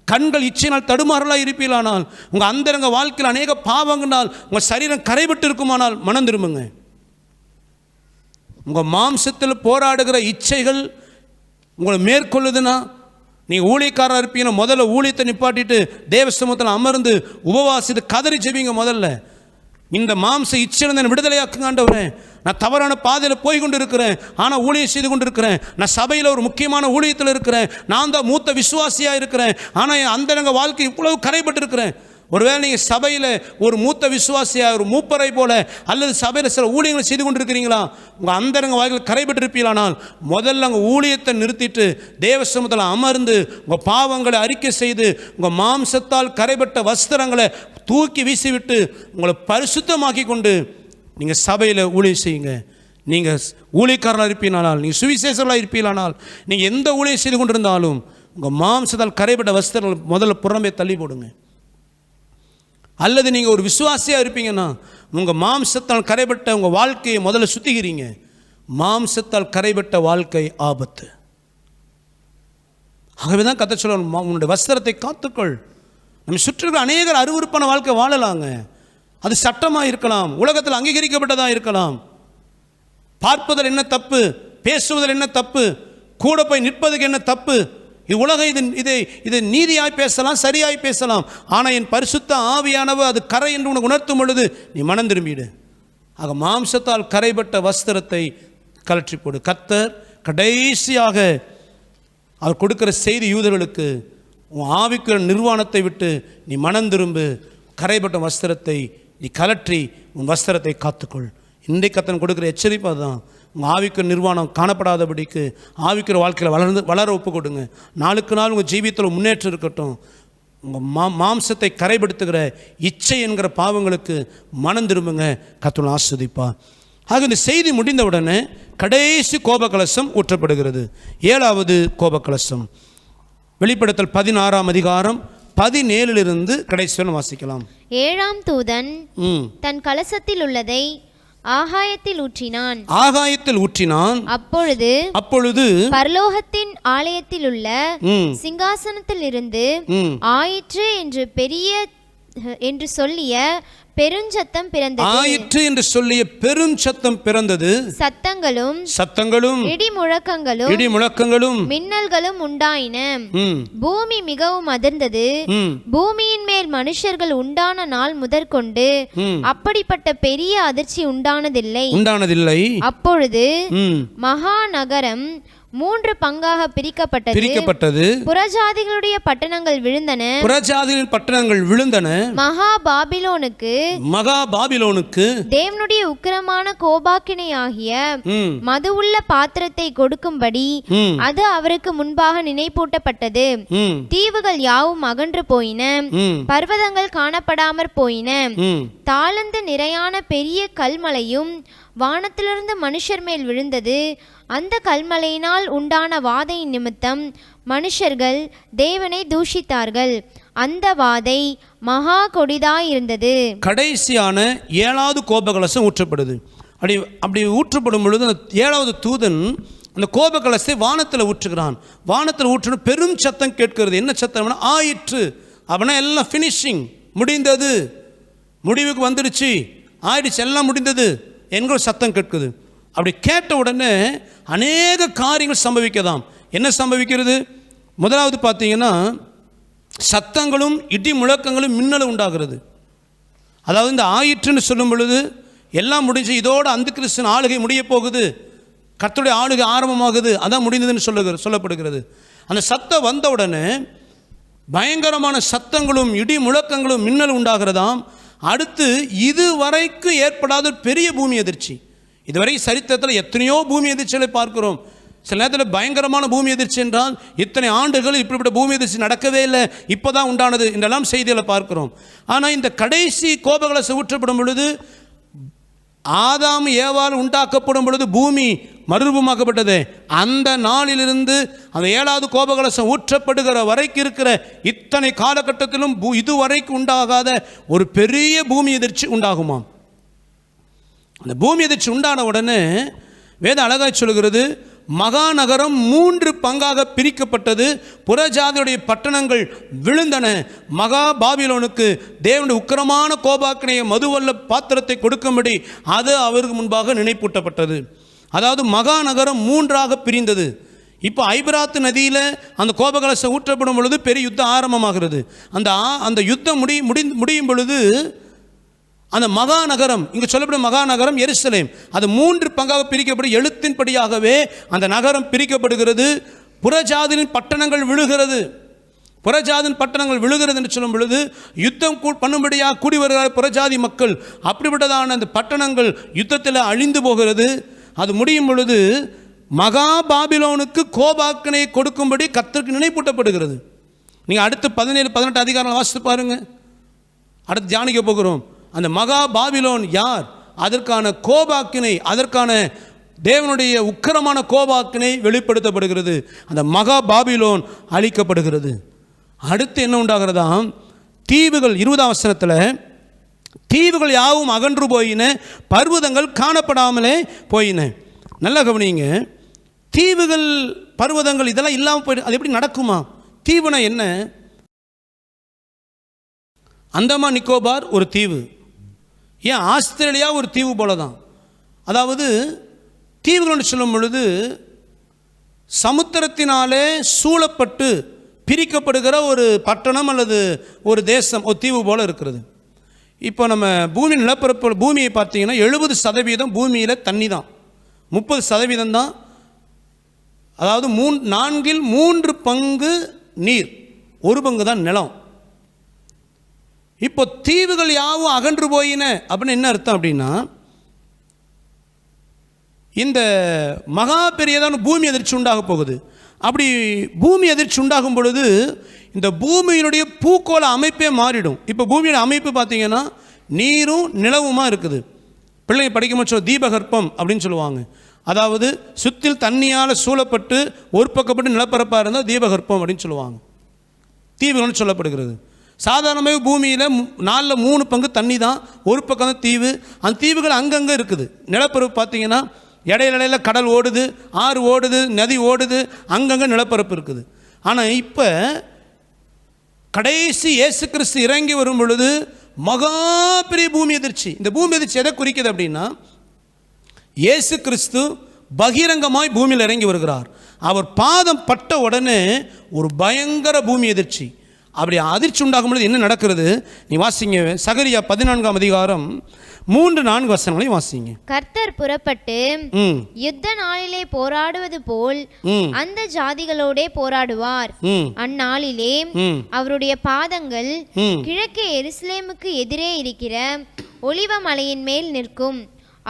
[SPEAKER 6] கண்கள் இச்சையினால் தடுமாறலாக இருப்பீர்களானால், உங்கள் அந்தரங்க வாழ்க்கையில் அநேக பாவங்களால் உங்கள் சரீரம் கரைபட்டு இருக்குமானால் மனம் திரும்புங்க. உங்கள் மாம்சத்தில் போராடுகிற இச்சைகள் உங்களை மேற்கொள்ளுதுன்னா, நீங்கள் ஊழியக்காரராக இருப்பீங்கன்னா முதல்ல ஊழியத்தை நிப்பாட்டிட்டு தேவ சமூகத்தில் அமர்ந்து உபவாசித்து கதறி ஜெபிங்க. முதல்ல இந்த மாம்ச இச்சையிலிருந்து விடுதலையாக்குங்க ஆண்டவரே. நான் தவறான பாதையில் போய் கொண்டு இருக்கிறேன், ஆனால் ஊழியம் செய்து கொண்டு இருக்கிறேன். நான் சபையில் ஒரு முக்கியமான ஊழியத்தில் இருக்கிறேன், நான் தான் மூத்த விசுவாசியாக இருக்கிறேன், ஆனால் என் அந்தரங்க வாழ்க்கை இவ்வளவு கரைபட்டு இருக்கிறேன். ஒருவேளை நீங்கள் சபையில் ஒரு மூத்த விசுவாசியாக, ஒரு மூப்பரை போல, அல்லது சபையில் சில ஊழியங்களை செய்து கொண்டு இருக்கிறீங்களா, உங்கள் அந்தரங்க வாழ்க்கையில் கரைபட்டு இருப்பீங்களானால் முதல்ல அங்கே ஊழியத்தை நிறுத்திட்டு தேவ சமூகத்தில் அமர்ந்து உங்கள் பாவங்களை அறிக்கை செய்து உங்கள் மாம்சத்தால் கரைபட்ட வஸ்திரங்களை தூக்கி வீசிவிட்டு உங்களை பரிசுத்தமாக்கி கொண்டு நீங்கள் சபையில் ஊழியம் செய்யுங்க. நீங்கள் ஊழியக்காரர்களாக இருப்பீங்களானால், நீங்கள் சுவிசேஷர்களாக இருப்பீங்களானால், நீங்கள் எந்த ஊழியம் செய்து கொண்டிருந்தாலும் உங்கள் மாம்சத்தால் கரைபட்ட வஸ்திரங்கள் முதல்ல புறம்பே தள்ளி போடுங்க. அல்லது நீங்கள் ஒரு விசுவாசியாக இருப்பீங்கன்னா உங்கள் மாம்சத்தால் கரைபட்ட உங்கள் வாழ்க்கையை முதல்ல சுத்திக்கிறீங்க. மாம்சத்தால் கரைபட்ட வாழ்க்கை ஆபத்து. ஆகவே தான் கர்த்தர் சொல்றார், உன்னுடைய வஸ்திரத்தை காத்துக்கொள். நம்ம சுற்றிருக்கிற அநேகர் அருவருப்பான வாழ்க்கை வாழலாங்க. அது சட்டமாக இருக்கலாம், உலகத்தில் அங்கீகரிக்கப்பட்டதாக இருக்கலாம். பார்ப்பதில் என்ன தப்பு, பேசுவதில் என்ன தப்பு, கூட போய் நிற்பதுக்கு என்ன தப்பு? இது உலகம் இதை நீதியாய் பேசலாம், சரியாய் பேசலாம். ஆனால் என் பரிசுத்த ஆவியானவர் அது கரை என்று உனக்கு உணர்த்தும் பொழுது நீ மனம் திரும்பிடு. ஆக மாம்சத்தால் கரைபட்ட வஸ்திரத்தை கலற்றி போடு. கர்த்தர் கடைசியாக அவர் கொடுக்கிற செய்தி யூதர்களுக்கு, உன் ஆவிக்குற நிர்வாணத்தை விட்டு நீ மனம் திரும்பு, கரைபட்ட வஸ்திரத்தை நீ கலற்றி உன் வஸ்திரத்தை காத்துக்கொள். இன்றைக்கு கர்த்தர் கொடுக்குற எச்சரிப்பு அதுதான். உங்கள் ஆவிக்குற நிர்வாணம் காணப்படாதபடிக்கு ஆவிக்குற வாழ்க்கையில் வளர ஒப்பு கொடுங்க. நாளுக்கு நாள் உங்கள் ஜீவியத்தில் முன்னேற்றம் இருக்கட்டும். உங்கள் மாம்சத்தை கரைபடுத்துகிற இச்சை என்கிற பாவங்களுக்கு மனம் திரும்புங்க. கர்த்தர் ஆஸ்வதிப்பார். ஆக இந்த செய்தி முடிந்தவுடனே கடைசி கோபக்கலசம் ஊற்றப்படுகிறது. 7வது கோபக்கலசம் வெளிப்படுத்தல் 16ஆம் அதிகாரம் 17 கடைசி வாசிக்கலாம்.
[SPEAKER 7] 7ஆம் தூதன் தன் கலசத்தில் உள்ளதை ஆகாயத்தில் ஊற்றினான். அப்பொழுது பரலோகத்தின் ஆலயத்தில் உள்ள சிங்காசனத்தில் இருந்து ஆயிற்று என்று சொல்லிய பெருஞ்சத்தம் பிறந்தது.
[SPEAKER 6] ஆயிற்று என்று சொல்லிய பெருஞ்சத்தம் பிறந்தது. சத்தங்களும் இடிமுழக்கங்களும்
[SPEAKER 7] மின்னல்களும் உண்டாயின. பூமி மிகவும் அதிர்ந்தது. பூமியின் மேல் மேல் மனுஷர்கள் உண்டான நாள் முதற்கொண்டு அப்படிப்பட்ட பெரிய அதிர்ச்சி உண்டானதில்லை. அப்பொழுது மகாநகரம் 3 பங்காக பிரிக்கப்பட்டது. புறஜாதிகளுடைய பட்டணங்கள் விழுந்தன. மகாபாபிலோனுக்கு தேவனுடைய உக்கிரமான கோபாக்கினையாகிய மதுவுள்ள பாத்திரத்தை கொடுக்கும்படி அது அவருக்கு முன்பாக நினைப்பூட்டப்பட்டது. தீவுகள் யாவும் அகன்று போயின, பர்வதங்கள் காணப்படாமற் போயின. தாளந்து நிறையான பெரிய கல்மலையும் வானத்திலிருந்து மனுஷர் மேல் விழுந்தது. அந்த கல்மலையினால் உண்டான வாதையின் நிமித்தம் மனுஷர்கள் தேவனை தூஷித்தார்கள். அந்த வாதை மகா கொடிதாயிருந்தது.
[SPEAKER 3] கடைசியான 7வது கோபகலசம் ஊற்றப்படுது. அப்படி ஊற்றப்படும் பொழுது அந்த 7வது தூதன் அந்த கோபகலசத்தை வானத்தில் ஊற்றுகிறான். வானத்தில் ஊற்றின பெரும் சத்தம் கேட்கிறது. என்ன சத்தம்? ஆயிற்று. அப்படின்னா எல்லாம் ஃபினிஷிங், முடிந்தது, முடிவுக்கு வந்துடுச்சு, ஆயிடுச்சு, எல்லாம் முடிந்தது என்கிற சத்தம் கேட்குது. அப்படி கேட்ட உடனே அநேக காரியங்கள் சம்பவிக்கதாம். என்ன சம்பவிக்கிறது? முதலாவது பார்த்தீங்கன்னா சத்தங்களும் இடி முழக்கங்களும் மின்னலும் உண்டாகிறது. அதாவது இந்த ஆயிற்றுன்னு சொல்லும் பொழுது எல்லாம் முடிஞ்சு, இதோட அந்த கிறிஸ்தன் ஆளுகை முடிய போகுது, கர்த்தருடைய ஆளுகை ஆரம்பமாகுது, அதான் முடிந்ததுன்னு சொல்லப்படுகிறது. அந்த சத்தம் வந்த உடனே பயங்கரமான சத்தங்களும் இடி முழக்கங்களும் மின்னல் உண்டாகிறதாம். அடுத்து இதுவரைக்கும் ஏற்படாத பெரிய பூமி அதிர்ச்சி. இதுவரை சரித்திரத்தில் எத்தனையோ பூமி அதிர்ச்சிகளை பார்க்கிறோம். சில நேரத்தில் பயங்கரமான பூமி அதிர்ச்சி என்றால் இத்தனை ஆண்டுகள் இப்படிப்பட்ட பூமி அதிர்ச்சி நடக்கவே இல்லை, இப்போ தான் உண்டானது என்றெல்லாம் செய்திகளை பார்க்கிறோம். ஆனால் இந்த கடைசி கோபகலசம் ஊற்றப்படும் பொழுது, ஆதாம் ஏவாள் உண்டாக்கப்படும் பொழுது பூமி மறுரூபமாக்கப்பட்டது. அந்த நாளிலிருந்து அந்த 7வது கோபகலசம் ஊற்றப்படுகிற வரைக்கும் இருக்கிற இத்தனை காலகட்டத்திலும் இதுவரைக்கும் உண்டாகாத ஒரு பெரிய பூமி எதிர்ச்சி உண்டாகுமாம். அந்த பூமி எதிர்ச்சி உண்டான உடனே வேதம் அழகாய் சொல்கிறது, மகாநகரம் 3 பங்காக பிரிக்கப்பட்டது. புறஜாதியுடைய பட்டணங்கள் விழுந்தன. மகா பாபிலோனுக்கு தேவனுடைய உக்கிரமான கோபாக்கினைய மதுவல்ல பாத்திரத்தை கொடுக்கும்படி அது அவருக்கு முன்பாக நினைப்பூட்டப்பட்டது. அதாவது மகாநகரம் 3ஆக பிரிந்தது. இப்போ ஐபிராத்து நதியில் அந்த கோபகலசம் ஊற்றப்படும் பொழுது பெரிய யுத்தம் ஆரம்பமாகிறது. அந்த யுத்தம் முடியும் பொழுது அந்த மகாநகரம், இங்கே சொல்லப்படும் மகாநகரம் எருசலேம், அது 3 பங்காக பிரிக்கப்படும். எழுத்தின்படியாகவே அந்த நகரம் பிரிக்கப்படுகிறது. புறஜாதியின் பட்டணங்கள் விழுகிறது. புறஜாதியின் பட்டணங்கள் விழுகிறது என்று சொல்லும் பொழுது யுத்தம் பண்ணும்படியாக கூடி வருகிற புறஜாதி மக்கள், அப்படிப்பட்டதான அந்த பட்டணங்கள் யுத்தத்தில் அழிந்து போகிறது. அது முடியும் பொழுது மகா பாபிலோனுக்கு கோபாக்கினை கொடுக்கும்படி கர்த்தருக்கு நினைப்பூட்டப்படுகிறது. நீங்கள் அடுத்து 17-18 அதிகாரம் வாசித்து பாருங்கள். அடுத்து தியானிக்க போகிறோம். அந்த மகா பாபிலோன் யார்? அதற்கான கோபாக்கினை, அதற்கான தேவனுடைய உக்கிரமான கோபாக்கினை வெளிப்படுத்தப்படுகிறது. அந்த மகா பாபிலோன் அழிக்கப்படுகிறது. அடுத்து என்ன உண்டாகிறதாம்? தீவுகள் 20ஆம் வசனத்தில், தீவுகள் யாவும் அகன்று போயின, பர்வதங்கள் காணப்படாமலே போயின. நல்லா கவனிங்க. தீவுகள், பர்வதங்கள் இதெல்லாம் இல்லாமல் போயிடு. அது எப்படி நடக்குமா? தீவுனா என்ன? அந்தமான் நிக்கோபார் ஒரு தீவு, ஏன் ஆஸ்திரேலியா ஒரு தீவு போல தான். அதாவது தீவுகள் சொல்லும் பொழுது சமுத்திரத்தினாலே சூழப்பட்டு பிரிக்கப்படுகிற ஒரு பட்டணம் அல்லது ஒரு தேசம், ஒரு தீவு போல் இருக்கிறது. இப்போ நம்ம பூமி நிலப்பரப்பு பூமியை பார்த்தீங்கன்னா 70% பூமியில் தண்ணி தான், 30% தான். அதாவது 4/3 பங்கு நீர், 1 பங்கு தான் நிலம். இப்போ தீவுகள் யாவும் அகன்று போயின அப்படின்னு என்ன அர்த்தம் அப்படின்னா, இந்த மகா பெரியதான பூமி அதிர்ச்சி உண்டாக போகுது. அப்படி பூமி அதிர்ச்சி உண்டாகும் பொழுது இந்த பூமியினுடைய பூக்கோள அமைப்பே மாறிடும். இப்போ பூமியோட அமைப்பு பார்த்தீங்கன்னா நீரும் நிலவுமா இருக்குது. பிள்ளைங்க படிக்கும்போது சொல்ல தீபகற்பம் அப்படின்னு சொல்லுவாங்க. அதாவது சுற்றில் தண்ணியால் சூழப்பட்டு ஒரு பக்கப்பட்டு நிலப்பரப்பாக இருந்தால் தீபகற்பம் அப்படின்னு சொல்லுவாங்க. தீவுகள்னு சொல்லப்படுகிறது. சாதாரணமாக பூமியில் 4/3 பங்கு தண்ணி தான், ஒரு பக்கம் தான் தீவு. அந்த தீவுகள் அங்கங்கே இருக்குது. நிலப்பரப்பு பார்த்தீங்கன்னா இடையில கடல் ஓடுது, ஆறு ஓடுது, நதி ஓடுது, அங்கங்கே நிலப்பரப்பு இருக்குது. ஆனால் இப்போ கடைசி இயேசு கிறிஸ்து இறங்கி வரும் பொழுது மகா பெரிய பூமி எதிர்ச்சி. இந்த பூமி எதிர்ச்சி எதை குறிக்குது அப்படின்னா, இயேசு கிறிஸ்து பகிரங்கமாய் பூமியில் இறங்கி வருகிறார். அவர் பாதம் பட்ட உடனே ஒரு பயங்கர பூமி எதிர்ச்சி.
[SPEAKER 6] அப்படி அதிர்ச்சி உண்டாகும் பொழுது என்ன நடக்கிறது? நீ வாசிங்க, சகரியா 14ஆம் அதிகாரம் 3-4 வசனங்களையும் வாசிங்க.
[SPEAKER 7] கர்த்தர் புறப்பட்டு யுத்த நாளிலே போராடுவது போல் அந்த ஜாதிகளோடே போராடுவார். அந்நாளிலே அவருடைய பாதங்கள் கிழக்கே எருசலேமுக்கு எதிரே இருக்கிற ஒலிவ மலையின் மேல் நிற்கும்.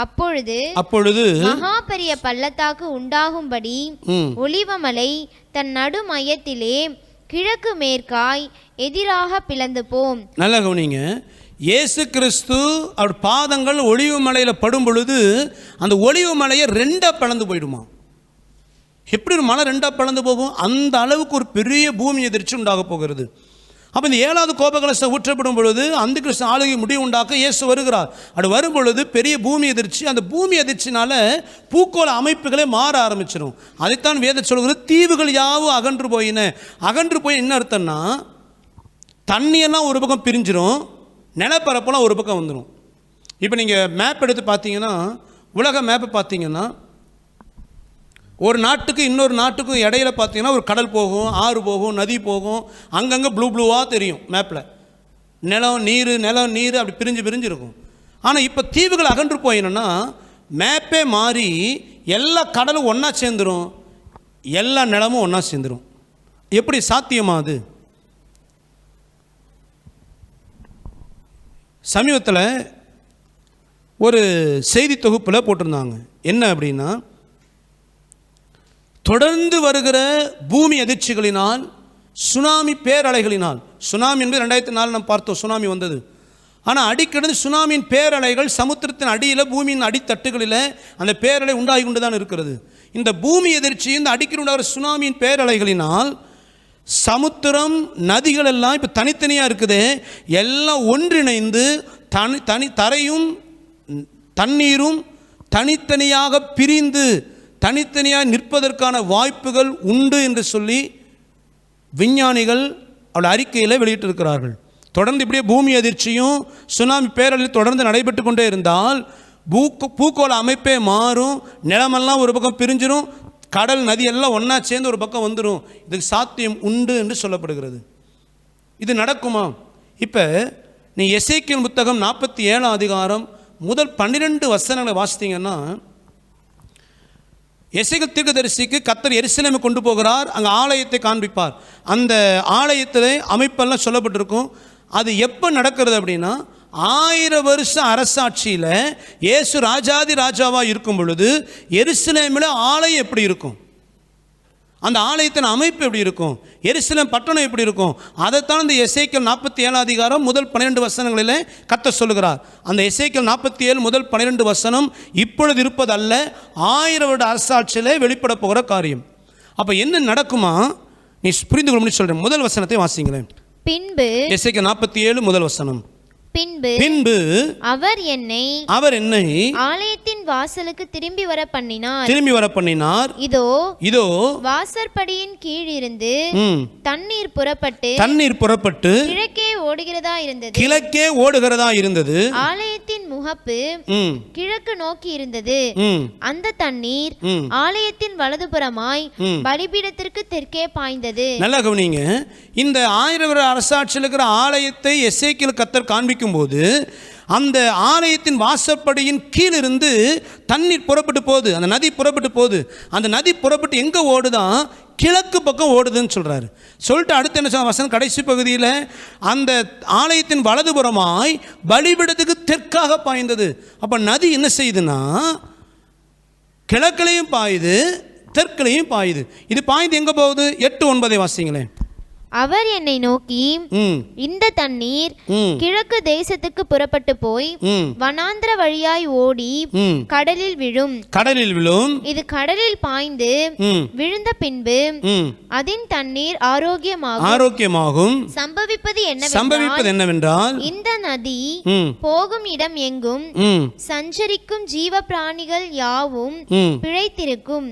[SPEAKER 7] அப்பொழுது மகா பெரிய பள்ளத்தாக்கு உண்டாகும்படி ஒலிவமலை தன் நடு மையத்திலே கிழக்கு மேற்காய் எதிராக பிளந்து போம்.
[SPEAKER 6] நல்லா கவனிங்க. இயேசு கிறிஸ்து அவர் பாதங்கள் ஒலிவு மலையில் படும் பொழுது அந்த ஒலிவு மலையை ரெண்டாக பிளந்து போயிடுமா? எப்படி ஒரு மலை ரெண்டாக பிளந்து போகும்? அந்த அளவுக்கு ஒரு பெரிய பூமி எதிர்ச்சி உண்டாக போகிறது. அப்போ இந்த 7வது கோபகலசம் ஊற்றப்படும் பொழுது அந்த கிறிஸ்து ஆளுகை முடிவு உண்டாக்க இயேசு வருகிறார். அப்படி வரும் பொழுது பெரிய பூமி எதிர்ச்சி, அந்த பூமி எதிர்ச்சினால பூக்கோள அமைப்புகளே மாற ஆரம்பிச்சிடும். அதைத்தான் வேதம் சொல்கிறது, தீவுகள் யாவும் அகன்று போயின. அகன்று போய் என்ன அர்த்தம்னா, தண்ணியெல்லாம் ஒரு பக்கம் பிரிஞ்சிடும், நிலப்பரப்பெல்லாம் ஒரு பக்கம் வந்துடும். இப்போ நீங்கள் மேப் எடுத்து பார்த்தீங்கன்னா, உலக மேப்பை பார்த்தீங்கன்னா, ஒரு நாட்டுக்கு இன்னொரு நாட்டுக்கும் இடையில பார்த்தீங்கன்னா ஒரு கடல் போகும், ஆறு போகும், நதி போகும், அங்கங்கே ப்ளூவாக தெரியும் மேப்பில். நிலம் நீர் அப்படி பிரிஞ்சு இருக்கும். ஆனால் இப்போ தீவுகள் அகன்று போயினா மேப்பே மாறி எல்லா கடலும் ஒன்றா சேர்ந்துடும், எல்லா நிலமும் ஒன்றா சேர்ந்துடும். எப்படி சாத்தியமாகுது? சமீபத்தில் ஒரு செய்தி தொகுப்பில் போட்டிருந்தாங்க. என்ன அப்படின்னா, தொடர்ந்து வருகிற பூமி அதிர்ச்சிகளினால், சுனாமி பேரலைகளினால், சுனாமி என்பது 2004 நம்ம பார்த்தோம், சுனாமி வந்தது. ஆனால் அடிக்கடி சுனாமியின் பேரலைகள் சமுத்திரத்தின் அடியில், பூமியின் அடித்தட்டுகளில் அந்த பேரலை உண்டாகி கொண்டு தான் இருக்கிறது. இந்த பூமி எதிர்ச்சி, இந்த அடிக்கடி உண்டாகிற சுனாமியின் பேரலைகளினால் சமுத்திரம், நதிகள் எல்லாம் இப்போ தனித்தனியாக இருக்குது. எல்லாம் ஒன்றிணைந்து தரையும் தண்ணீரும் தனித்தனியாக பிரிந்து தனித்தனியாக நிற்பதற்கான வாய்ப்புகள் உண்டு என்று சொல்லி விஞ்ஞானிகள் அவள் அறிக்கையில் வெளியிட்டிருக்கிறார்கள். தொடர்ந்து இப்படியே பூமி அதிர்ச்சியும் சுனாமி பேரலையும் தொடர்ந்து நடைபெற்று கொண்டே இருந்தால் பூகோள அமைப்பே மாறும், நிலமெல்லாம் ஒரு பக்கம் பிரிஞ்சிடும், கடல் நதி எல்லாம் ஒன்றா சேர்ந்து ஒரு பக்கம் வந்துடும். இதுக்கு சாத்தியம் உண்டு என்று சொல்லப்படுகிறது. இது நடக்குமா? இப்போ நீ எசேக்கியேல் புத்தகம் 47ஆம் அதிகாரம் முதல் 12 வசனங்களை வாசித்தீங்கன்னா, எசேக்கியேல் தீர்க்கதரிசிக்கு கர்த்தர் எருசலேமை கொண்டு போகிறார், அங்கே ஆலயத்தை காண்பிப்பார். அந்த ஆலயத்தில் அமைப்பெல்லாம் சொல்லப்பட்டிருக்கும். அது எப்போ நடக்கிறது அப்படின்னா, 1000 வருஷம் அரசாட்சியில் இயேசு ராஜாதி ராஜாவாக இருக்கும் பொழுது எருசலேமில் ஆலயம் எப்படி இருக்கும், அந்த ஆலயத்தின் அமைப்பு எப்படி இருக்கும், எருசலேம் பட்டணம் எப்படி இருக்கும், அதைத்தான் இந்த எசேக்கியேல் 47ஆம் அதிகாரம் முதல் 12 வசனங்களில் கர்த்தர் சொல்லுகிறார். அந்த எசேக்கியேல் 47 முதல் 12 வசனம் இப்பொழுது இருப்பதல்ல, 1000 வருட அரசாட்சியிலே வெளிப்பட போகிற காரியம். அப்போ என்ன நடக்குமா, நீ புரிந்து கொள்ள சொல்கிறேன். முதல் வசனத்தை வாசிங்களேன்.
[SPEAKER 7] பின்பு
[SPEAKER 6] எசேக்கியேல் 47 முதல் வசனம்.
[SPEAKER 7] பின்பு அவர் என்னை ஆலயத்தின் வாசலுக்கு திரும்பி வர பண்ணினார். இதோ வாசற்படியின் கீழ் இருந்து தண்ணீர் புறப்பட்டு கிழக்கே ஓடுகிறதா இருந்தது. ஆலயத்தின் முகப்பு கிழக்கு நோக்கி இருந்தது. அந்த தண்ணீர் ஆலயத்தின் வலதுபுறமாய் பலிபீடத்திற்கு தெற்கே பாய்ந்தது.
[SPEAKER 6] நல்லா கவனிங்க. இந்த 1000 வருட அரசாட்சியில் இருக்கிற ஆலயத்தை எசேக்கியேல் கர்த்தர் காண்பிக்கும் போது அந்த ஆலயத்தின் வாசற்படியின் கீழிருந்து தண்ணீர் புறப்பட்டு போகுது, அந்த நதி புறப்பட்டு போகுது. அந்த நதி புறப்பட்டு எங்கே ஓடுதான், கிழக்கு பக்கம் ஓடுதுன்னு சொல்கிறாரு. சொல்லிட்டு அடுத்து என்ன சொல்ல வசனம் கடைசி பகுதியில், அந்த ஆலயத்தின் வலதுபுறமாய் பலிபீடத்துக்கு தெற்காக பாய்ந்தது. அப்போ நதி என்ன செய்யுதுன்னா, கிழக்கிலையும் பாயுது, தெற்கிலையும் பாயுது. இது பாய்ந்து எங்கே போகுது? 8-9 வாசிங்களேன்.
[SPEAKER 7] அவர் என்னை நோக்கி, இந்த தண்ணீர் கிழக்கு தேசத்துக்கு புறப்பட்டு போய் வனாந்திர வழியாய் ஓடி கடலில் விழும். இது கடலில் பாய்ந்து விழுந்த பின்பு அதன் தண்ணீர் ஆரோக்கியமாகும். சம்பவிப்பது என்னவென்றால், இந்த நதி போகும் இடம் எங்கும் சஞ்சரிக்கும் ஜீவ பிராணிகள் யாவும் பிழைத்திருக்கும்.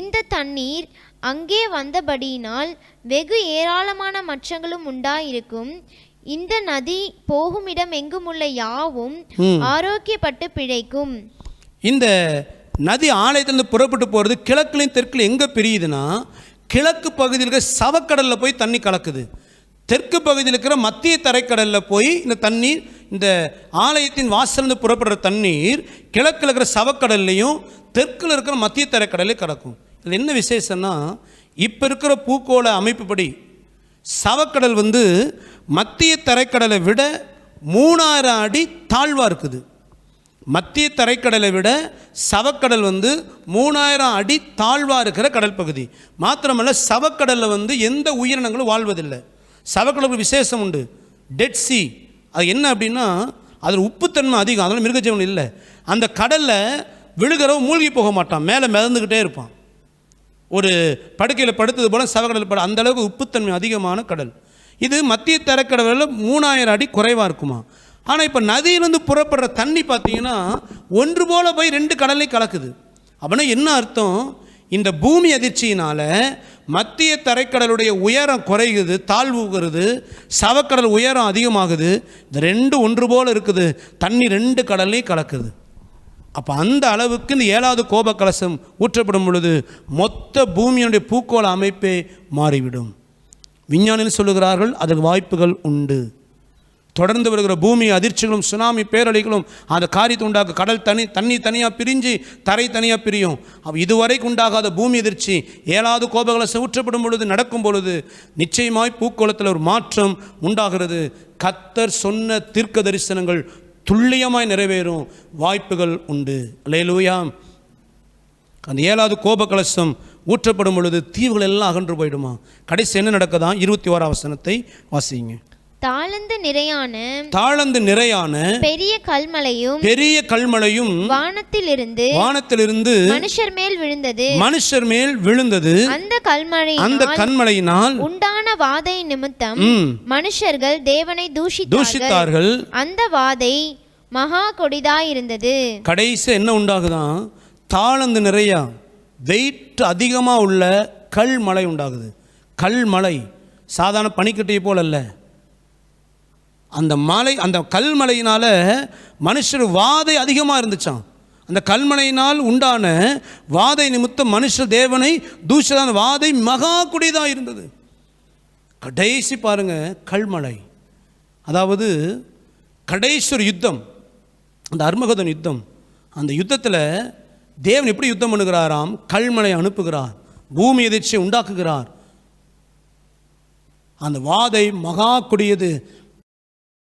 [SPEAKER 7] இந்த தண்ணீர் அங்கே வந்தபடியினால் வெகு ஏராளமான மச்சங்களும் உண்டாயிருக்கும். இந்த நதி போகும் இடம் எங்கும் உள்ள யாவும் ஆரோக்கியப்பட்டு பிழைக்கும்.
[SPEAKER 6] இந்த நதி ஆலயத்திலிருந்து புறப்பட்டு போகிறது கிழக்குலையும் தெற்குலையும் எங்கே பிரியுதுன்னா, கிழக்கு பகுதியில் சவக்கடலில் போய் தண்ணி கலக்குது,
[SPEAKER 3] தெற்கு பகுதியில் இருக்கிற மத்திய தரைக்கடலில் போய் இந்த தண்ணீர், இந்த ஆலயத்தின் வாசலிருந்து புறப்படுற தண்ணீர் கிழக்கில் இருக்கிற சவக்கடல்லையும் தெற்கில் இருக்கிற மத்திய தரைக்கடலையும் கிடக்கும். இதில் என்ன விசேஷம்னா, இப்போ இருக்கிற பூகோள அமைப்புப்படி சவக்கடல் மத்திய தரைக்கடலை விட 3000 அடி தாழ்வாக இருக்குது. மத்திய தரைக்கடலை விட சவக்கடல் 3000 அடி தாழ்வாக இருக்கிற கடல் பகுதி. மாத்திரமல்ல, சவக்கடலில் எந்த உயிரினங்களும் வாழ்வதில்லை. சவக்கடலுக்கு விசேஷம் உண்டு, டெட் சி. அது என்ன அப்படின்னா, அதில் உப்புத்தன்மை அதிகம், அதனால் மிருகஜீவன் இல்லை. அந்த கடலில் விழுகிறவன் மூழ்கி போக மாட்டான், மேலே மிதந்துக்கிட்டே இருப்பான். ஒரு படுக்கையில் படுத்தது போல் சவக்கடல் அந்த அளவுக்கு உப்புத்தன்மை அதிகமான கடல். இது மத்திய தரைக்கடலில் 3000 அடி குறைவாக இருக்குமா. ஆனால் இப்போ நதியிலேருந்து புறப்படுற தண்ணி பார்த்தீங்கன்னா ஒன்று போல் போய் 2 கடலையும் கலக்குது. அப்படின்னா என்ன அர்த்தம், இந்த பூமி அதிர்ச்சியினால் மத்திய தரைக்கடலுடைய உயரம் குறையுது, தாழ்வுகிறது, சவக்கடல் உயரம் அதிகமாகுது. இந்த 2 ஒன்று போல் இருக்குது, தண்ணி 2 கடல்லையும் கலக்குது. அப்போ அந்த அளவுக்கு இந்த 7வது கோப கலசம் ஊற்றப்படும் பொழுது மொத்த பூமியினுடைய பூகோள அமைப்பே மாறிவிடும். விஞ்ஞானிகள் சொல்லுகிறார்கள் அதற்கு வாய்ப்புகள் உண்டு. தொடர்ந்து வருகிற பூமி அதிர்ச்சிகளும் சுனாமி பேரலைகளும் அந்த காரியத்தை உண்டாக்க கடல் தண்ணி தனியாக பிரிஞ்சு தரை தனியாக பிரியும். இதுவரைக்கும் உண்டாகாத பூமி அதிர்ச்சி 7வது கோபகலசம் ஊற்றப்படும் பொழுது நடக்கும் பொழுது நிச்சயமாய் பூக்கோளத்தில் ஒரு மாற்றம் உண்டாகிறது. கர்த்தர் சொன்ன தீர்க்க தரிசனங்கள் துல்லியமாய் நிறைவேறும் வாய்ப்புகள் உண்டு. அல்லேலூயா. அந்த 7வது கோப கலசம் ஊற்றப்படும் பொழுது தீவுகள் எல்லாம் அகன்று போயிடுமா. கடைசி என்ன நடக்குதா, 21ஆம் வசனத்தை வாசிங்க.
[SPEAKER 7] தாளந்து நிறையான
[SPEAKER 3] பெரிய கல்மழையும்
[SPEAKER 7] வானத்திலிருந்து
[SPEAKER 3] மனுஷர் மேல் விழுந்தது. அந்த கல்மழையினால்
[SPEAKER 7] உண்டான வாதை நிமித்தம் மனுஷர்கள் தேவனை தூஷித்தார்கள். அந்த வாதை மகா கொடிதாயிருந்தது.
[SPEAKER 3] கடைசி என்ன உண்டாகுதான், தாளந்து நிறைய வெயிட் அதிகமாக உள்ள கல்மழை உண்டாகுது. கல்மழை சாதாரண பனிக்கட்டியை போல் அல்ல. அந்த கல்மழையினால் மனுஷர் வாதை அதிகமாக இருந்துச்சான். அந்த கல்மழையினால் உண்டான வாதை நிமித்தம் மனுஷர் தேவனை தூஷித்தான வாதை மகா கொடிதாக இருந்தது. கடைசி பாருங்க, கல்மழை, அதாவது கடைசி ஒரு யுத்தம், அந்த அர்மகதன் யுத்தம். அந்த யுத்தத்தில் தேவன் எப்படி யுத்தம் பண்ணுகிறாராம், கல்மழை அனுப்புகிறார், பூமி எதிர்ச்சியை உண்டாக்குகிறார். அந்த வாதை மகா கொடியது.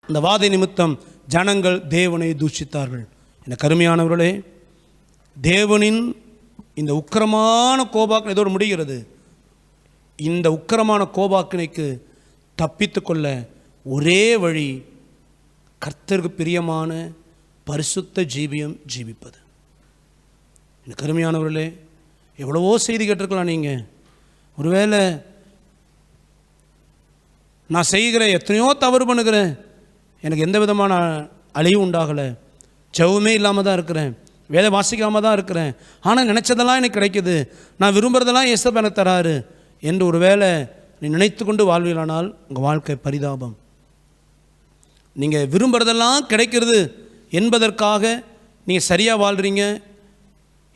[SPEAKER 3] அந்த வாதை நிமித்தம் ஜனங்கள் தேவனை தூஷித்தார்கள். என கருமையானவர்களே, தேவனின் இந்த உக்கிரமான கோபாக்கினை இதோடு முடிகிறது. இந்த உக்கிரமான கோபாக்கினைக்கு தப்பித்து கொள்ள ஒரே வழி கர்த்தருக்கு பிரியமான பரிசுத்த ஜீவியம் ஜீவிப்பது. என கருமையானவர்களே, எவ்வளவோ செய்தி கேட்டிருக்கலாம். நீங்கள் ஒருவேளை நான் செய்கிற எத்தனையோ தவறு பண்ணுகிறேன், எனக்கு எந்த விதமான அழிவு உண்டாகலை, ஜெபமே இல்லாமல் தான் இருக்கிறேன், வேத வாசிக்காமல் தான் இருக்கிறேன், ஆனால் நினச்சதெல்லாம் எனக்கு கிடைக்குது, நான் விரும்புகிறதெல்லாம் இயேசப்பா எனக்கு தராரு என்று ஒரு வேளை நீ நினைத்து கொண்டு வாழ்வீர்களானால் உங்கள் வாழ்க்கை பரிதாபம். நீங்கள் விரும்புகிறதெல்லாம் கிடைக்கிறது என்பதற்காக நீங்கள் சரியாக வாழ்கிறீங்க,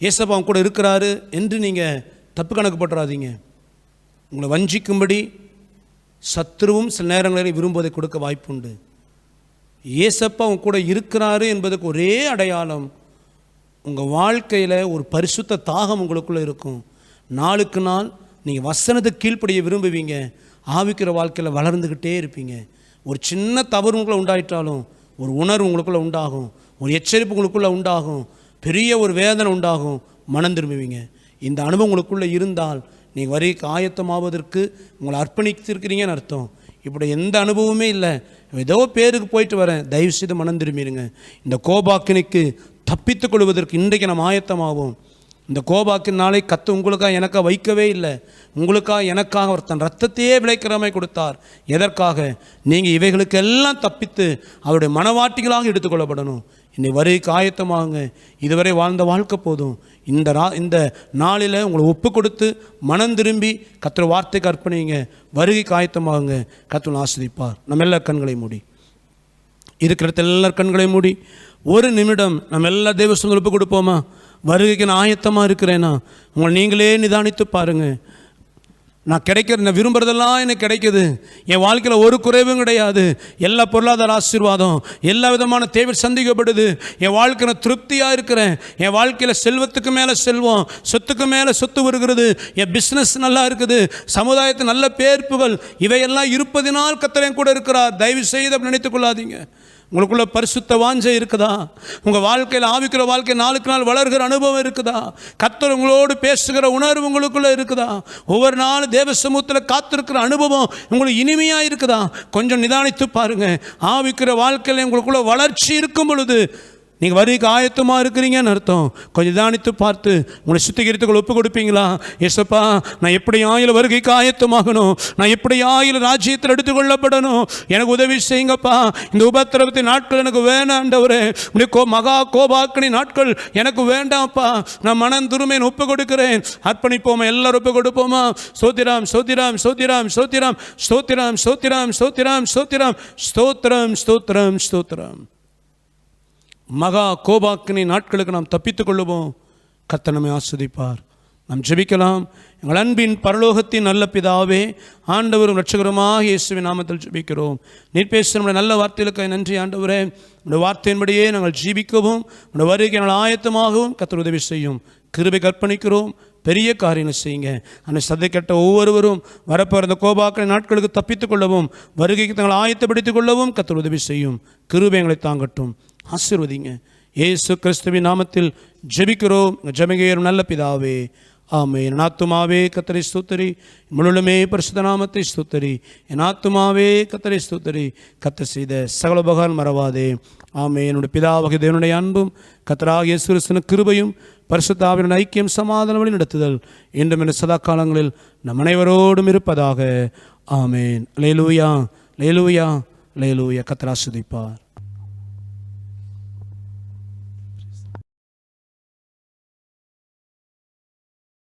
[SPEAKER 3] இயேசப்பா கூட இருக்கிறாரு என்று நீங்கள் தப்பு கணக்கு போட்டுறாதீங்க. உங்களை வஞ்சிக்கும்படி சத்துருவும் சில நேரங்களில் விரும்புவதை கொடுக்க வாய்ப்பு உண்டு. இயேசப்பா உங்க கூட இருக்கிறாரு என்பதுக்கு ஒரே அடையாளம் உங்கள் வாழ்க்கையில் ஒரு பரிசுத்த தாகம் உங்களுக்குள்ளே இருக்கும். நாளுக்கு நாள் நீங்கள் வசனத்துக்கு கீழ்ப்படிய விரும்புவீங்க, ஆவிக்கிற வாழ்க்கையில் வளர்ந்துக்கிட்டே இருப்பீங்க. ஒரு சின்ன தவறு உங்களுக்குள்ள உண்டாயிட்டாலும் ஒரு உணர்வு உங்களுக்குள்ளே உண்டாகும், ஒரு எச்சரிப்பு உங்களுக்குள்ளே உண்டாகும், பெரிய ஒரு வேதனை உண்டாகும், மனம் திரும்புவீங்க. இந்த அனுபவம் உங்களுக்குள்ளே இருந்தால் நீங்கள் வரைக்கு ஆயத்தமாவதற்கு உங்களை அர்ப்பணித்திருக்கிறீங்கன்னு அர்த்தம். இப்படி எந்த அனுபவமே இல்லை, ஏதோ பேருக்கு போயிட்டு வரேன், தயவு செய்து மனம் திரும்பிடுங்க. இந்த கோபாக்கினைக்கு தப்பித்து கொள்வதற்கு இன்றைக்கு நம்ம ஆயத்தமாகும். இந்த கோபாக்கின் நாளை கத்து உங்களுக்காக எனக்காக வைக்கவே இல்லை, உங்களுக்காக எனக்காக அவர் தன் ரத்தத்தையே விளைக்கிறமை கொடுத்தார். எதற்காக? நீங்கள் இவைகளுக்கெல்லாம் தப்பித்து அவருடைய மனவாட்டிகளாக எடுத்துக்கொள்ளப்படணும். இன்னை வரைக்கு ஆயத்தமாகுங்க. இதுவரை வாழ்ந்த வாழ்க்கை போதும். இந்த நாளில் உங்களை ஒப்பு கொடுத்து மனம் திரும்பி கர்த்தர் வார்த்தைக்கு அர்ப்பணிங்க. வருகைக்கு ஆயத்தமாகுங்க. கர்த்தர் ஆசீர்வதிப்பார். நம்ம எல்லா கண்களை மூடி, இருக்கிற எல்லா கண்களை மூடி ஒரு நிமிடம் நம்ம எல்லா தேவசங்களும் ஒப்பு கொடுப்போமா? வருகைக்கு நான் ஆயத்தமாக இருக்கிறேன்னா உங்களை நீங்களே நிதானித்து பாருங்கள்.
[SPEAKER 6] நான் விரும்புகிறதெல்லாம் எனக்கு கிடைக்குது, என் வாழ்க்கையில் ஒரு குறைவும் கிடையாது, எல்லா பொருளாதார ஆசீர்வாதம், எல்லா விதமான தேவை சந்திக்கப்படுது, என் வாழ்க்கை நான் திருப்தியாக இருக்கிறேன், என் வாழ்க்கையில் செல்வத்துக்கு மேலே செல்வம், சொத்துக்கு மேலே சொத்து வருகிறது, என் பிஸ்னஸ் நல்லா இருக்குது, சமுதாயத்தில் நல்ல பேர்ப்புகள் இவையெல்லாம் இருப்பதினால் கர்த்தர் என் கூட இருக்கிறார். தயவு செய்து அப்படி நினைத்துக் கொள்ளாதீங்க. உங்களுக்குள்ள பரிசுத்த வாஞ்சை இருக்குதா? உங்கள் வாழ்க்கையில் ஆவிக்கிற வாழ்க்கை நாளுக்கு நாள் வளர்கிற அனுபவம் இருக்குதா? கர்த்தர் உங்களோடு பேசுகிற உணர்வு உங்களுக்குள்ள இருக்குதா? ஒவ்வொரு நாள் தேவ சமூகத்தில் காத்திருக்கிற அனுபவம் உங்களுக்கு இனிமையாக இருக்குதா? கொஞ்சம் நிதானித்து பாருங்கள். ஆவிக்கிற வாழ்க்கையில் உங்களுக்குள்ள வளர்ச்சி இருக்கும் பொழுது நீங்கள் வருகைக்கு ஆயத்தமாக இருக்கிறீங்கன்னு அர்த்தம். கொஞ்சம் நிதானித்து பார்த்து உங்களை சுத்திகரித்துக்குள்ள ஒப்பு கொடுப்பீங்களா? ஏசப்பா, நான் எப்படி ஆயுள் வருகைக்கு ஆயத்தமாகணும், நான் எப்படி ஆயுள் ராஜ்யத்தில் எடுத்துக்கொள்ளப்படணும், எனக்கு உதவி செய்யுங்கப்பா. இந்த உபத்திரவத்தின் நாட்கள் எனக்கு வேண்டாம் ஆண்டவரே, மகா கோபாக்கினி நாட்கள் எனக்கு வேண்டாம்ப்பா. நான் மனம் துருமேன் ஒப்பு கொடுக்கிறேன். அர்ப்பணிப்போமா? எல்லாரும் ஒப்பு கொடுப்போமா? ஸ்தோத்திரம் ஸ்தோத்திரம் ஸ்தோத்திரம் ஸ்தோத்திரம் ஸ்தோத்திரம் ஸ்தோத்திரம் ஸ்தோத்திரம் ஸ்தோத்திரம் ஸ்தோத்திரம் ஸ்தோத்திரம் ஸ்தோத்திரம். மகா கோபாக்கினி நாட்களுக்கு நாம் தப்பித்துக் கொள்ளுவோம். கர்த்தர் நம்மை ஆஸ்வதிப்பார். நாம் ஜெபிக்கலாம். எங்கள் அன்பின் பரலோகத்தின் நல்ல பிதாவே, ஆண்டவரும் இரட்சகருமாக இயேசுவின் நாமத்தில் ஜெபிக்கிறோம். நீர் பேசுகிற நம்முடைய நல்ல வார்த்தைகளுக்கு நன்றி ஆண்டவரே. உடைய வார்த்தையின்படியே நாங்கள் ஜீவிக்கவும் உடைய வருகை நாங்கள் ஆயத்தமாகவும் கர்த்தர் உதவி செய்யும். கிருபை கற்பணிக்கிறோம். பெரிய காரியங்கள் செய்யுங்க. அந்த சதை கெட்ட ஒவ்வொருவரும் வரப்போகிற இந்த கோபாக்கிற நாட்களுக்கு தப்பித்துக் கொள்ளவும் வருகைக்கு தங்களை ஆயத்தப்படுத்திக் கொள்ளவும் கர்த்தர் உதவி செய்யும். கிருபை எங்களை தாங்கட்டும். ஆசீர்வதிங்க. இயேசு கிறிஸ்துவின் நாமத்தில் ஜெபிக்கிறோம். ஜெபங்கேறும் நல்ல பிதாவே, ஆமென். என் ஆத்துமாவே கர்த்தரை ஸ்தோத்திரி, முழுமே பரிசுத்த நாமத்தை ஸ்தோத்திரி. என் ஆத்துமாவே கர்த்தரை ஸ்தோத்திரி, கர்த்தர் செய்த சகல உபகாரம் மறவாதே. ஆமென். என்னுடைய பிதாவாகிய தேவனுடைய அன்பும் கர்த்தராகிய இயேசு கிறிஸ்துவின் கிருபையும் பரிசுத்த ஆவியின் ஐக்கியம் சமாதான வழி நடத்துதல் இன்றும் என்ற சதா காலங்களில் நம் அனைவரோடும் இருப்பதாக. ஆமென். அல்லேலூயா, அல்லேலூயா, அல்லேலூயா. கர்த்தர் ஆசீர்வதிப்பார்.